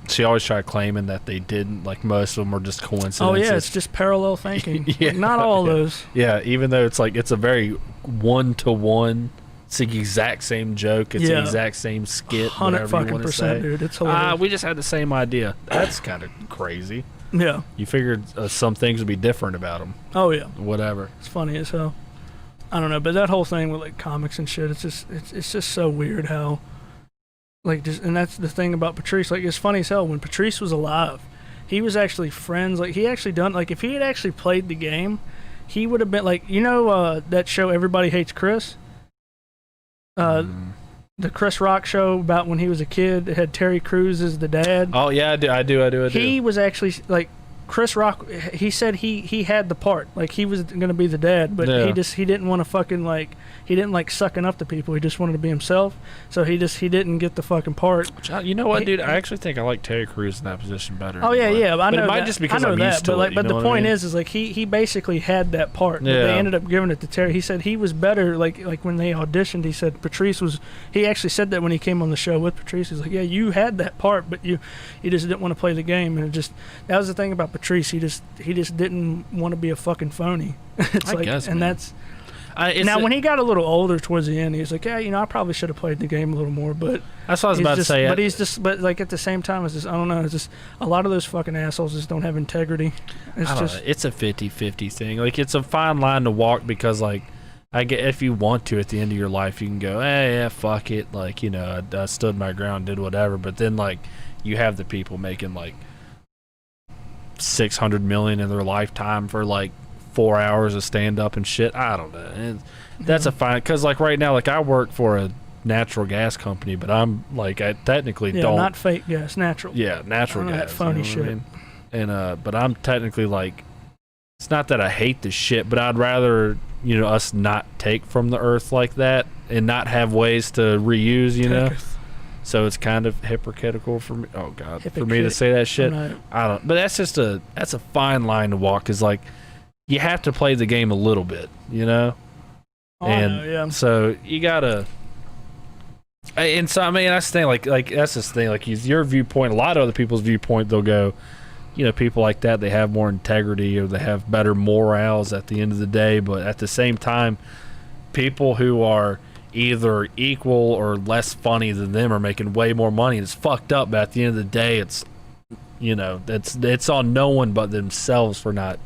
She always tried claiming that they didn't. Like most of them are just coincidences. Oh yeah, it's just parallel thinking. Yeah. Like, not all those. Yeah, even though it's like it's a very 1-to-1. It's the exact same joke. It's the exact same skit. 100% dude. It's hilarious. We just had the same idea. That's kind of crazy. Yeah. You figured some things would be different about them. Oh yeah. Whatever. It's funny as hell. I don't know, but that whole thing with like comics and shit, it's just so weird how, like, just, and that's the thing about Patrice. Like, it's funny as hell. When Patrice was alive, he was actually friends. Like, he actually done, like, if he had actually played the game, he would have been like, you know, that show Everybody Hates Chris. The Chris Rock show about when he was a kid. It had Terry Crews as the dad. Oh yeah, I do. He was actually like Chris Rock. He said he had the part. Like he was gonna be the dad, but he didn't want to fucking like he didn't like sucking up to people. He just wanted to be himself. So he didn't get the fucking part. You know what, dude? I actually think I like Terry Crews in that position better. Oh yeah, yeah. I know it might that. just because I know I'm that, used to but like, it. but the point I mean? is like he basically had that part. But Yeah. they ended up giving it to Terry. He said he was better. Like when they auditioned, he said Patrice was. He actually said that when he came on the show with Patrice. He's like, yeah, you had that part, but you just didn't want to play the game, and that was the thing about Patrice. He just didn't want to be a fucking phony. It's I guess, and man. that's. Now, when he got a little older towards the end, he was like, yeah, I probably should have played the game a little more, but that's what I was about to say. But like at the same time, it's just, I don't know, it's just a lot of those fucking assholes just don't have integrity. It's just, it's a 50-50 thing. Like, it's a fine line to walk because, like, I get if you want to at the end of your life, you can go, hey, yeah, fuck it. Like, I stood my ground, did whatever. But then, like, you have the people making, like, $600 million in their lifetime for, like, 4 hours of stand up and shit. I don't know. That's a fine, because like right now, like I work for a natural gas company, but I'm like I technically don't. Not fake gas, natural. Yeah, natural gas. That funny shit. I mean? And but I'm technically like, it's not that I hate the shit, but I'd rather us not take from the earth like that and not have ways to reuse. So it's kind of hypocritical for me. Oh God, for me to say that shit. I don't. But that's a fine line to walk. Is like. You have to play the game a little bit, Oh, and so you gotta. And so I mean, that's the thing. Like that's this thing. Like your viewpoint, a lot of other people's viewpoint, they'll go, people like that, they have more integrity or they have better morals at the end of the day. But at the same time, people who are either equal or less funny than them are making way more money. And it's fucked up. But at the end of the day, it's it's on no one but themselves for not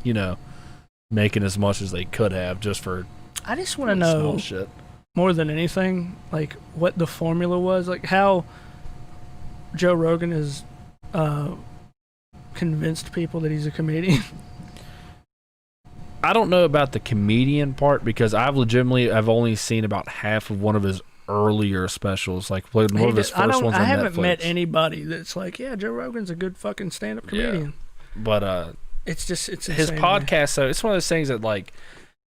making as much as they could have just for. I just want to know shit. More than anything, like what the formula was, like how Joe Rogan has convinced people that he's a comedian. I don't know about the comedian part because I've only seen about half of one of his earlier specials, like one of his first ones on Netflix. I haven't met anybody that's like, yeah, Joe Rogan's a good fucking stand-up comedian. Yeah. But it's insane, his podcast, though, it's one of those things that like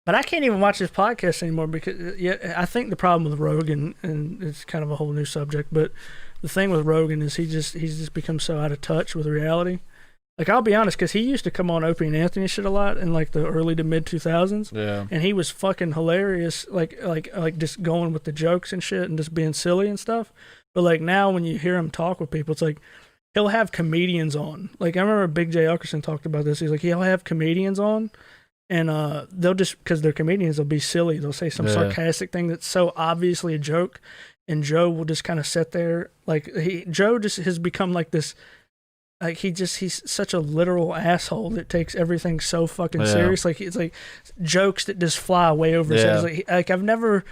But I can't even watch his podcast anymore because I think the problem with Rogan, and it's kind of a whole new subject, but the thing with Rogan is he's just become so out of touch with reality. Like, I'll be honest, because he used to come on Opie and Anthony shit a lot in like the early to mid 2000s. Yeah. And he was fucking hilarious, like just going with the jokes and shit and just being silly and stuff. But like now when you hear him talk with people, it's like he'll have comedians on. Like, I remember Big J. Elkerson talked about this. He's like, he'll have comedians on. And they'll just, because they're comedians, they'll be silly. They'll say some sarcastic thing that's so obviously a joke, and Joe will just kind of sit there. Like, Joe just has become like this, like he's such a literal asshole that takes everything so fucking serious. Like, it's like jokes that just fly way over his head. Like I've never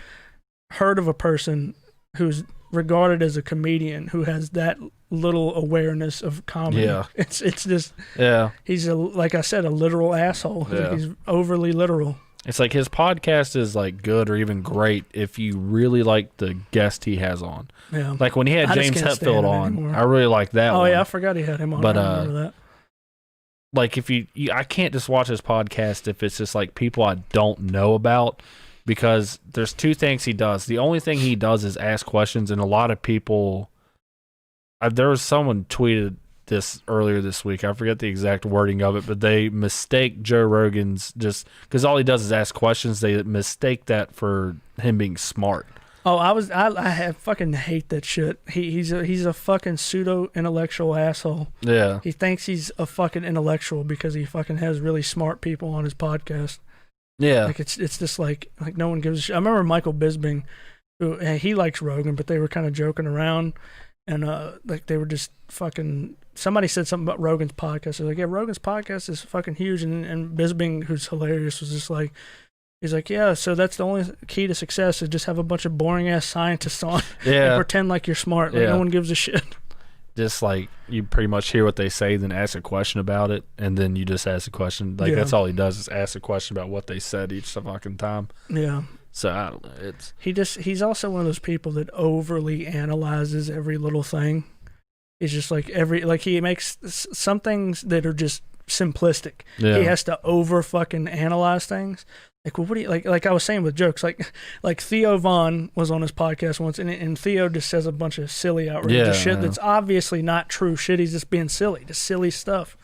heard of a person who's regarded as a comedian who has that little awareness of comedy. Yeah. It's just he's like I said, a literal asshole. Yeah. Like, he's overly literal. It's like his podcast is like good or even great if you really like the guest he has on. Yeah. Like when he had James Hetfield on, I really liked that one. Oh yeah, I forgot he had him on. But I remember that. Like if you I can't just watch his podcast if it's just like people I don't know about, because there's two things he does. The only thing he does is ask questions, and a lot of people. There was someone tweeted this earlier this week. I forget the exact wording of it, but they mistake Joe Rogan's just because all he does is ask questions. They mistake that for him being smart. Oh, I fucking hate that shit. He's a fucking pseudo intellectual asshole. Yeah, he thinks he's a fucking intellectual because he fucking has really smart people on his podcast. Yeah, like it's just like no one gives a shit. I remember Michael Bisping, who he likes Rogan, but they were kind of joking around. And like they were just fucking. Somebody said something about Rogan's podcast. They're like, yeah, Rogan's podcast is fucking huge. And Bisping, who's hilarious, was just like, he's like, yeah, so that's the only key to success is just have a bunch of boring ass scientists on and pretend like you're smart. Like no one gives a shit. Just like you pretty much hear what they say, then ask a question about it, and then you just ask a question. Like that's all he does is ask a question about what they said each fucking time. Yeah. So I don't know. He's also one of those people that overly analyzes every little thing. He's just like he makes some things that are just simplistic. Yeah. He has to over fucking analyze things. Like, well, what do you like I was saying with jokes, like Theo Vaughn was on his podcast once, and Theo just says a bunch of silly outrageous shit that's obviously not true shit. He's just being silly, just silly stuff.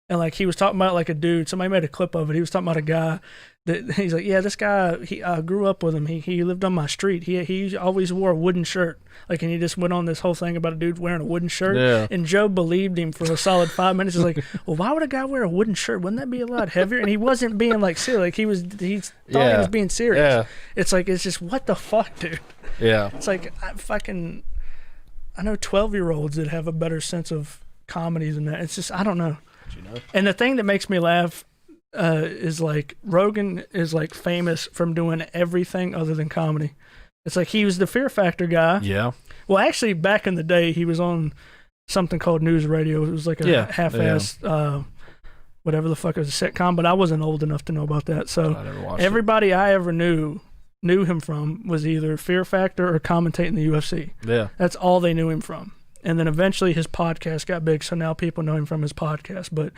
And like he was talking about like a dude, somebody made a clip of it. He was talking about a guy that he's like, yeah, this guy, I grew up with him. He lived on my street. He always wore a wooden shirt. Like, and he just went on this whole thing about a dude wearing a wooden shirt. Yeah. And Joe believed him for a solid 5 minutes. He's like, well, why would a guy wear a wooden shirt? Wouldn't that be a lot heavier? And he wasn't being like silly. Like he thought he was being serious. Yeah. It's like, it's just, what the fuck, dude? Yeah. It's like, I know 12-year-olds that have a better sense of comedy than that. It's just, I don't know. And the thing that makes me laugh is like Rogan is like famous from doing everything other than comedy. It's like he was the Fear Factor guy. Yeah. Well, actually, back in the day, he was on something called News Radio. It was like a half-assed, whatever the fuck it was, a sitcom. But I wasn't old enough to know about that. So everybody I ever knew him from was either Fear Factor or commentating the UFC. Yeah. That's all they knew him from. And then eventually his podcast got big, so now people know him from his podcast. But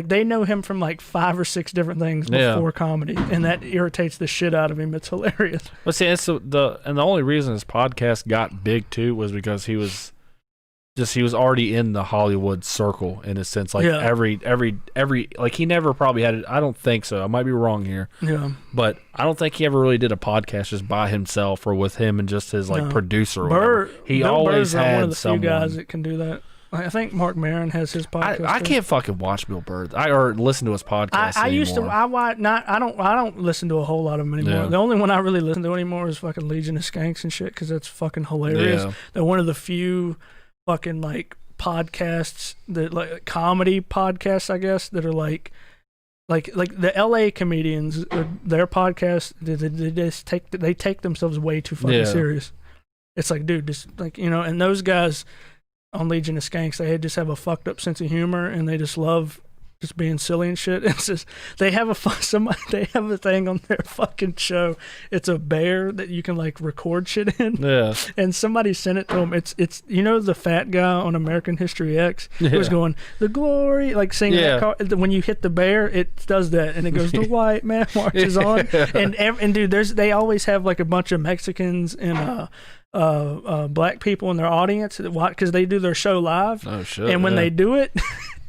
they know him from like 5 or 6 different things before comedy, and that irritates the shit out of him. It's hilarious. But see, the only reason his podcast got big too was because he was already in the Hollywood circle in a sense. Like every like he never probably had it. I don't think so. I might be wrong here. Yeah. But I don't think he ever really did a podcast just by himself or with him and just his like producer. Or he Bill always Burr's had one of the someone. Few guys that can do that. I think Mark Maron has his podcast. I can't fucking watch Bill Burr or listen to his podcast. I used to. I don't listen to a whole lot of them anymore. Yeah. The only one I really listen to anymore is fucking Legion of Skanks and shit because that's fucking hilarious. Yeah. They're one of the few fucking like podcasts that like comedy podcasts, I guess, that are like the LA comedians, their podcast, they take themselves way too fucking serious. It's like, dude, just like, and those guys on Legion of Skanks, they just have a fucked up sense of humor and they just love just being silly and shit. It's just they have they have a thing on their fucking show. It's a bear that you can like record shit in. Yeah. And somebody sent it to him. It's the fat guy on American History X who was going the glory, like singing that car. When you hit the bear, it does that, and it goes the white man marches on. And dude, they always have like a bunch of Mexicans and black people in their audience because they do their show live. Oh shit! And when they do it.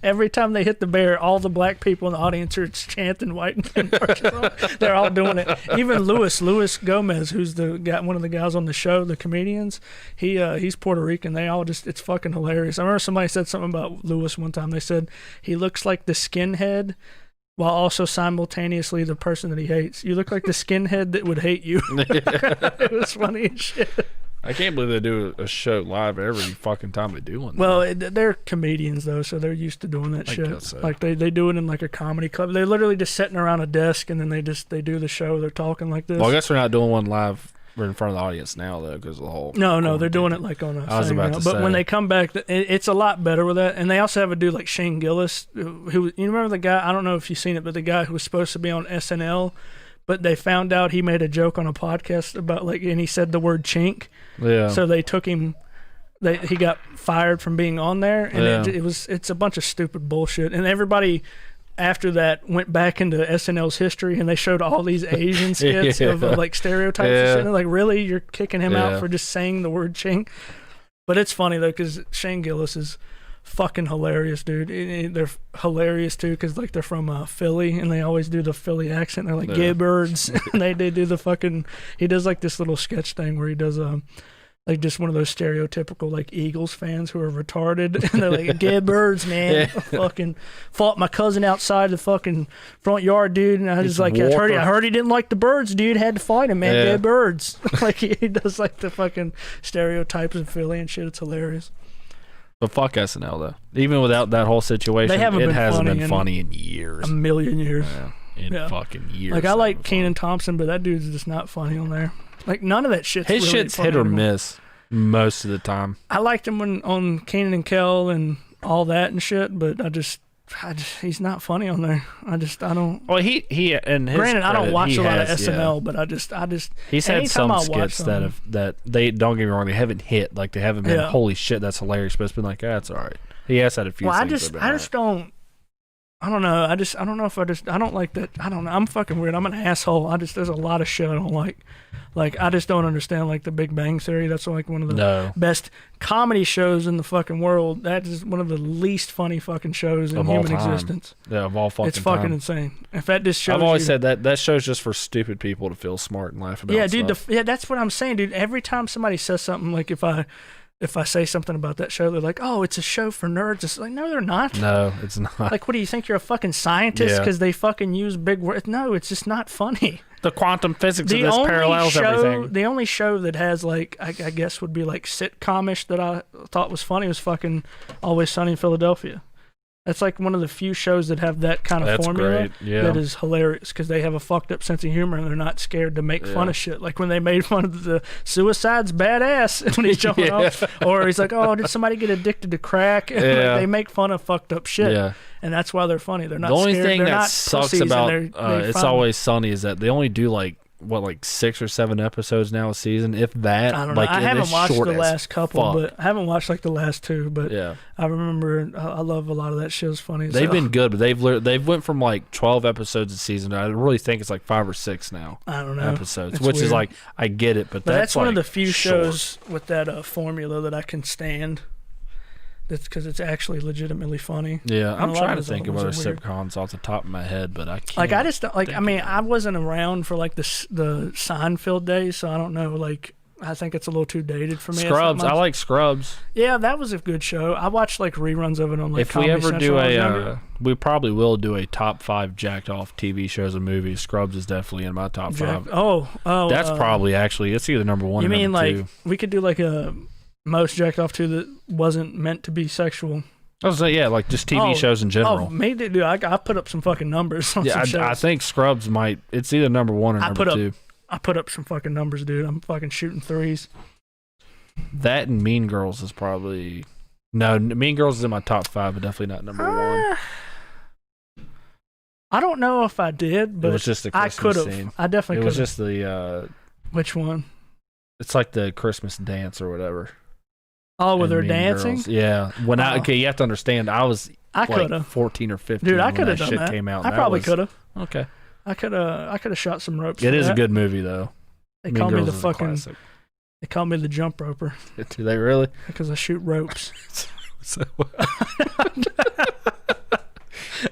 Every time they hit the bear, all the black people in the audience are chanting "White Man Marches On." They're all doing it. Even Luis Gomez, who's one of the guys on the show, the comedians, he's Puerto Rican. They all it's fucking hilarious. I remember somebody said something about Luis one time. They said he looks like the skinhead, while also simultaneously the person that he hates. You look like the skinhead that would hate you. It was funny as shit. I can't believe they do a show live every fucking time they do one. Well, they're comedians though, so they're used to doing that shit. Guess so. Like they do it in like a comedy club. They're literally just sitting around a desk and then they do the show. They're talking like this. Well, I guess they're not doing one live in front of the audience now though, because of the whole. No, they're doing it like on a. I was about to but say. when they come back, it's a lot better with that. And they also have a dude like Shane Gillis, who you remember the guy? I don't know if you've seen it, but the guy who was supposed to be on SNL. But they found out he made a joke on a podcast about and he said the word chink. Yeah. So they took him. He got fired from being on there, and it's a bunch of stupid bullshit. And everybody after that went back into SNL's history, and they showed all these Asian skits of like stereotypes and shit. And they're like, really, you're kicking him out for just saying the word chink? But it's funny though, because Shane Gillis is fucking hilarious, dude. They're hilarious too because like they're from Philly and they always do the Philly accent. They're like Gibbirds. And they do the fucking. He does like this little sketch thing where he does like just one of those stereotypical like Eagles fans who are retarded, and they're like Gibbirds, man. Fucking fought my cousin outside the fucking front yard, dude. And I was like, I heard he didn't like the birds, dude. Had to fight him, man. Gibbirds. Like he does like the fucking stereotypes in Philly and shit. It's hilarious. But fuck SNL though. Even without that whole situation, it hasn't been funny in years. A million years. Fucking years. Like I like Kenan Thompson, but that dude's just not funny on there. Like none of that shit's his really shit's funny hit or anymore. miss most of the time. I liked him when on Kenan and Kel and all that and shit, but I just he's not funny on there. I don't. Well, he and his granted, I don't watch a lot of has, SNL, but I just. He's had some skits that they don't get me wrong, they haven't hit, like they haven't been holy shit, that's hilarious, but it's been like that's all right. He has had a few. Well, I things just don't. I don't know. I don't know if I don't like that. I don't know. I'm fucking weird. I'm an asshole. There's a lot of shit I don't like. Like, I just don't understand, like, The Big Bang Theory. That's, like, one of the best comedy shows in the fucking world. That is one of the least funny fucking shows in human existence. Yeah, of all fucking It's fucking time. insane. If that just shows I've always said that show's just for stupid people to feel smart and laugh about stuff. Dude, that's what I'm saying, dude. Every time somebody says something, like, if I say something about that show, they're like, oh, it's a show for nerds. It's like, no, they're not. No, it's not. Like, what do you think? You're a fucking scientist because they fucking use big words? No, it's just not funny. The quantum physics of this parallels everything. The only show that has, like, I guess would be, like, sitcomish that I thought was funny was fucking Always Sunny in Philadelphia. That's, like, one of the few shows that have that kind of formula that is hilarious because they have a fucked up sense of humor and they're not scared to make fun of shit. Like when they made fun of the suicide's badass when he's jumping off. Or he's like, oh, did somebody get addicted to crack? And like, they make fun of fucked up shit. Yeah. And that's why they're funny. They're not the only scared. thing they're that not sucks about It's fun. Always Sunny is that they only do like 6 or 7 episodes now a season, if that. I don't know. Like, I haven't watched the as last couple, fuck. but I haven't watched like the last 2. But yeah, I remember I love a lot of that show's funny. They've been good, but they've went from like 12 episodes a season. I really think it's like 5 or 6 now. I don't know episodes, it's which weird. is like I get it, but that's one like of the few short. shows with that formula that I can stand. That's because it's actually legitimately funny. Yeah, I'm trying to think of other weird. sitcoms off the top of my head, but I can't. Like I just like. I mean, I wasn't around for like the Seinfeld days, so I don't know. Like, I think it's a little too dated for me. Scrubs, I like Scrubs. Yeah, that was a good show. I watched like reruns of it on like. If we Comedy ever Central do we probably will do a top 5 jacked off TV shows and movies. Scrubs is definitely in my top 5. Oh, that's probably actually it's either number 1 or number 2. You mean like we could do like a most jacked off 2 that wasn't meant to be sexual? I was like, yeah, like just TV shows in general. Oh, maybe, dude. I put up some fucking numbers on some shows. I think Scrubs might. It's either number 1 or number 2. I put up some fucking numbers, dude. I'm fucking shooting threes. That and Mean Girls is probably Mean Girls is in my top 5, but definitely not number 1. I don't know if I did, but it was just the I Christmas could have. scene. I definitely It could was have. just the. Which one? It's like the Christmas dance or whatever. Oh, with And her Mean dancing? Girls. Yeah. Okay, you have to understand. I was I could like have. 14 or 15. Dude, I when could have that done shit that. came out. I probably could have. Okay. I could have shot some ropes. It for is that. a good movie though. They Mean call me Girls the is a fucking. classic. They call me the jump roper Do they really? because I shoot ropes. So,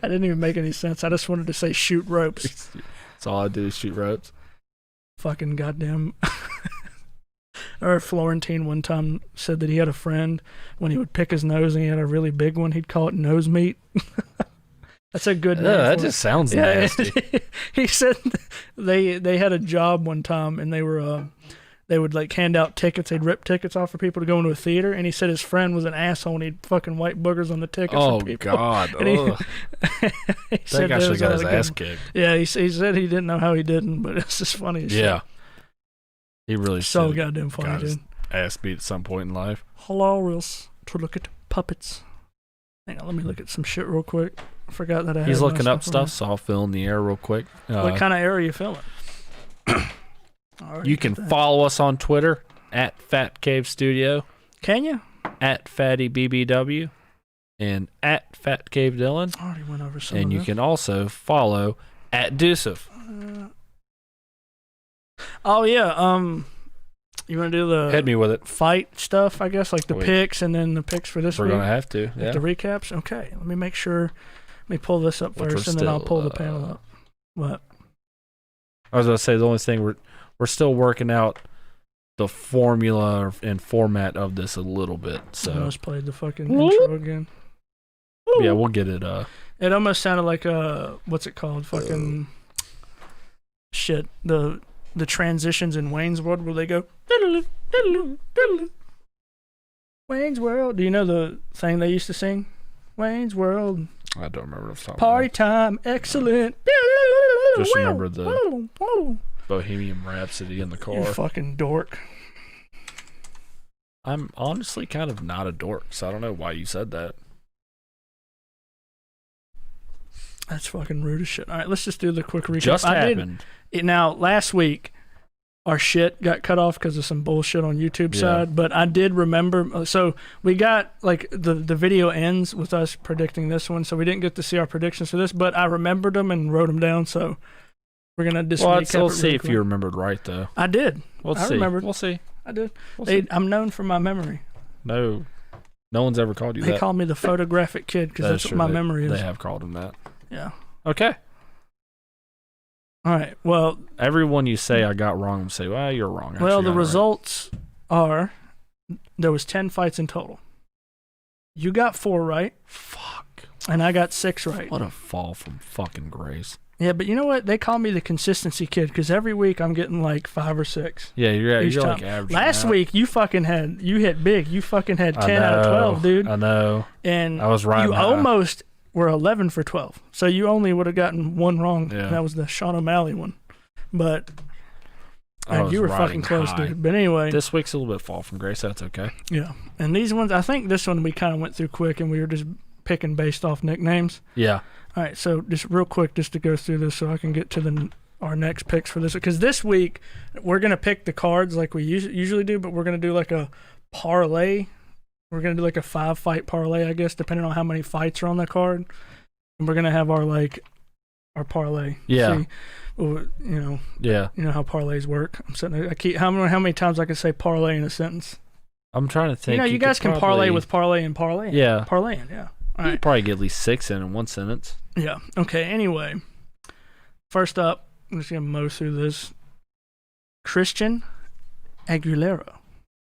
I didn't even make any sense. I just wanted to say shoot ropes. that's all I do is shoot ropes. Fucking goddamn. Or Florentine one time said that he had a friend when he would pick his nose and he had a really big one, he'd call it nose meat. That's a good name. That for it. just sounds nasty. He said they had a job one time and they would like hand out tickets. They'd rip tickets off for people to go into a theater, and he said his friend was an asshole and he'd fucking white boogers on the tickets. Oh for people. God! And he That guy should have got his ass kicked. Yeah, he said he didn't know how he didn't, but it's just funny as shit. Yeah, he really So should have goddamn funny, got his dude. ass beat at some point in life. Hilarious to look at puppets. Hang on, let me look at some shit real quick. I forgot that I He's had my looking up on stuff, so I'll fill in the air real quick. What kind of air are you feeling? You can follow us on Twitter at Fat Cave Studio, Can you? at FattyBBW, and at Fat Cave Dylan. I already went over some And of you this. can also follow at Deucef. Oh yeah. You want to do the Hit me with it. fight stuff? I guess like the Wait. picks and then the picks for this We're week. gonna have to. Like Yeah. the recaps. Okay. Let me make sure. Let me pull this up Which first, we're and then I'll still, pull the panel up. What? I was gonna say the only thing we're still working out the formula and format of this a little bit. I So almost played the fucking intro again. yeah, we'll get it. It almost sounded like what's it called? Fucking shit. The transitions in Wayne's World where they go diddle, diddle, diddle. Wayne's World. Do you know the thing they used to sing? Wayne's World. I don't remember the song. Party time, excellent. Just remember the Bohemian Rhapsody in the You car. fucking dork. I'm honestly kind of not a dork, so I don't know why you said that. That's fucking rude as shit. All right, let's just do the quick recap. Just happened. Now, last week, our shit got cut off because of some bullshit on YouTube Yeah. side, but I did remember. So we got, like, the video ends with us predicting this one, so we didn't get to see our predictions for this, but I remembered them and wrote them down, so we're going to just Well, recap let's it see really if quick. you remembered right, though. I did. Let's I see. remembered. We'll see. I did. We'll see. I'm known for my memory. No one's ever called you They that. call me the photographic kid because that's what true. my memory is. They have called him that. Yeah. Okay. All right. Well, Everyone you say I got wrong will say, well, you're wrong. well, Actually, the I got it right. results are there was 10 fights in total. You got 4 right, Fuck. and I got 6 right. What a fall from fucking grace. Yeah, but you know what? They call me the consistency kid because every week I'm getting like 5 or 6. Yeah, you're Each like time. average. Last week you hit big. You fucking had 10 out of 12, dude. I know. And I was right. you almost were 11 for 12. So you only would have gotten one wrong. Yeah. And that was the Sean O'Malley one. But I was you were riding fucking close, high. dude. But anyway, This week's a little bit fall from grace. That's okay. yeah. And these ones, I think this one we kind of went through quick and we were just picking based off nicknames. Yeah. All right, so just real quick, just to go through this so I can get to our next picks for this. Because this week, we're going to pick the cards like we usually do, but we're going to do like a parlay. We're going to do like a 5-fight parlay, I guess, depending on how many fights are on the card. And we're going to have our parlay. Yeah. See, well, Yeah. you know how parlays work. I keep how many times I can say parlay in a sentence. I'm trying to think. You guys can parlay with parlay and parlay. Yeah. Parlaying, yeah. All You right. could probably get at least 6 in one sentence. Yeah. Okay. Anyway, first up, I'm just gonna mow through this. Christian Aguilera.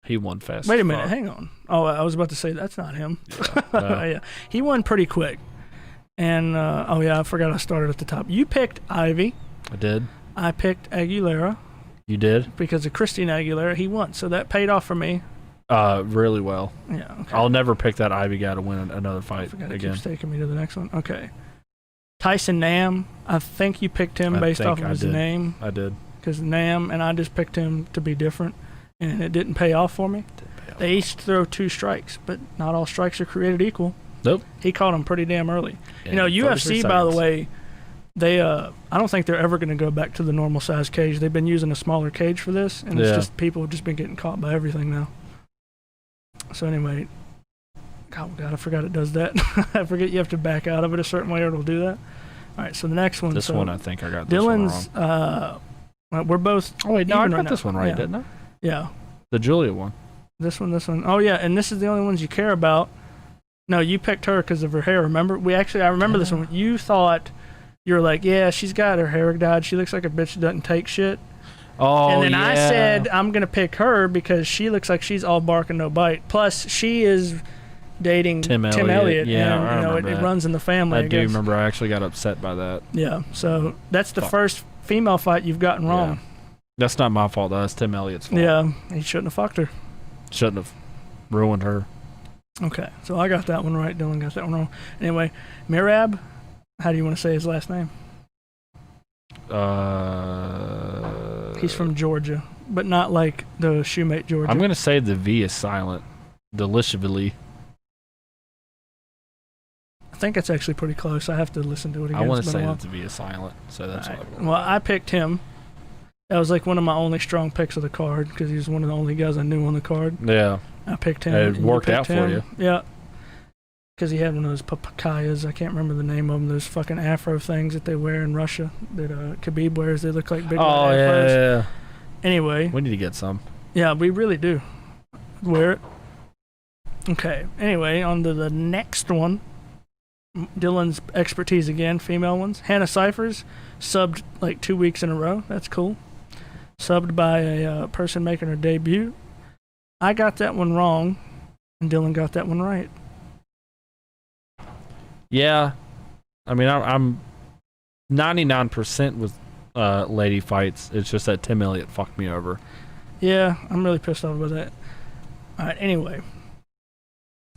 He won fast. Wait a as minute. fuck. Hang on. Oh, I was about to say that's not him. Yeah. No. Yeah. He won pretty quick. And I forgot I started at the top. You picked Ivy. I did. I picked Aguilera You did? because of Christine Aguilera. He won, so that paid off for me. Really well. Yeah. Okay. I'll never pick that Ivy guy to win another I fight forgot it again. keeps taking me to the next one. Okay. Tyson Nam. I think you picked him I based think off of I his did. name. I did. Because Nam and I just picked him to be different, and it didn't pay off for me. They each throw 2 strikes, but not all strikes are created equal. Nope. He caught him pretty damn early. Yeah, You know, 33 UFC, by the seconds. way, They I don't think they're ever going to go back to the normal size cage. They've been using a smaller cage for this, and it's just people have just been getting caught by everything now. So anyway, oh God, I forgot it does that. I forget you have to back out of it a certain way or it'll do that. All right, so the next one. This one I think I got this Dylan's, one wrong. We're both. Oh wait, no, I got right this one right, yeah. didn't I? Yeah. The Julia one. This one. Oh yeah, and this is the only ones you care about. No, you picked her because of her hair. Remember? I remember this one. You thought, you were like, yeah, she's got her hair dyed. She looks like a bitch that doesn't take shit. Oh, and then yeah. I said I'm gonna pick her because she looks like she's all bark and no bite. Plus, she is dating Tim Elliott. Yeah, and, I remember it that. runs in the family. I do remember. I actually got upset by that. Yeah, so that's the first female fight you've gotten wrong. Yeah. That's not my fault, though. That's Tim Elliott's fault. Yeah, he shouldn't have fucked her. Shouldn't have ruined her. Okay, so I got that one right. Dylan got that one wrong. Anyway, Mirab, how do you want to say his last name? He's from Georgia, but not like the shoemate Georgia. I'm going to say the V is silent. Deliciously. I think it's actually pretty close. I have to listen to it again. I want to say that the V is silent, so that's right. what Well, I picked him. That was like one of my only strong picks of the card because he was one of the only guys I knew on the card. Yeah. I picked him. It worked out for you. Yeah. Because he had one of those papayas. I can't remember the name of them. Those fucking afro things that they wear in Russia that Khabib wears. They look like big afros. Yeah. Anyway. We need to get some. Yeah, we really do. Wear it. Okay. Anyway, on to the next one. Dylan's expertise again, female ones. Hannah Cyphers, subbed like 2 weeks in a row. That's cool. Subbed by a person making her debut. I got that one wrong, and Dylan got that one right. Yeah. I mean, I'm 99% with lady fights. It's just that Tim Elliott fucked me over. Yeah, I'm really pissed off about that. All right, anyway.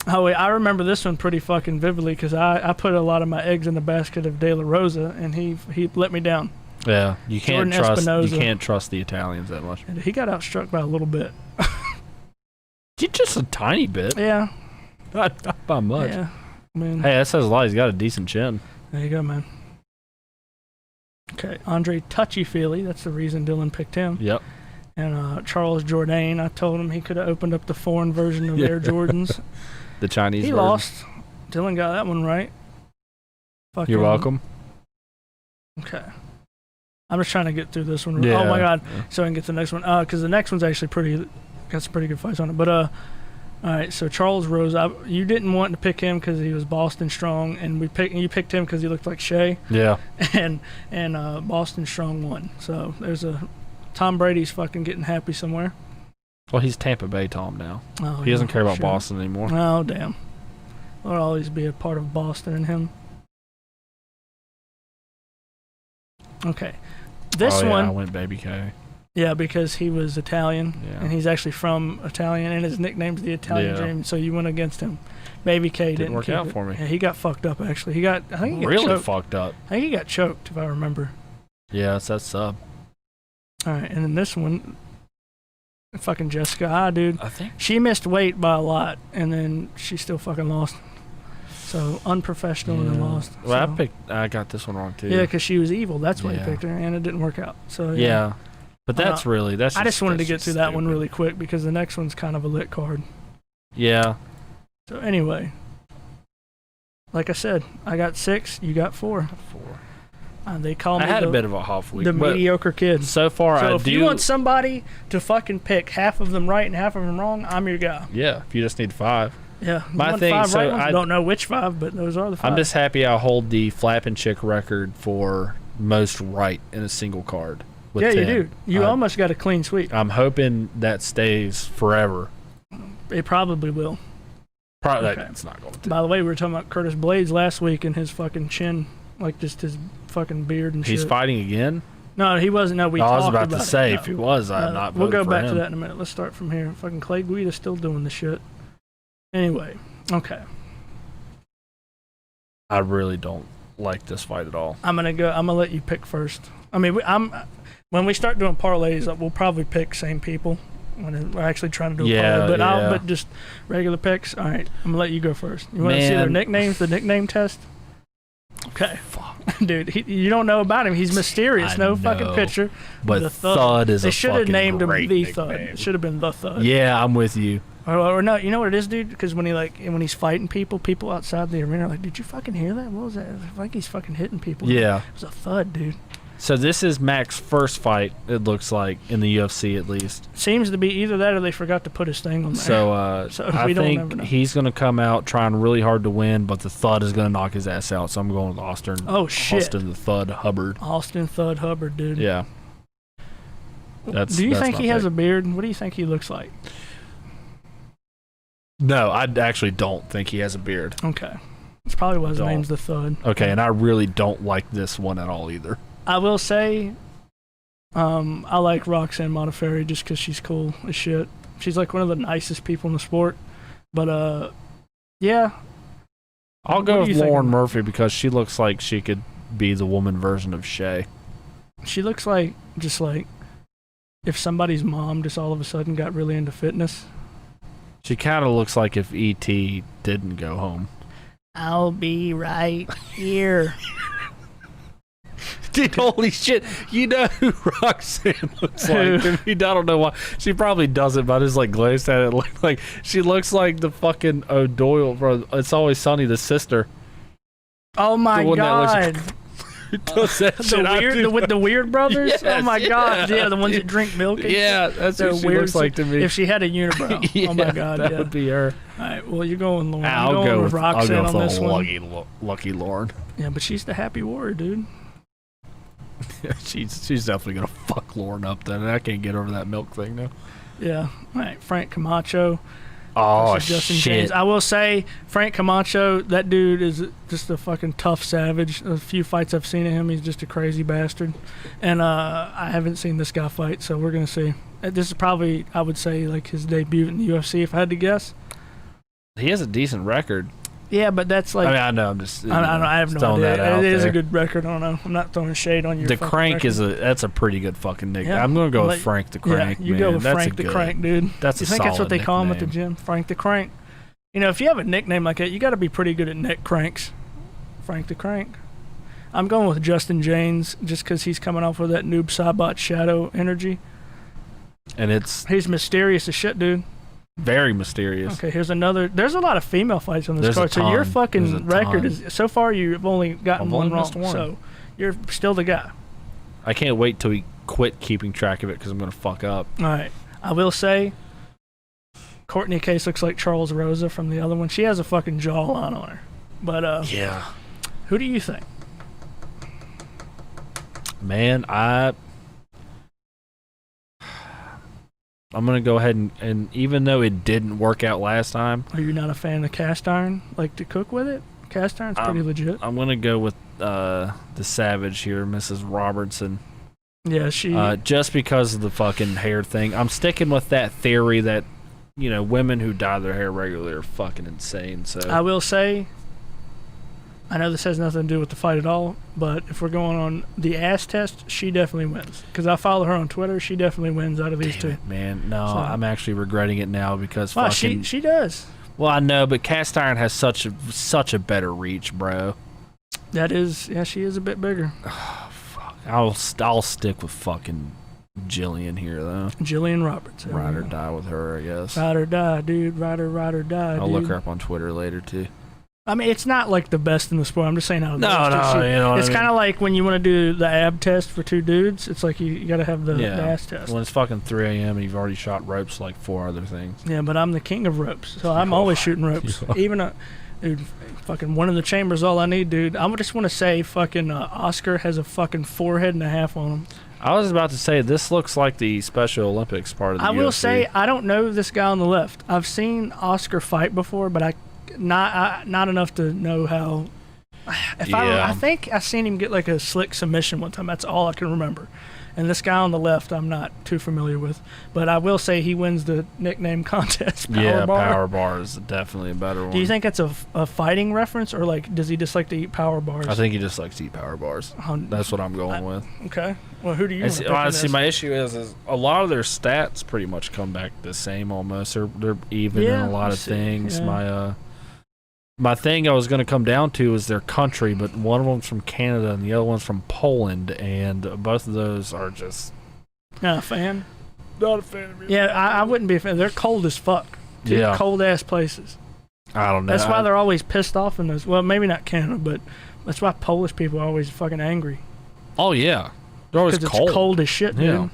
Oh, wait, I remember this one pretty fucking vividly because I put a lot of my eggs in the basket of De La Rosa, and he let me down. Yeah, you can't Jordan trust. Espinoza. You can't trust the Italians that much. And he got outstruck by a little bit. Just a tiny bit. Yeah. Not by much. Yeah. I mean, hey, that says a lot. He's got a decent chin. There you go, man. Okay, Andre Touchy-Feely. That's the reason Dylan picked him. Yep. And Charles Jourdain. I told him he could have opened up the foreign version of Air Jordans. The Chinese He version. lost. Dylan got that one right. Fuck You're him. welcome. Okay. I'm just trying to get through this one. Yeah. Oh my god. Yeah. So I can get to the next one. Because the next one's actually got some pretty good fights on it. But all right. So Charles Rose, you didn't want to pick him because he was Boston Strong, and you picked him because he looked like Shea. Yeah. And Boston Strong won. So there's Tom Brady's fucking getting happy somewhere. Well, he's Tampa Bay Tom now. Oh, He doesn't care about sure. Boston anymore. Oh damn. There'll always be a part of Boston in him. Okay. This one. I went Baby K. Yeah, because he was Italian, Yeah. and he's actually from Italian, and his nickname's the Italian Yeah. Dream. So you went against him. Baby K didn't work keep out it. for me. Yeah, he got fucked up. Actually, I think he got Really choked. fucked up. I think he got choked, if I remember. Yeah, it's that sub. All right, and then this one, fucking Jessica, dude, I think. she missed weight by a lot, and then she still fucking lost. So unprofessional and then lost. Well, so. I got this one wrong too. Yeah, because she was evil. That's why Yeah. he picked her, and it didn't work out. So Yeah. But that's I just wanted to get through that one really quick because the next one's kind of a lit card. Yeah. So anyway, like I said, I got 6, you got 4. 4. They call me I had a bit of a half week. the but mediocre kid. So far, So I if do. you want somebody to fucking pick half of them right and half of them wrong, I'm your guy. Yeah, if you just need 5. Yeah, you My want thing- 5 so right ones? I- Don't know which 5, but those are the 5. I'm just happy I hold the Flapinchick record for most right in a single card. With yeah, 10. you do. You almost got a clean sweep. I'm hoping that stays forever. It probably will. Probably Okay. it's not going to. By the way, we were talking about Curtis Blades last week and his fucking chin, like just his fucking beard and He's shit. fighting again. No, he wasn't. No, we I talked was about to it. say No. if he was, I'd not. We'll go voted for back him. to that in a minute. Let's start from here. Fucking Clay Guida's still doing the shit. Anyway, okay. I really don't like this fight at all. I'm gonna let you pick first. I mean, when we start doing parlays, we'll probably pick same people. When we're actually trying to do a parlay, but just regular picks. All right, I'm gonna let you go first. You want to see their Man. nicknames? The nickname test. Okay. Fuck. Dude, you don't know about him. He's mysterious. No fucking picture. But The Thud is They a should have fucking named him great the nickname. Thud. It should have been the Thud. Yeah, I'm with you. Or no, you know what it is, dude? Because when he's fighting people outside the arena are like, did you fucking hear that? What was that? It's like he's fucking hitting people. Yeah. It was a thud, dude. So this is Mac's first fight, it looks like, in the UFC at least. Seems to be either that or they forgot to put his thing on there. So, we I don't ever think know. he's going to come out trying really hard to win, but the Thud is going to knock his ass out. So I'm going with Austin. Oh, shit. Austin the Thud Hubbard. Austin Thud Hubbard, dude. Yeah. Do you think my he has a pick. beard? What do you think he looks like? No, I actually don't think he has a beard. Okay. That's probably why his Don't. name's the Thud. Okay, and I really don't like this one at all either. I will say, I like Roxanne Modafferi just because she's cool as shit. She's like one of the nicest people in the sport. But, yeah. I'll What go do with you think Lauren of- Murphy because she looks like she could be the woman version of Shay. She looks like, just like, if somebody's mom just all of a sudden got really into fitness. She kind of looks like if E.T. didn't go home. I'll be right here. Dude, holy shit. You know who Roxanne looks like? I mean, I don't know why. She probably doesn't, but I just like glanced at it. Like she looks like the fucking O'Doyle, bro. It's Always Sunny, the sister. Oh my The one that god. Does that shit. I do With the Weird Brothers? Yes, oh my god. yeah, Yeah, the ones that drink milk. And Yeah, shit. that's They're what she weird looks like to me. If she had a unibrow. Yeah, Oh my god. that Yeah. would be her. All right. Well, you're going Lauren. I'll You're going go with with Roxanne on the this one. lucky Lauren. Yeah, but she's the happy warrior, dude. She's definitely gonna fuck Lauren up then. I can't get over that milk thing now. Yeah. All right. Frank Camacho. Oh versus Justin shit! James. I will say, Frank Camacho, that dude is just a fucking tough savage. A few fights I've seen of him, he's just a crazy bastard. And I haven't seen this guy fight, so we're gonna see. This is probably, I would say, like his debut in the UFC, if I had to guess. He has a decent record. Yeah, but that's like, I mean, I know. I'm just. I have no throwing that idea. out It is there. a good record. I don't know. I'm not throwing shade on your. The fucking Crank record. that's a pretty good fucking nickname. Yeah. I'm gonna go with Like- Frank the Crank. Yeah, you man. go with That's Frank a the good- Crank, dude. That's You a think that's what solid they call him at the nickname. gym? Frank the Crank. You know, if you have a nickname like that, you got to be pretty good at neck cranks. Frank the Crank. I'm going with Justin James just because he's coming off with that noob Sabat shadow energy. And it's He's mysterious as shit, dude. very mysterious. Okay, here's another. There's a lot of female fights on this There's a card, so your ton. fucking There's a record ton. is so far you've only gotten I've one only wrong. missed one. So you're still the guy. I can't wait till we quit keeping track of it because I'm gonna fuck up. All right, I will say. Courtney Case looks like Charles Rosa from the other one. She has a fucking jawline on her. But Yeah, who do you think? man. I'm gonna go ahead and even though it didn't work out last time, Are you not a fan of cast iron? Like to cook with it? Cast iron's pretty legit. I'm gonna go with the Savage here, Mrs. Robertson. Yeah, she. Just because of the fucking hair thing. I'm sticking with that theory that, you know, women who dye their hair regularly are fucking insane. So I will say. I know this has nothing to do with the fight at all, but if we're going on the ass test, she definitely wins. Because I follow her on Twitter, she definitely wins out of these damn two. it, man. No, So- I'm actually regretting it now because Wow, fucking. she does. Well, I know, but cast iron has such a better reach, bro. That is, yeah, she is a bit bigger. I'll stick with fucking Jillian here though. Jillian Roberts. there we Ride or go. die with her, I guess. Ride or die, dude. Ride or die, I'll dude. look her up on Twitter later too. I mean, it's not like the best in the sport. I'm just saying how No, you know what it's I mean? kind of like when you want to do the ab test for two dudes. It's like you got to have the ass test. When it's fucking 3 a.m. and you've already shot ropes like 4 other things. Yeah, but I'm the king of ropes, so I'm always shooting ropes. Even dude, fucking one in the chamber is all I need, dude. I just want to say, fucking Oscar has a fucking forehead and a half on him. I was about to say this looks like the Special Olympics part of the I will UFC. say I don't know this guy on the left. I've seen Oscar fight before, but not enough to know how. I think I seen him get like a slick submission one time. That's all I can remember. And this guy on the left, I'm not too familiar with, but I will say he wins the nickname contest. Power bar. Power bar is definitely a better one. Do you think that's a fighting reference, or like does he just like to eat power bars? I think he just likes to eat power bars. That's what I'm going with. Okay. Well, who do you? And honestly, my issue is a lot of their stats pretty much come back the same almost. They're even in Yeah, a lot I of see. things. Yeah. my thing I was going to come down to is their country, but one of them's from Canada and the other one's from Poland, and both of those are just Not a fan. not a fan of it. Yeah, I wouldn't be a fan. They're cold as fuck. Dude, Yeah. cold ass places. I don't know. That's why they're always pissed off in those. Well, maybe not Canada, but that's why Polish people are always fucking angry. Oh yeah, they're always Because cold. it's cold as shit, dude. Yeah.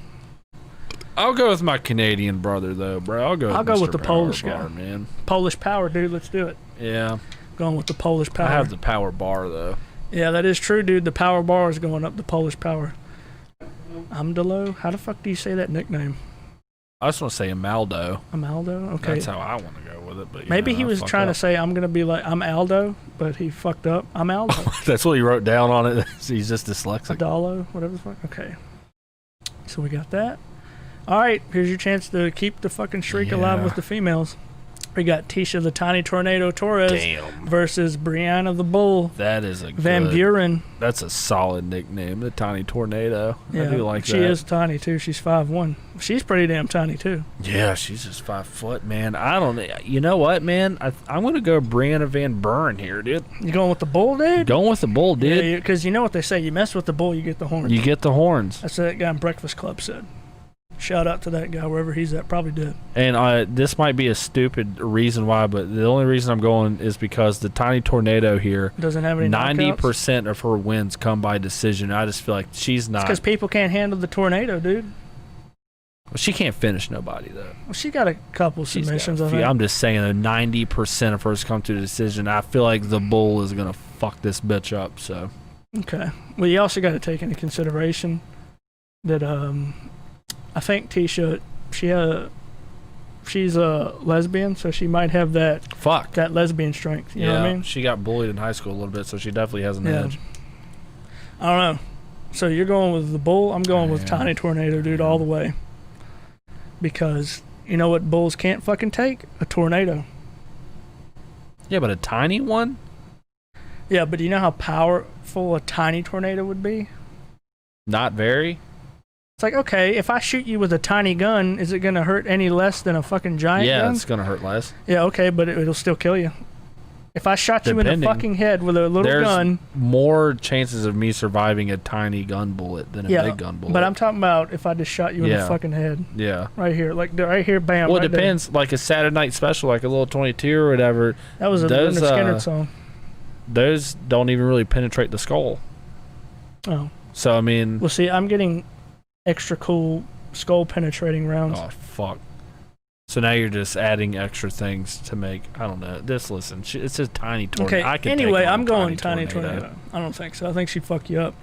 I'll go with my Canadian brother though, bro. I'll go with the Mr. Polish Power guy. Bar, man. Polish power, dude. Let's do it. Yeah, Going with the Polish power. I have the Power Bar though. Yeah, that is true, dude. The power bar is going up the Polish power. Amdalo? How the fuck do you say that nickname? I just want to say Amaldo. Amaldo? Okay. That's how I want to go with it. But Maybe he I was fucked trying to up. say I'm gonna be like I'm Aldo, but he fucked up. I'm Aldo. That's what he wrote down on it. He's just dyslexic. Adalo, whatever the fuck. Okay. So we got that. All right, here's your chance to keep the fucking streak alive Yeah. with the females. We got Tisha the Tiny Tornado Torres Damn, versus Brianna the Bull that is a Van good, Buren. That's a solid nickname, the Tiny Tornado. I do like she that. is tiny too. She's 5'1". She's pretty damn tiny too. Yeah, she's just 5 foot, man. I don't. You know what, man? I'm gonna go Brianna Van Buren here, dude. You going with the bull, dude? Going with the bull, dude. Yeah, because you know what they say. You mess with the bull, you get the horns. You get the horns. That's what that guy in Breakfast Club said. Shout out to that guy wherever he's at. Probably did. And this might be a stupid reason why, but the only reason I'm going is because the Tiny Tornado here, Doesn't have any 90% of her wins come by decision. I just feel like she's not. because people can't handle the tornado, dude. She can't finish nobody though. Well, she got a couple She's got submissions. a I few. think. I'm just saying that 90% of hers come to a decision. I feel like the bull is gonna fuck this bitch up. So Okay. Well, you also got to take into consideration that I think Tisha, she's a lesbian, so she might have that fuck. lesbian strength. You know what I mean? She got bullied in high school a little bit, so she definitely has an edge. I don't know. So you're going with the bull. I'm going with Yeah. Tiny Tornado, dude, all the way. Because you know what bulls can't fucking take? A tornado. Yeah, but a tiny one? Yeah, but do you know how powerful a tiny tornado would be? Not very. It's like, okay, if I shoot you with a tiny gun, is it going to hurt any less than a fucking giant Yeah, gun? it's gonna hurt less. Yeah, okay, but it'll still kill you. If I shot you in the Depending. fucking head with a little There's gun, more chances of me surviving a tiny gun bullet than a yeah, big gun bullet. but I'm talking about if I just shot you in the Yeah. fucking head, yeah. right here, like right here, bam. Well, it right there. depends. Like a Saturday night special, like a little 22 or whatever. That was a Those, Leonard Skinner song. Those don't even really penetrate the skull. Oh, So I mean, well, see, I'm getting extra cool skull penetrating rounds. oh fuck. So now you're just adding extra things to make. I don't know. This listen, it's a tiny tornado. Okay. I could Anyway, take on I'm a going tiny tornado. I don't think so. I think she'd fuck you up.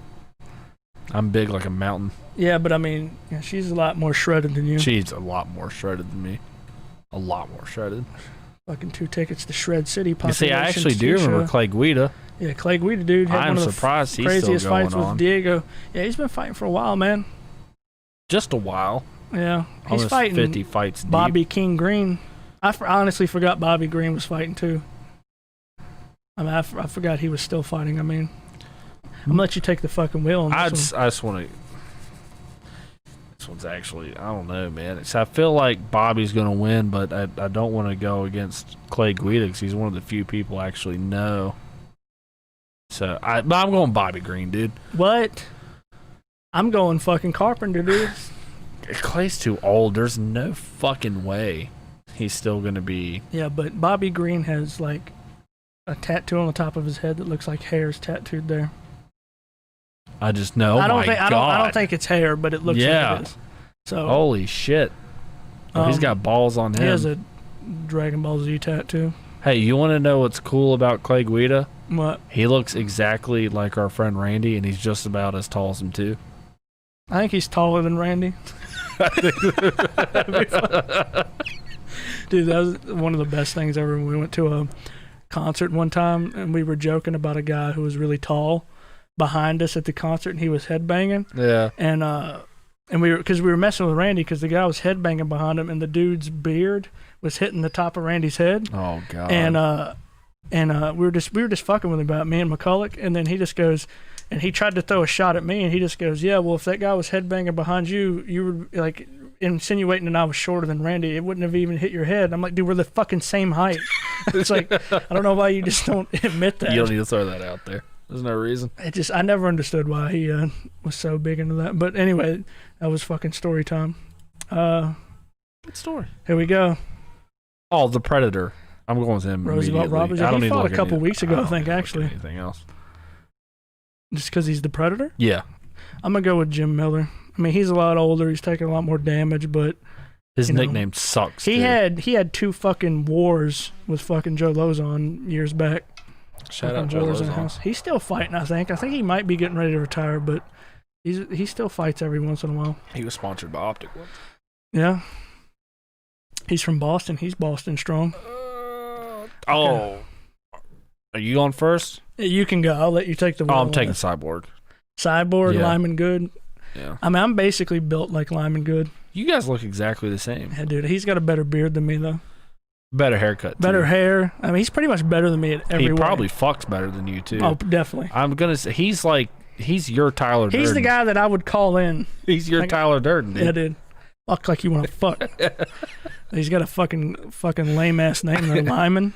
I'm big like a mountain. Yeah, but I mean, yeah, she's a lot more shredded than you. She's a lot more shredded than me. A lot more shredded. Fucking 2 tickets to Shred City. You Population see, I actually do remember Clay Guida. Yeah, Clay Guida, dude. Had I'm one of the surprised he's craziest still going fights on. with Diego. Yeah, he's been fighting for a while, man. Just a while. Yeah, he's Almost fighting 50 fights deep. Bobby King Green. I honestly forgot Bobby Green was fighting too. I mean, I forgot he was still fighting. I mean, I'm gonna let you take the fucking wheel on I this just, I just want to. This one's actually, I don't know, man. I feel like Bobby's going to win, but I don't want to go against Clay Guida because he's one of the few people I actually know. So but I'm going Bobby Green, dude. What? I'm going fucking Carpenter, dude. Clay's too old. There's no fucking way he's still going to be. Yeah, but Bobby Green has like a tattoo on the top of his head that looks like hair's tattooed there. I just know. I don't my think God. I don't think it's hair, but it looks Yeah. like it is. So Holy shit. Oh, he's got balls on he has him. a Dragon Ball Z tattoo. Hey, you want to know what's cool about Clay Guida? What? He looks exactly like our friend Randy, and he's just about as tall as him, too. I think he's taller than Randy. Dude, that was one of the best things ever. We went to a concert one time, and we were joking about a guy who was really tall behind us at the concert, and he was headbanging. Yeah. And we were messing with Randy because the guy was headbanging behind him, and the dude's beard was hitting the top of Randy's head. Oh God. And we were just fucking with him about it, me and McCulloch, and then he just goes, and he tried to throw a shot at me, and he just goes, yeah, well, if that guy was headbanging behind you, you would like, insinuating that I was shorter than Randy, it wouldn't have even hit your head. I'm like, dude, we're the fucking same height. It's like, I don't know why you just don't admit that. You don't need to throw that out there. There's no reason. I never understood why he was so big into that. But anyway, that was fucking story time. What story? Here we go. Oh, the Predator. I'm going with him. Roosevelt Roberts. I don't He need to fought look a couple at weeks ago, I think, actually. Anything else? Just because he's the Predator? Yeah. I'm going to go with Jim Miller. I mean, he's a lot older. He's taking a lot more damage, but his nickname sucks. He had 2 fucking wars with fucking Joe Lozon years back. Shout out Joe Lozon. He's still fighting, I think. I think he might be getting ready to retire, but he still fights every once in a while. He was sponsored by Optic once. Yeah. He's from Boston. He's Boston strong. Oh. Are you on first? You can go. I'll let you take the wheel. Oh, I'm taking Cyborg. Cyborg, Yeah. Lyman Good. Yeah. I mean, I'm basically built like Lyman Good. You guys look exactly the same. Yeah, dude. He's got a better beard than me, though. Better haircut, too. Better hair. I mean, he's pretty much better than me at every way. He probably fucks better than you, too. Oh, definitely. I'm going to say, he's your Tyler Durden. He's the guy that I would call in. He's your Tyler Durden, dude. Yeah, dude. Fuck like you want to fuck. He's got a fucking lame-ass name than Lyman.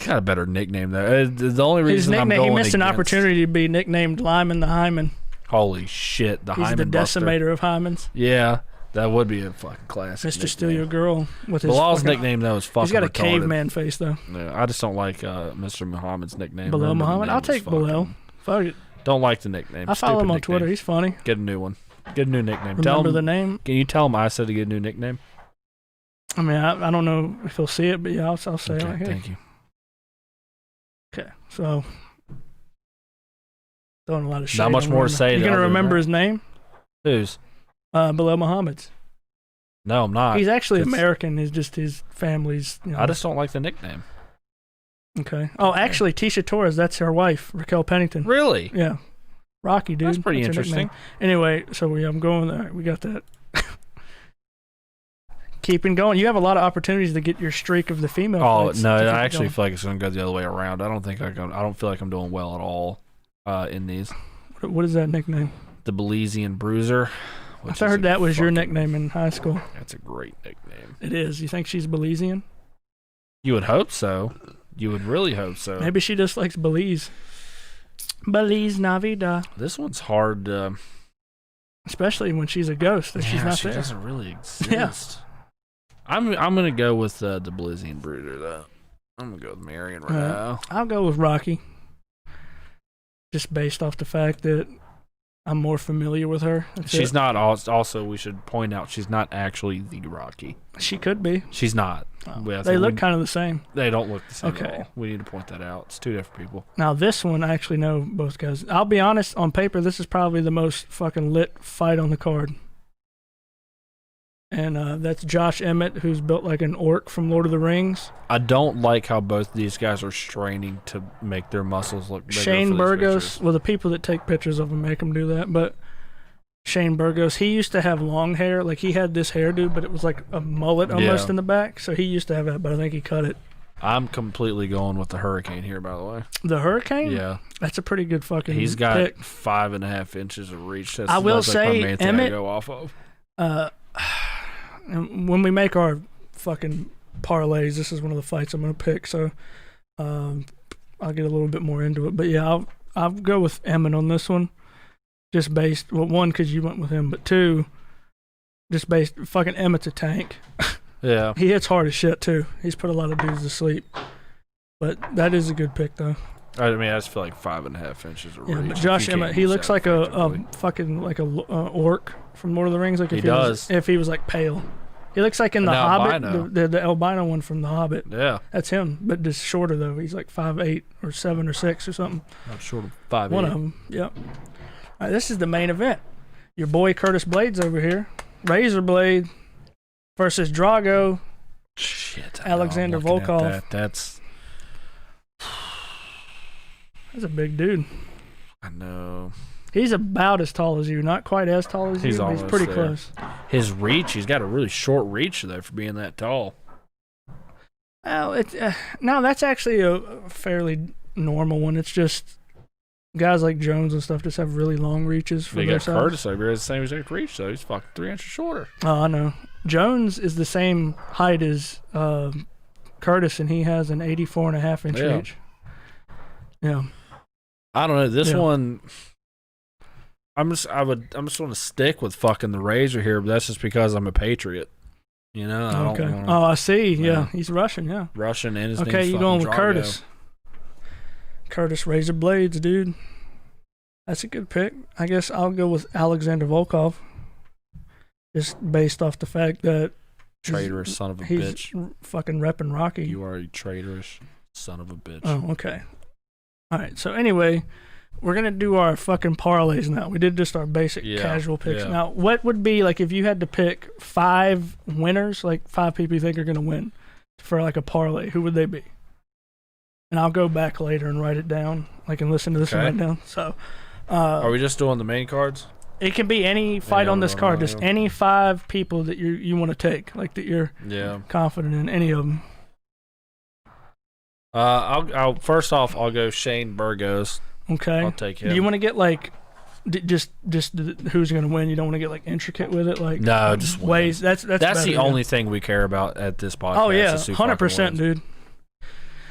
Got a better nickname, though. The only reason His nickname, I'm going he missed an against- opportunity to be nicknamed Lyman the Hyman. Holy shit, the He's Hyman the Buster. decimator of Hymens. Yeah, that would be a fucking classic. Mr. Steal Your Girl with his Bilal's fucking, nickname, though, is fucking he's got a retarded. caveman face, though. Yeah, I just don't like Mr. Muhammad's nickname. Bilal Remember, the Muhammad? name I'll was take fucking- Bilal. Fuck it. Don't like the nickname. I follow Stupid him on nickname. Twitter. He's funny. Get a new one. Get a new nickname. Remember the name? Can you tell him I said to get a new nickname? I mean, I don't know if he'll see it, but yeah, I'll say it Okay, right here. thank you. Okay, so throwing a lot of shit. Not much more to say. You gonna other than remember that. his name? Whose? Bilal Muhammad's. No, I'm not. He's actually it's- American. He's just his family's. You know. I just don't like the nickname. Okay. Oh, actually, Tisha Torres. That's her wife, Raquel Pennington. Really? Yeah. Rocky, dude. That's pretty her interesting. nickname. Anyway, so I'm going there. We got that. Keeping going. You have a lot of opportunities to get your streak of the female. Oh fights no, to keep I it actually going. feel like it's going to go the other way around. I don't feel like I'm doing well at all in these. What is that nickname? The Belizean Bruiser. I heard that was your nickname in high school. That's a great nickname. It is. You think she's Belizean? You would hope so. You would really hope so. Maybe she just likes Belize. Belize Navida. This one's hard. Especially when she's a ghost. That she's Yeah, not she there. doesn't really exist. I'm gonna go with the Belizean Bruiser though. I'm gonna go with Marion right now. I'll go with Rocky. Just based off the fact that I'm more familiar with her. That's She's it. not. Also, we should point out she's not actually the Rocky. She could be. She's not. Oh, Yeah, they so look we- kind of the same. They don't look the same Okay. at all. We need to point that out. It's two different people. Now this one, I actually know both guys. I'll be honest, on paper, this is probably the most fucking lit fight on the card. And that's Josh Emmett, who's built like an orc from Lord of the Rings. I don't like how both these guys are straining to make their muscles look bigger. Shane for these Burgos, pictures. well, the people that take pictures of him make him do that, but Shane Burgos, he used to have long hair. Like, he had this hairdo, but it was like a mullet almost Yeah. in the back. So he used to have that, but I think he cut it. I'm completely going with the Hurricane here, by the way. The Hurricane? Yeah. That's a pretty good fucking He's got pick. 5.5 inches of reach. That's, I will that's like say, my main thing Emmett- I go off of. And when we make our fucking parlays, this is one of the fights I'm going to pick. So I'll get a little bit more into it. But yeah, I'll go with Emmett on this one. Just based, well, one, because you went with him, but two, just based, fucking Emmett's a tank. Yeah. He hits hard as shit, too. He's put a lot of dudes to sleep. But that is a good pick, though. I mean, I just feel like 5.5 inches of Yeah, reach. but if Josh you can't Emmett, he use looks that like a effectively. fucking like a orc from Lord of the Rings. Like if He was, does. if he was like pale, he looks like in An the Hobbit, albino. the albino one from the Hobbit. Yeah. That's him, but just shorter though. He's like 5'8" or 7 or 6 or something. I'm short of 5'8". One of them. Yep. All right, this is the main event. Your boy Curtis Blades over here, Razor Blade versus Drago. Shit. Alexander I'm looking at Volkov. that. That's That's a big dude. I know. He's about as tall as you, not quite as tall as He's you, but he's almost pretty there. close. His reach. He's got a really short reach though for being that tall. Well, it's no, that's actually a fairly normal one. It's just guys like Jones and stuff just have really long reaches for They their got size. Curtis over here, has the same exact reach, though. He's fucking 3 inches shorter. Oh, I know. Jones is the same height as Curtis, and he has an 84.5-inch reach. Yeah. I don't know. This one, I'm just going to stick with fucking the Razor here, but that's just because I'm a Patriot. You know? I don't wanna, I see. Yeah, he's Russian. Yeah. Russian and his Okay, name's you fucking going with Drago. Curtis? Curtis Razor Blades, dude. That's a good pick. I guess I'll go with Alexander Volkov, just based off the fact that Traitorous son of a he's bitch. fucking repping Rocky. You are a traitorous son of a bitch. Oh, okay. All right. So anyway, we're gonna do our fucking parlays now. We did just our basic casual picks. Yeah. Now, what would be like if you had to pick 5 winners, like 5 people you think are gonna win for like a parlay? Who would they be? And I'll go back later and write it down. I can listen to this and write it down. So, are we just doing the main cards? it can be any fight on this card. Just yeah. any 5 people that you want to take, like that you're confident in. Any of them. I'll first off I'll go Shane Burgos. Okay. I'll take him. Do you want to get like just who's going to win? You don't want to get like intricate with it, like No, just ways. That's better, the only thing we care about at this podcast. Oh yeah, is who fucking 100%, wins. dude.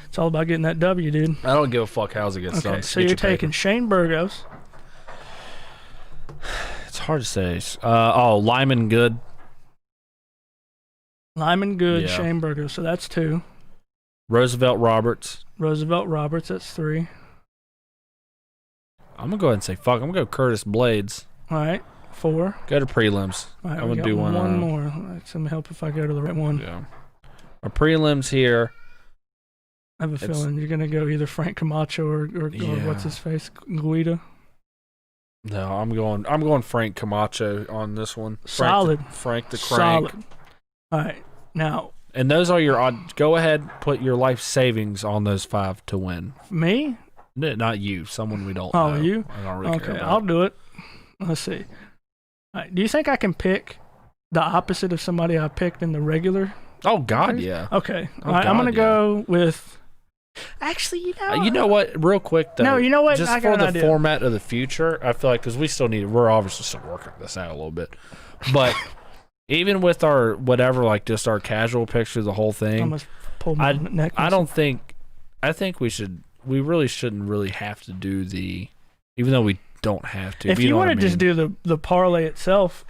It's all about getting that W, dude. I don't give a fuck how it gets done. Okay, so Get you're your taking paper. Shane Burgos. It's hard to say. Lyman Good. Lyman Good, Yeah. Shane Burgos. So that's 2. Roosevelt Roberts. Roosevelt Roberts, that's 3. I'm gonna go ahead and say fuck. I'm gonna go Curtis Blades. All right, 4. Go to prelims. All right, I'm we gonna got do one. one more. All right, some help if I go to the right one. Yeah. Our prelims here. I have a feeling you're gonna go either Frank Camacho or what's his face, Guida. No, I'm going Frank Camacho on this one. Solid. Frank the Crank. Solid. All right, now And those are your odd. Go ahead, put your life savings on those 5 to win. me. No, not you. Someone we don't. Oh, know. you? I don't really care Okay, about. I'll do it. Let's see. All right, do you think I can pick the opposite of somebody I picked in the regular? Oh God, yeah. Okay. Oh, All right, I'm God, gonna go with. Actually, You know what? Real quick though. No, you know what? Just I for got the an idea. format of the future, I feel like because we still need. We're obviously still working this out a little bit, but even with our whatever, like just our casual picture, the whole I thing. must pull my neck. I don't think. I think we should. We really shouldn't really have to do the. Even though we don't have to. If you you know want what to I just mean. do the parlay itself,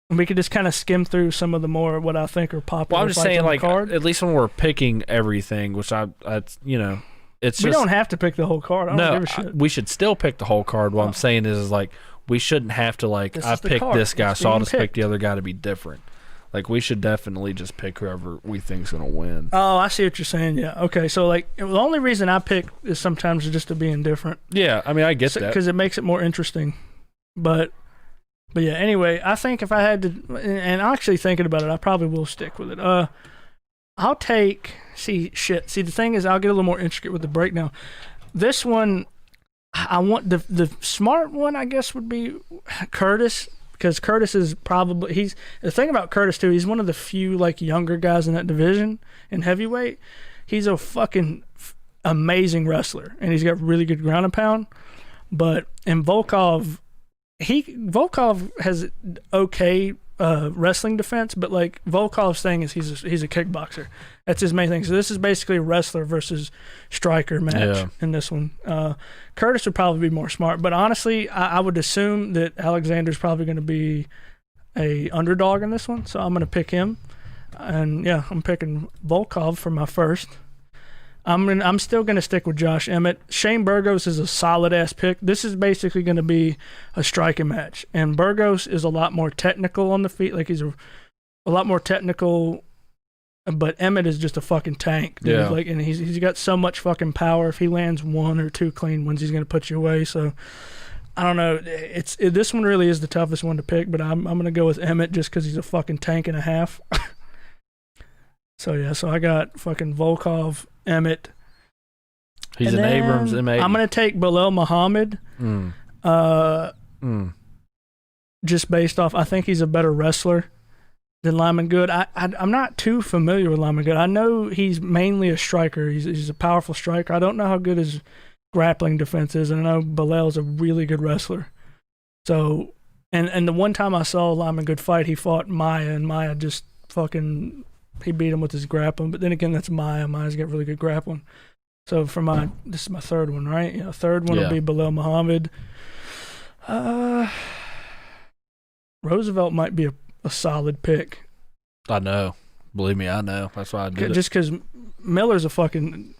we could just kind of skim through some of the more what I think are popular. Well, I'm just fights saying, on the like, card. at least when we're picking everything, which it's we just don't have to pick the whole card. I don't give a shit. we should still pick the whole card. What I'm saying is like we shouldn't have to like This I is the picked card. this guy, It's so I'll being just pick picked. the other guy to be different. Like we should definitely just pick whoever we think's gonna win. Oh, I see what you're saying. Yeah. Okay. So like, the only reason I pick is sometimes just to be indifferent. Yeah, I mean I get that. Because it makes it more interesting. But yeah, anyway, I think if I had to, and actually thinking about it, I probably will stick with it. I'll take, see, the thing is, I'll get a little more intricate with the breakdown. This one, I want the smart one, I guess, would be Curtis, because Curtis is probably, the thing about Curtis too, he's one of the few like younger guys in that division in heavyweight. He's a fucking amazing wrestler, and he's got really good ground and pound. But in Volkov has okay wrestling defense, but like Volkov's thing is he's a kickboxer. That's his main thing. So this is basically a wrestler versus striker match in this one. Curtis would probably be more smart, but honestly, I would assume that Alexander's probably going to be a underdog in this one, so I'm going to pick him. And yeah, I'm picking Volkov for my first. I'm still going to stick with Josh Emmett. Shane Burgos is a solid-ass pick. This is basically going to be a striking match. And Burgos is a lot more technical on the feet. Like, he's a lot more technical, but Emmett is just a fucking tank. Dude. Yeah. Like, and he's got so much fucking power. If he lands 1 or 2 clean ones, he's going to put you away. So, I don't know. This one really is the toughest one to pick, but I'm going to go with Emmett just because he's a fucking tank and a half. So, yeah. So, I got fucking Volkov, Emmett. He's And an then Abrams M80. I'm going to take Bilal Muhammad. Just based off, I think he's a better wrestler than Lyman Good. I'm not too familiar with Lyman Good. I know he's mainly a striker. He's a powerful striker. I don't know how good his grappling defense is, and I know Belal's a really good wrestler. So, and the one time I saw Lyman Good fight, he fought Maya, and Maya just fucking, he beat him with his grappling. But then again, that's Maya. Maya's got really good grappling. So this is my third one, right? Yeah, third one will be Belal Muhammad. Roosevelt might be a solid pick. I know. Believe me, I know. That's why I did just because Miller's a fucking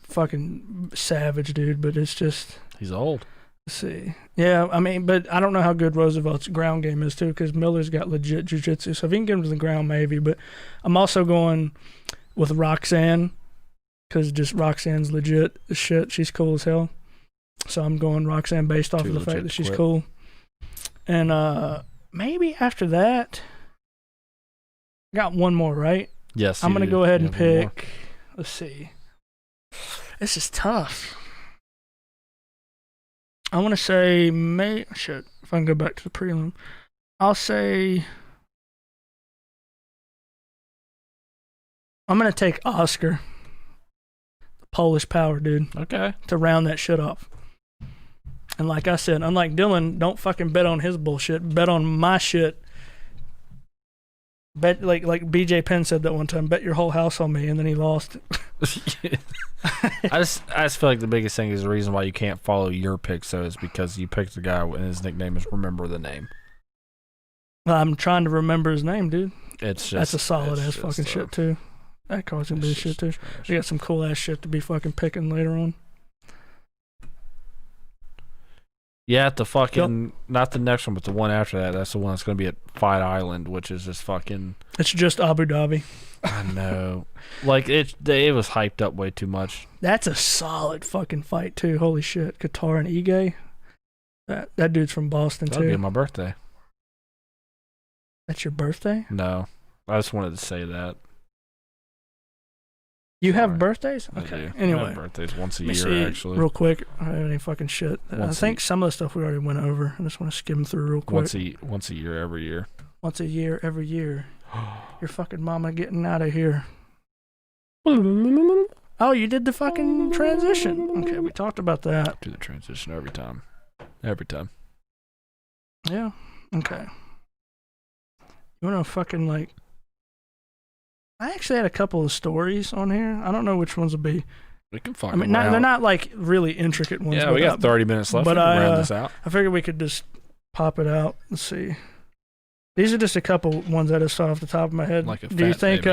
savage, dude. But it's just he's old. Let's see. Yeah, I mean, but I don't know how good Roosevelt's ground game is too, because Miller's got legit jiu-jitsu. So if he can get him to the ground, maybe. But I'm also going with Roxanne, because just Roxanne's legit as shit. She's cool as hell. So I'm going Roxanne based off of the fact that she's cool. And maybe after that, I got one more, right? Yes. I'm going to go ahead and pick. Let's see. This is tough. I want to say, shit, if I can go back to the prelim, I'll say, I'm going to take Oscar, the Polish power dude. Okay. To round that shit off. And like I said, unlike Dylan, don't fucking bet on his bullshit. Bet on my shit. Bet like BJ Penn said that one time. Bet your whole house on me, and then he lost. I just feel like the biggest thing is the reason why you can't follow your pick, so is because you picked the guy and his nickname is Remember the Name. I'm trying to remember his name, dude. It's just that's a solid ass fucking shit too. That car's gonna be shit too. We got some cool ass shit to be fucking picking later on. Yeah, the fucking not the next one, but the one after that. That's the one that's gonna be at Fight Island, which is just fucking. It's just Abu Dhabi. I know, like it was hyped up way too much. That's a solid fucking fight too. Holy shit, Qatar and Ige. That dude's from Boston That'll too. be my birthday. That's your birthday? No, I just wanted to say that. You have birthdays? I Okay. do. Anyway, I have birthdays once a let me year, see actually. Real quick, I don't have any fucking shit. I think some of the stuff we already went over. I just want to skim through real quick. Once a year, every year. Once a year, every year. Your fucking mama getting out of here. Oh, you did the fucking transition. Okay, we talked about that. Do the transition every time. Every time. Yeah. Okay. You want to fucking like... I actually had a couple of stories on here. I don't know which ones will be. We can fucking. I mean, they're not like really intricate ones. Yeah, we got 30 minutes left. But round this out. I figured we could just pop it out. Let's see. These are just a couple ones I just saw off the top of my head. Like a do you think?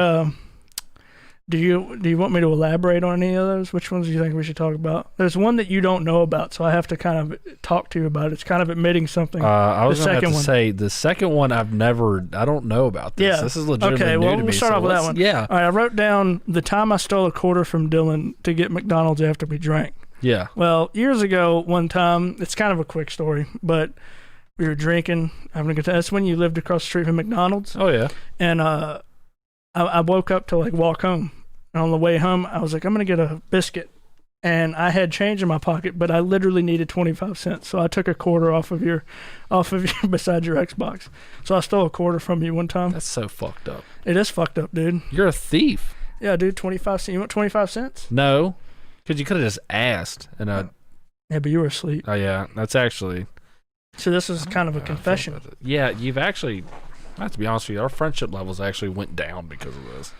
Do you want me to elaborate on any of those? Which ones do you think we should talk about? There's one that you don't know about, so I have to kind of talk to you about it. It's kind of admitting something. I was going to say the second one I don't know about this. Yeah. This is legitimately okay, new well, to me. We'll start off with that one. Yeah. All right, I wrote down the time I stole a quarter from Dylan to get McDonald's after we drank. Yeah. Well, years ago, one time, it's kind of a quick story, but we were drinking, having a good time. That's when you lived across the street from McDonald's. Oh, yeah. And I woke up to like walk home. And on the way home, I was like, I'm going to get a biscuit. And I had change in my pocket, but I literally needed 25 cents. So I took a quarter off of your beside your Xbox. So I stole a quarter from you one time. That's so fucked up. It is fucked up, dude. You're a thief. Yeah, dude, 25 cents. You want 25 cents? No, because you could have just asked. And yeah, but you were asleep. Oh, yeah. That's actually. So this is kind of a confession. Yeah, you've actually, I have to be honest with you, our friendship levels actually went down because of this.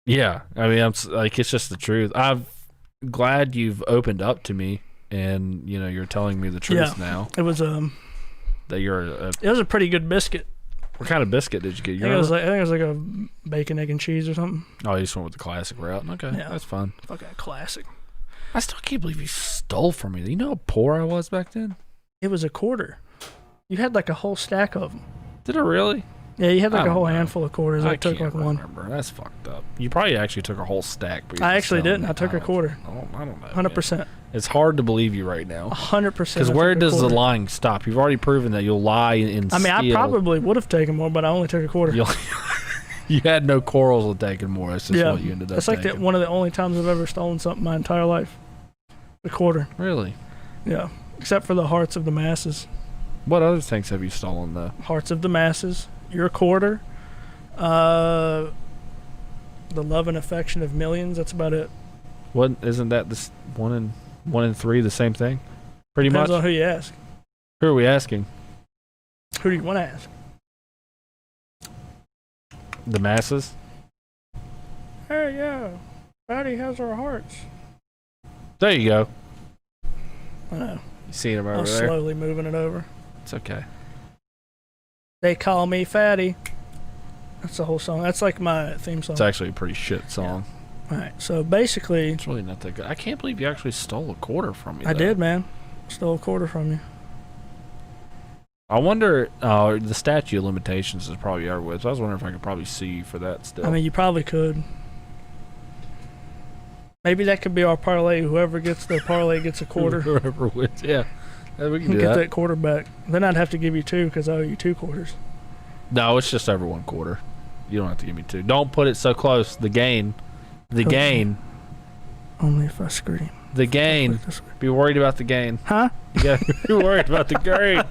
Yeah, I mean, it's just the truth. I'm glad you've opened up to me, and you're telling me the truth now. It was that you're it was a pretty good biscuit. What kind of biscuit did you get? I think it was like a bacon, egg, and cheese or something. Oh, you just went with the classic route. Okay, yeah, that's fun. Fucking classic. I still can't believe you stole from me. You know how poor I was back then? It was a quarter. You had like a whole stack of them. Did I really? Yeah, you had like a whole handful of quarters. I took like one. That's fucked up. You probably actually took a whole stack. But I actually didn't. I took a quarter. I don't know. 100%. It's hard to believe you right now. 100%. Because where does the lying stop? You've already proven that you'll lie and I mean, steal. I probably would have taken more, but I only took a quarter. You had no quarrels with taking more. That's just what you ended up That's like taking. one of the only times I've ever stolen something my entire life. A quarter. Really? Yeah. Except for the hearts of the masses. What other things have you stolen, though? Hearts of the masses. Your quarter. The love and affection of millions. That's about it. What isn't that this 1 in 3 the same thing? Pretty Depends much. on who you ask. Who are we asking? Who do you want to ask? The masses. Hey, yeah. Fatty has our hearts. There you go. I know. You seen him I over was there? slowly moving it over. It's okay. They call me Fatty. That's the whole song. That's like my theme song. It's actually a pretty shit song. All right. So basically, It's really not that good. I can't believe you actually stole a quarter from me. I though. did, man. Stole a quarter from you. I wonder. The statute of limitations is probably over with. So I was wondering if I could probably sue you for that still. I mean, you probably could. Maybe that could be our parlay. Whoever gets the parlay gets a quarter. Whoever wins, yeah. We can You do get that. that quarter back. Then I'd have to give you 2 because I owe you 2 quarters. No, it's just over 1 quarter. You don't have to give me 2. Don't put it so close. The gain. The Okay. gain. Only if I scream. The gain. Like this way. Be worried about the gain. Huh? You gotta be worried about the gain.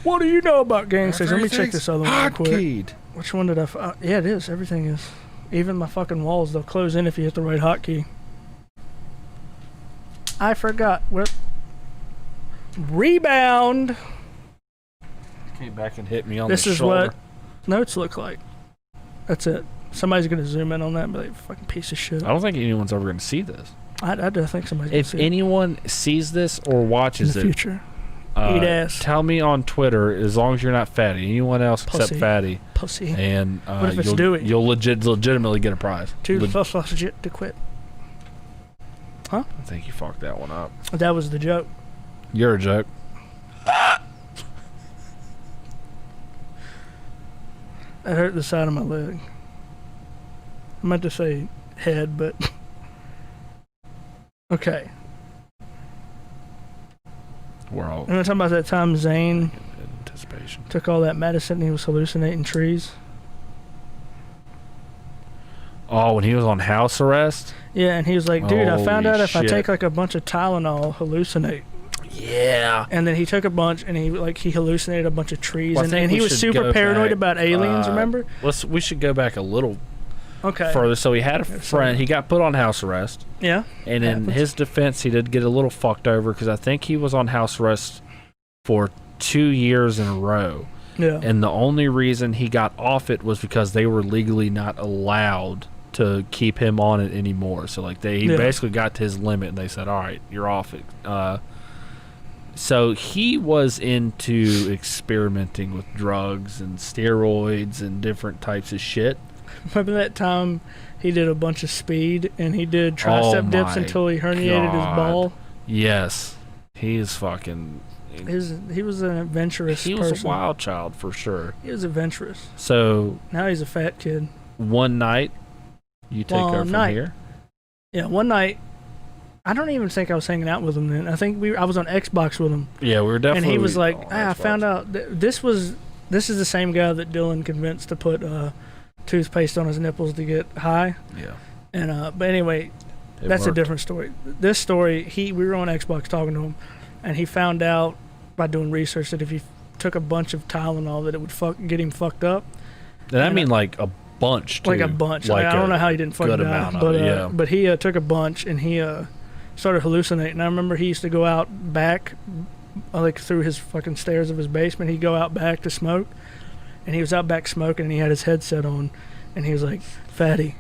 What do you know about gangsters? Let me check this other one real quick. Hotkeyed. Which one did I? Yeah, it is. Everything is. Even my fucking walls, they'll close in if you hit the right hotkey. I forgot. What? Rebound. Came back and hit me on This the is shoulder. what notes look like. That's it. Somebody's gonna zoom in on that and be like, "Fucking piece of shit." I don't think anyone's ever going to see this. I do think somebody's gonna If see it anyone sees this or in watches the it, future. Eat ass. tell me on Twitter. As long as you're not Fatty, anyone else Pussy. except Fatty, Pussy. and What if it's you'll, Dewey? you'll legitimately get a prize. Too Leg- legit to quit. I think you fucked that one up. That was the joke. You're a joke. That hurt the side of my leg. I meant to say head, but okay. We're all You want to talk about that time Zane in anticipation. took all that medicine and he was hallucinating trees? Oh, when he was on house arrest? Yeah, and he was like, dude, I found Holy out if I shit. take like a bunch of Tylenol, I'll hallucinate. Yeah. And then he took a bunch and he hallucinated a bunch of trees. Well, I and think he we was should super go paranoid back, about aliens, remember? We should go back a little Okay. further. So he had a so- friend. He got put on house arrest. Yeah. And in Happens. his defense, he did get a little fucked over because I think he was on house arrest for 2 years in a row. Yeah. And the only reason he got off it was because they were legally not allowed to keep him on it anymore. So like he Yeah. basically got to his limit and they said, all right, you're off it. So he was into experimenting with drugs and steroids and different types of shit. Remember that time he did a bunch of speed and he did tricep dips my until he herniated his God. ball? Yes. He is fucking... He was an adventurous He was person. a wild child for sure. He was adventurous. So Now he's a fat kid. one night, you take One over from night. here. Yeah, one night, I don't even think I was hanging out with him then. I think I was on Xbox with him. Yeah, we were definitely. And he was like, on I Xbox. found out this is the same guy that Dylan convinced to put toothpaste on his nipples to get high. Yeah. And but anyway, It that's a worked. different story. This story, we were on Xbox talking to him, and he found out by doing research that if he took a bunch of Tylenol that it would get him fucked up. And I and mean like a bunch. Too. Like a bunch. Like I don't a know how he didn't fucking good die, amount of but it, yeah. but he took a bunch and he started hallucinating. I remember he used to go out back, like through his fucking stairs of his basement. He'd go out back to smoke, and he was out back smoking, and he had his headset on, and he was like, "Fatty,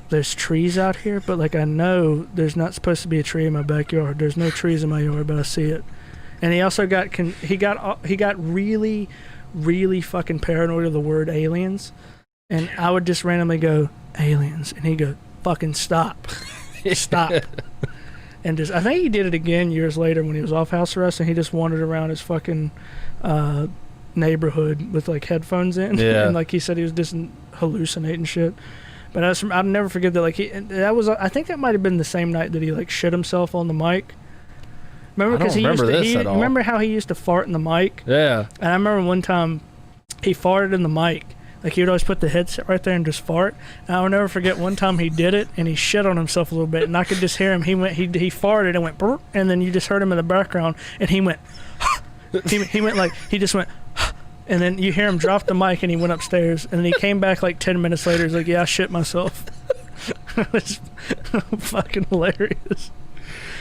there's trees out here, but like I know there's not supposed to be a tree in my backyard. There's no trees in my yard, but I see it." And he also got he got really, really fucking paranoid of the word aliens. And I would just randomly go, aliens. And he'd go, fucking stop. Stop. And just, I think he did it again years later when he was off house arrest and he just wandered around his fucking neighborhood with like headphones in. Yeah. And like he said he was just hallucinating shit. But I'll never forget that. Like I think that might have been the same night that he like shit himself on the mic. Remember, I don't because he used remember to, this at all. remember how he used to fart in the mic? Yeah. And I remember one time he farted in the mic. Like he would always put the headset right there and just fart. And I'll never forget one time he did it and he shit on himself a little bit and I could just hear him. He farted and went burp, and then you just heard him in the background and he went he went like he just went and then you hear him drop the mic and he went upstairs and then he came back like 10 minutes later. He's like, yeah, I shit myself. Fucking hilarious.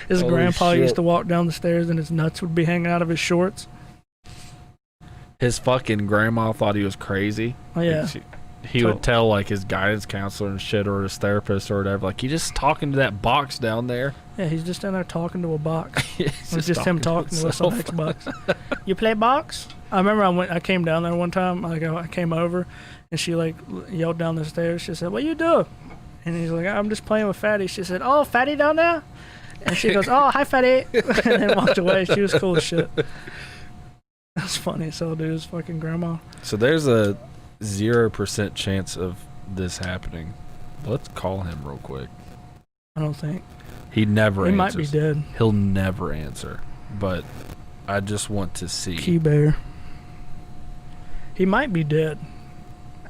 His Holy grandpa shit. used to walk down the stairs and his nuts would be hanging out of his shorts. His fucking grandma thought he was crazy. Oh, yeah. He would tell like his guidance counselor and shit, or his therapist or whatever, like, you just talking to that box down there. Yeah, he's just in there talking to a box. It's It's just him talking to us on Xbox. You play box? I remember I came down there one time. Like I came over, and she like yelled down the stairs. She said, "What you do?" And he's like, "I'm just playing with Fatty." She said, "Oh, Fatty down there?" And she goes, "Oh, hi, Fatty," and then walked away. She was cool as shit. That's funny as hell, dude. His fucking grandma. So there's a 0% chance of this happening. Let's call him real quick. I don't think He never he answers. might be dead. He'll never answer. But I just want to see. Key Bear. He might be dead.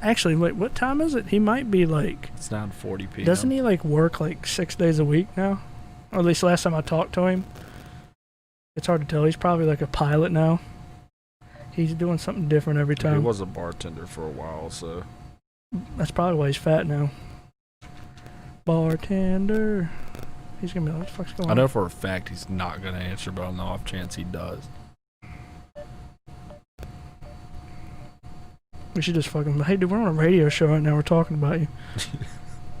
Actually, wait, what time is it? He might be like. It's 9:40 p.m. Doesn't he like work like 6 days a week now? Or at least last time I talked to him. It's hard to tell. He's probably like a pilot now. He's doing something different every He time. was a bartender for a while, so. That's probably why he's fat now. Bartender. He's gonna be like, what the fuck's going on? I know for a fact he's not going to answer, but on the off chance he does. We should just fucking. Hey, dude, we're on a radio show right now. We're talking about you.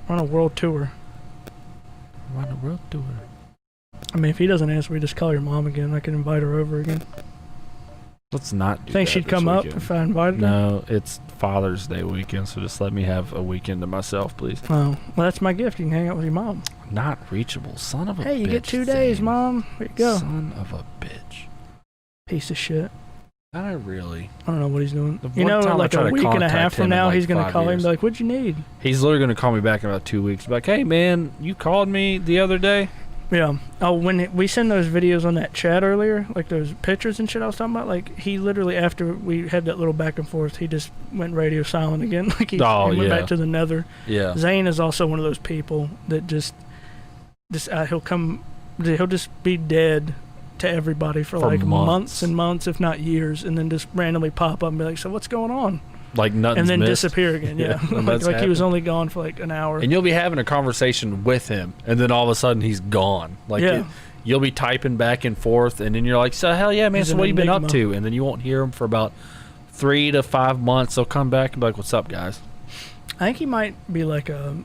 We're on a world tour. We're on the road tour. I mean, if he doesn't answer, we just call your mom again. I can invite her over again. Let's not do Think that she'd this come up weekend. if I invited her? No, it's Father's Day weekend, so just let me have a weekend to myself, please. Oh, well, that's my gift. You can hang out with your mom. Not reachable, son of a bitch. Hey, you get 2 days, Zane. Mom. There you go. Son of a bitch. Piece of shit. Not I really. I don't know what he's doing. The You one know, time I like tried a to week and a contact half from him in, now, like, he's gonna 5 call him and years. be like, "What'd you need?" He's literally going to call me back in about 2 weeks. Be like, hey, man, you called me the other day? Yeah. Oh, when we send those videos on that chat earlier, like those pictures and shit I was talking about, like he literally after we had that little back and forth, he just went radio silent again. Like he went yeah. back to the nether. Yeah. Zane is also one of those people that just he'll just be dead to everybody for like months and months, if not years, and then just randomly pop up and be like, "So what's going on?" Like nothing's And then missed. disappear again. Yeah, when like, that's he was happened. only gone for like an hour. And you'll be having a conversation with him, and then all of a sudden he's gone. Like Yeah. you'll be typing back and forth, and then you're like, "So hell yeah, man! He's So an what you been up enigma. to?" And then you won't hear him for about 3 to 5 months. They'll come back and be like, "What's up, guys?" I think he might be like a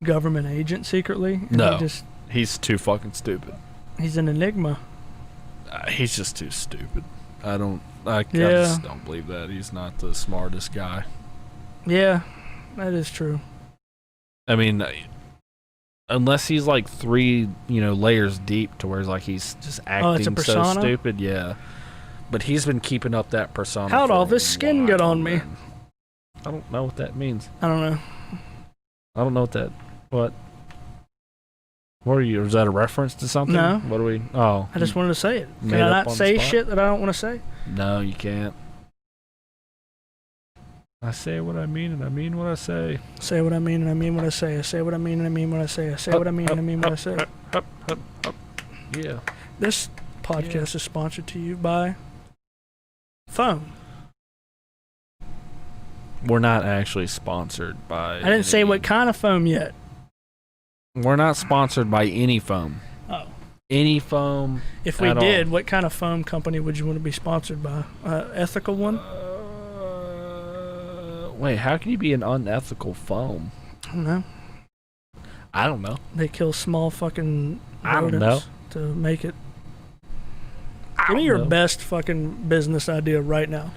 government agent secretly. And No. he He's too fucking stupid. he's an enigma. He's just too stupid. I Yeah. just don't believe that. He's not the smartest guy. Yeah, that is true. I mean, unless he's like 3, layers deep to where he's just Oh, it's a acting so persona? stupid. Yeah. But he's been keeping up that persona. How'd for all a this skin get while, on me? man. I don't know what that means. I don't know. I don't know what are you? Is that a reference to something? No. What are we? Oh. I just wanted to say it. Can Made I up not on the say spot? shit that I don't want to say? No, you can't. I say what I mean, and I mean what I say. Say what I mean and I mean what I say. I say what I mean and I mean what I say. I say what I mean and I mean what I say. Yeah. This podcast is sponsored to you by Foam. We're not actually sponsored by. I didn't say what kind of foam yet. We're not sponsored by any foam. Oh. Any foam. If we at did, all. what kind of foam company would you want to be sponsored by? Ethical one? Wait, how can you be an unethical foam? I don't know. I don't know. They kill small fucking I don't rodents to make it. Give me your best fucking business idea right now.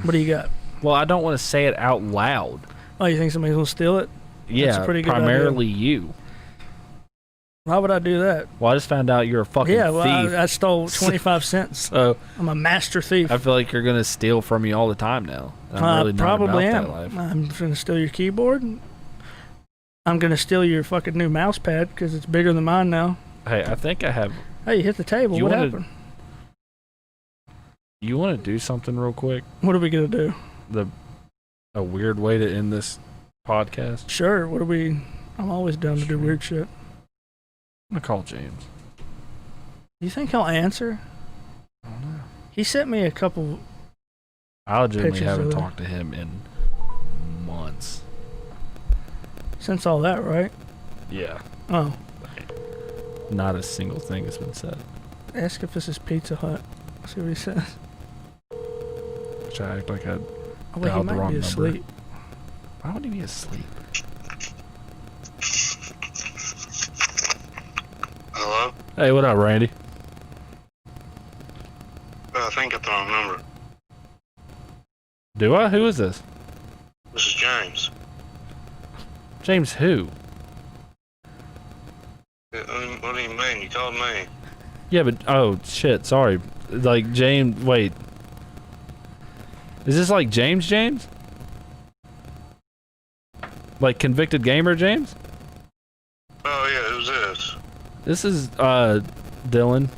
What do you got? Well, I don't want to say it out loud. Oh, you think somebody's gonna steal it? Yeah, a pretty good primarily you. Why would I do that? Well, I just found out you're a fucking Yeah, well, thief. I stole 25 cents. So I'm a master thief. I feel like you're gonna steal from me all the time now. And I'm really not probably about am. that life. I'm gonna steal your keyboard. I'm gonna steal your fucking new mouse pad because it's bigger than mine now. Hey, I think I have. Hey, you hit the table. You What wanna- happened? You want to do something real quick? What are we gonna do? A weird way to end this podcast. Sure. What are we? I'm always down to do weird shit. I'm gonna call James. You think he'll answer? I don't know. He sent me a couple. I legitimately Pictures haven't of it. talked to him in since. Since all that, right? Yeah. Oh. Not a single thing has been said. Ask if this is Pizza Hut. See what he says. Which I act like I Oh, wait, he dialed the might wrong be number. asleep. Why would he be asleep? Hello? Hey, what up, Randy? I think I got the wrong number. Do I? Who is this? This is James. James who? What do you mean? You called me? Yeah, but oh shit, sorry. Like James, wait. Is this like James? Like convicted gamer James? Oh yeah, who's this? This is Dylan.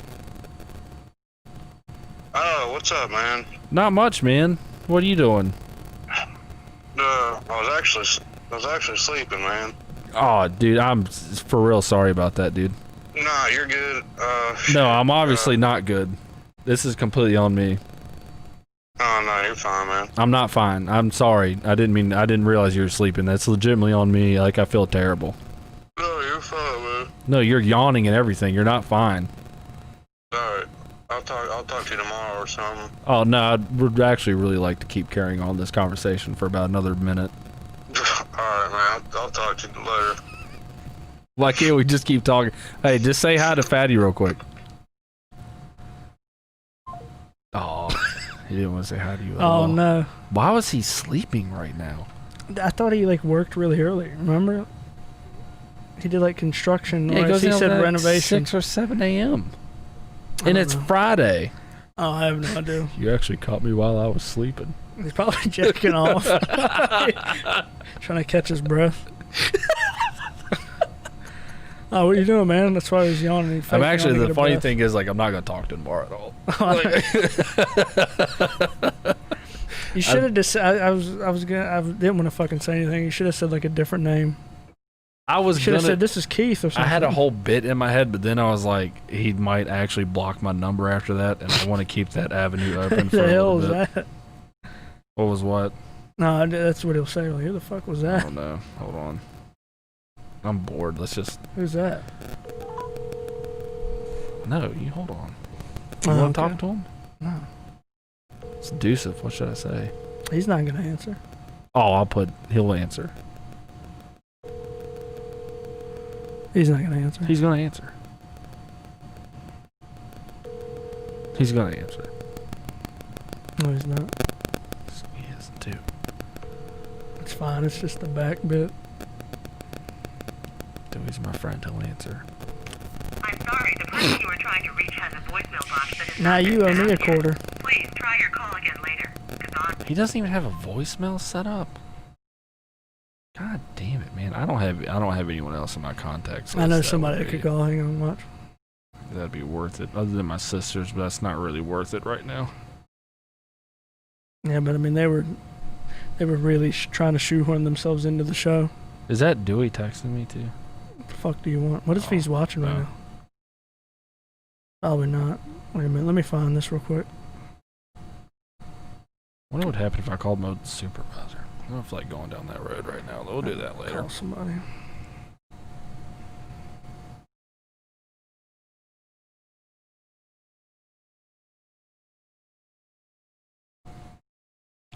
Oh, what's up, man? Not much, man. What are you doing? I was actually sleeping, man. Oh, dude, I'm for real sorry about that, dude. Nah, you're good. No, I'm obviously not good. This is completely on me. Oh no, you're fine, man. I'm not fine. I'm sorry. I didn't realize you were sleeping. That's legitimately on me. Like, I feel terrible. No, you're fine, man. No, you're yawning and everything. You're not fine. Alright. I'll talk to you tomorrow or something. Oh, no, I would actually really like to keep carrying on this conversation for about another minute. Alright, man. I'll talk to you later. Why can't we just keep talking? Hey, just say hi to Fatty real quick. Oh, he didn't want to say hi to you at all. Oh, no. Why was he sleeping right now? I thought he, like, worked really early. Remember? He did, like, construction. Yeah, he or goes he in said at renovation. 6 or 7 a.m. I And don't it's know. Friday. Oh, I have no idea. You actually caught me while I was sleeping. He's probably jerking off. Trying to catch his breath. Oh, what are you doing, man? That's why he was yawning. I'm actually, the funny thing is, like, I'm not going to talk to him tomorrow at all. You should have just. I didn't want to fucking say anything. You should have said like a different name. I was Should have gonna. said this is Keith or something. I had a whole bit in my head, but then I was like, he might actually block my number after that, and I want to keep that avenue open for the a hell little was bit. that? What was what? No, that's what he'll say. Like, who the fuck was I that? don't know. Hold on. I'm bored. Let's just. Who's that? No, you hold on. You Oh, want to okay. talk to him? No, It's Deucif. What should I say? he's not gonna answer. Oh, he'll answer. He's not gonna answer. He's gonna answer. He's gonna answer. No, he's not. He isn't too. It's fine. It's just the back bit. Dewey's my friend. He'll answer. I'm sorry, the person you were trying to reach has a voicemail box that is Now not you been owe me a found yet. quarter. Please try your call again later. Goodbye. He doesn't even have a voicemail set up. God damn it, man! I don't have anyone else in my contacts. I know list somebody would that could be- call. Hang on, watch. That'd be worth it. Other than my sisters, but that's not really worth it right now. Yeah, but I mean, they were really trying to shoehorn themselves into the show. Is that Dewey texting me too? What the fuck do you want? What if he's watching right no. now? Probably not. Wait a minute. Let me find this real quick. I wonder what happened if I called Mo's supervisor. I don't feel like going down that road right now. We'll do that later. Call somebody.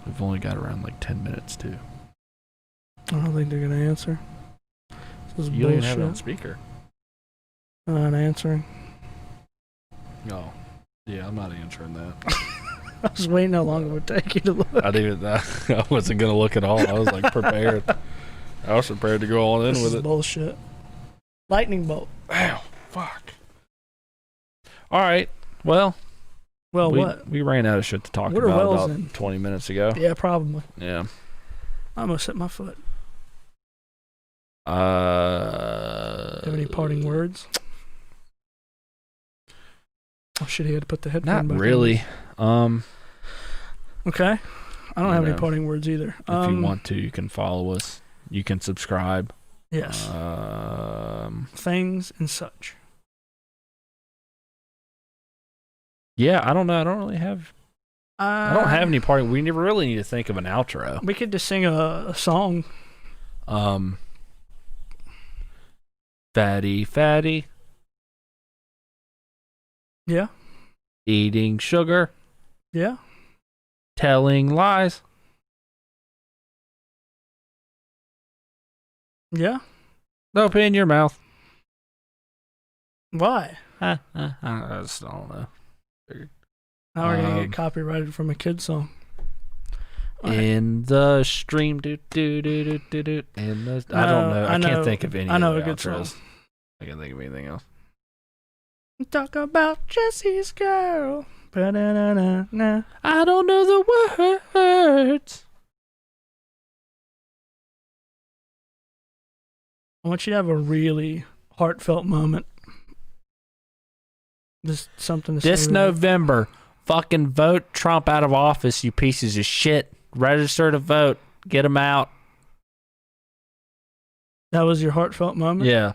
We've only got around like 10 minutes too. I don't think they're gonna answer. This is You don't even have it on bullshit. speaker. Not answering. No. Yeah, I'm not answering that. I was waiting how long it would take you to look. I didn't. I wasn't gonna look at all. I was like prepared. I was prepared to go all in This with is it. bullshit. Lightning bolt. Ow, fuck. All right. Well, Well, we, what? we ran out of shit to talk What are about wells about in? 20 minutes ago. Yeah, probably. Yeah. I almost hit my foot. Have Have any parting words? Oh shit! He had to put the headphone Not back on. really. Okay. I don't You have any know, parting words either. If you want to, you can follow us. You can subscribe. Yes. Things and such. Yeah, I don't know. I don't really have I don't have any part. We never really need to think of an outro. We could just sing a song. Fatty, fatty. Yeah. Eating sugar. Yeah. Telling lies. Yeah. Nope, in your mouth. Why? I just don't know. Now we're gonna get copyrighted from a kid song. In the stream, do do do do do do. In the, I don't know. I can't think of any. I know other a good outros. song. I can't think of anything else. Talk about Jesse's girl. Ba-da-da-da-da. I don't know the words. I want you to have a really heartfelt moment. Just something to say. This November, fucking vote Trump out of office, you pieces of shit. Register to vote. Get him out. That was your heartfelt moment? Yeah.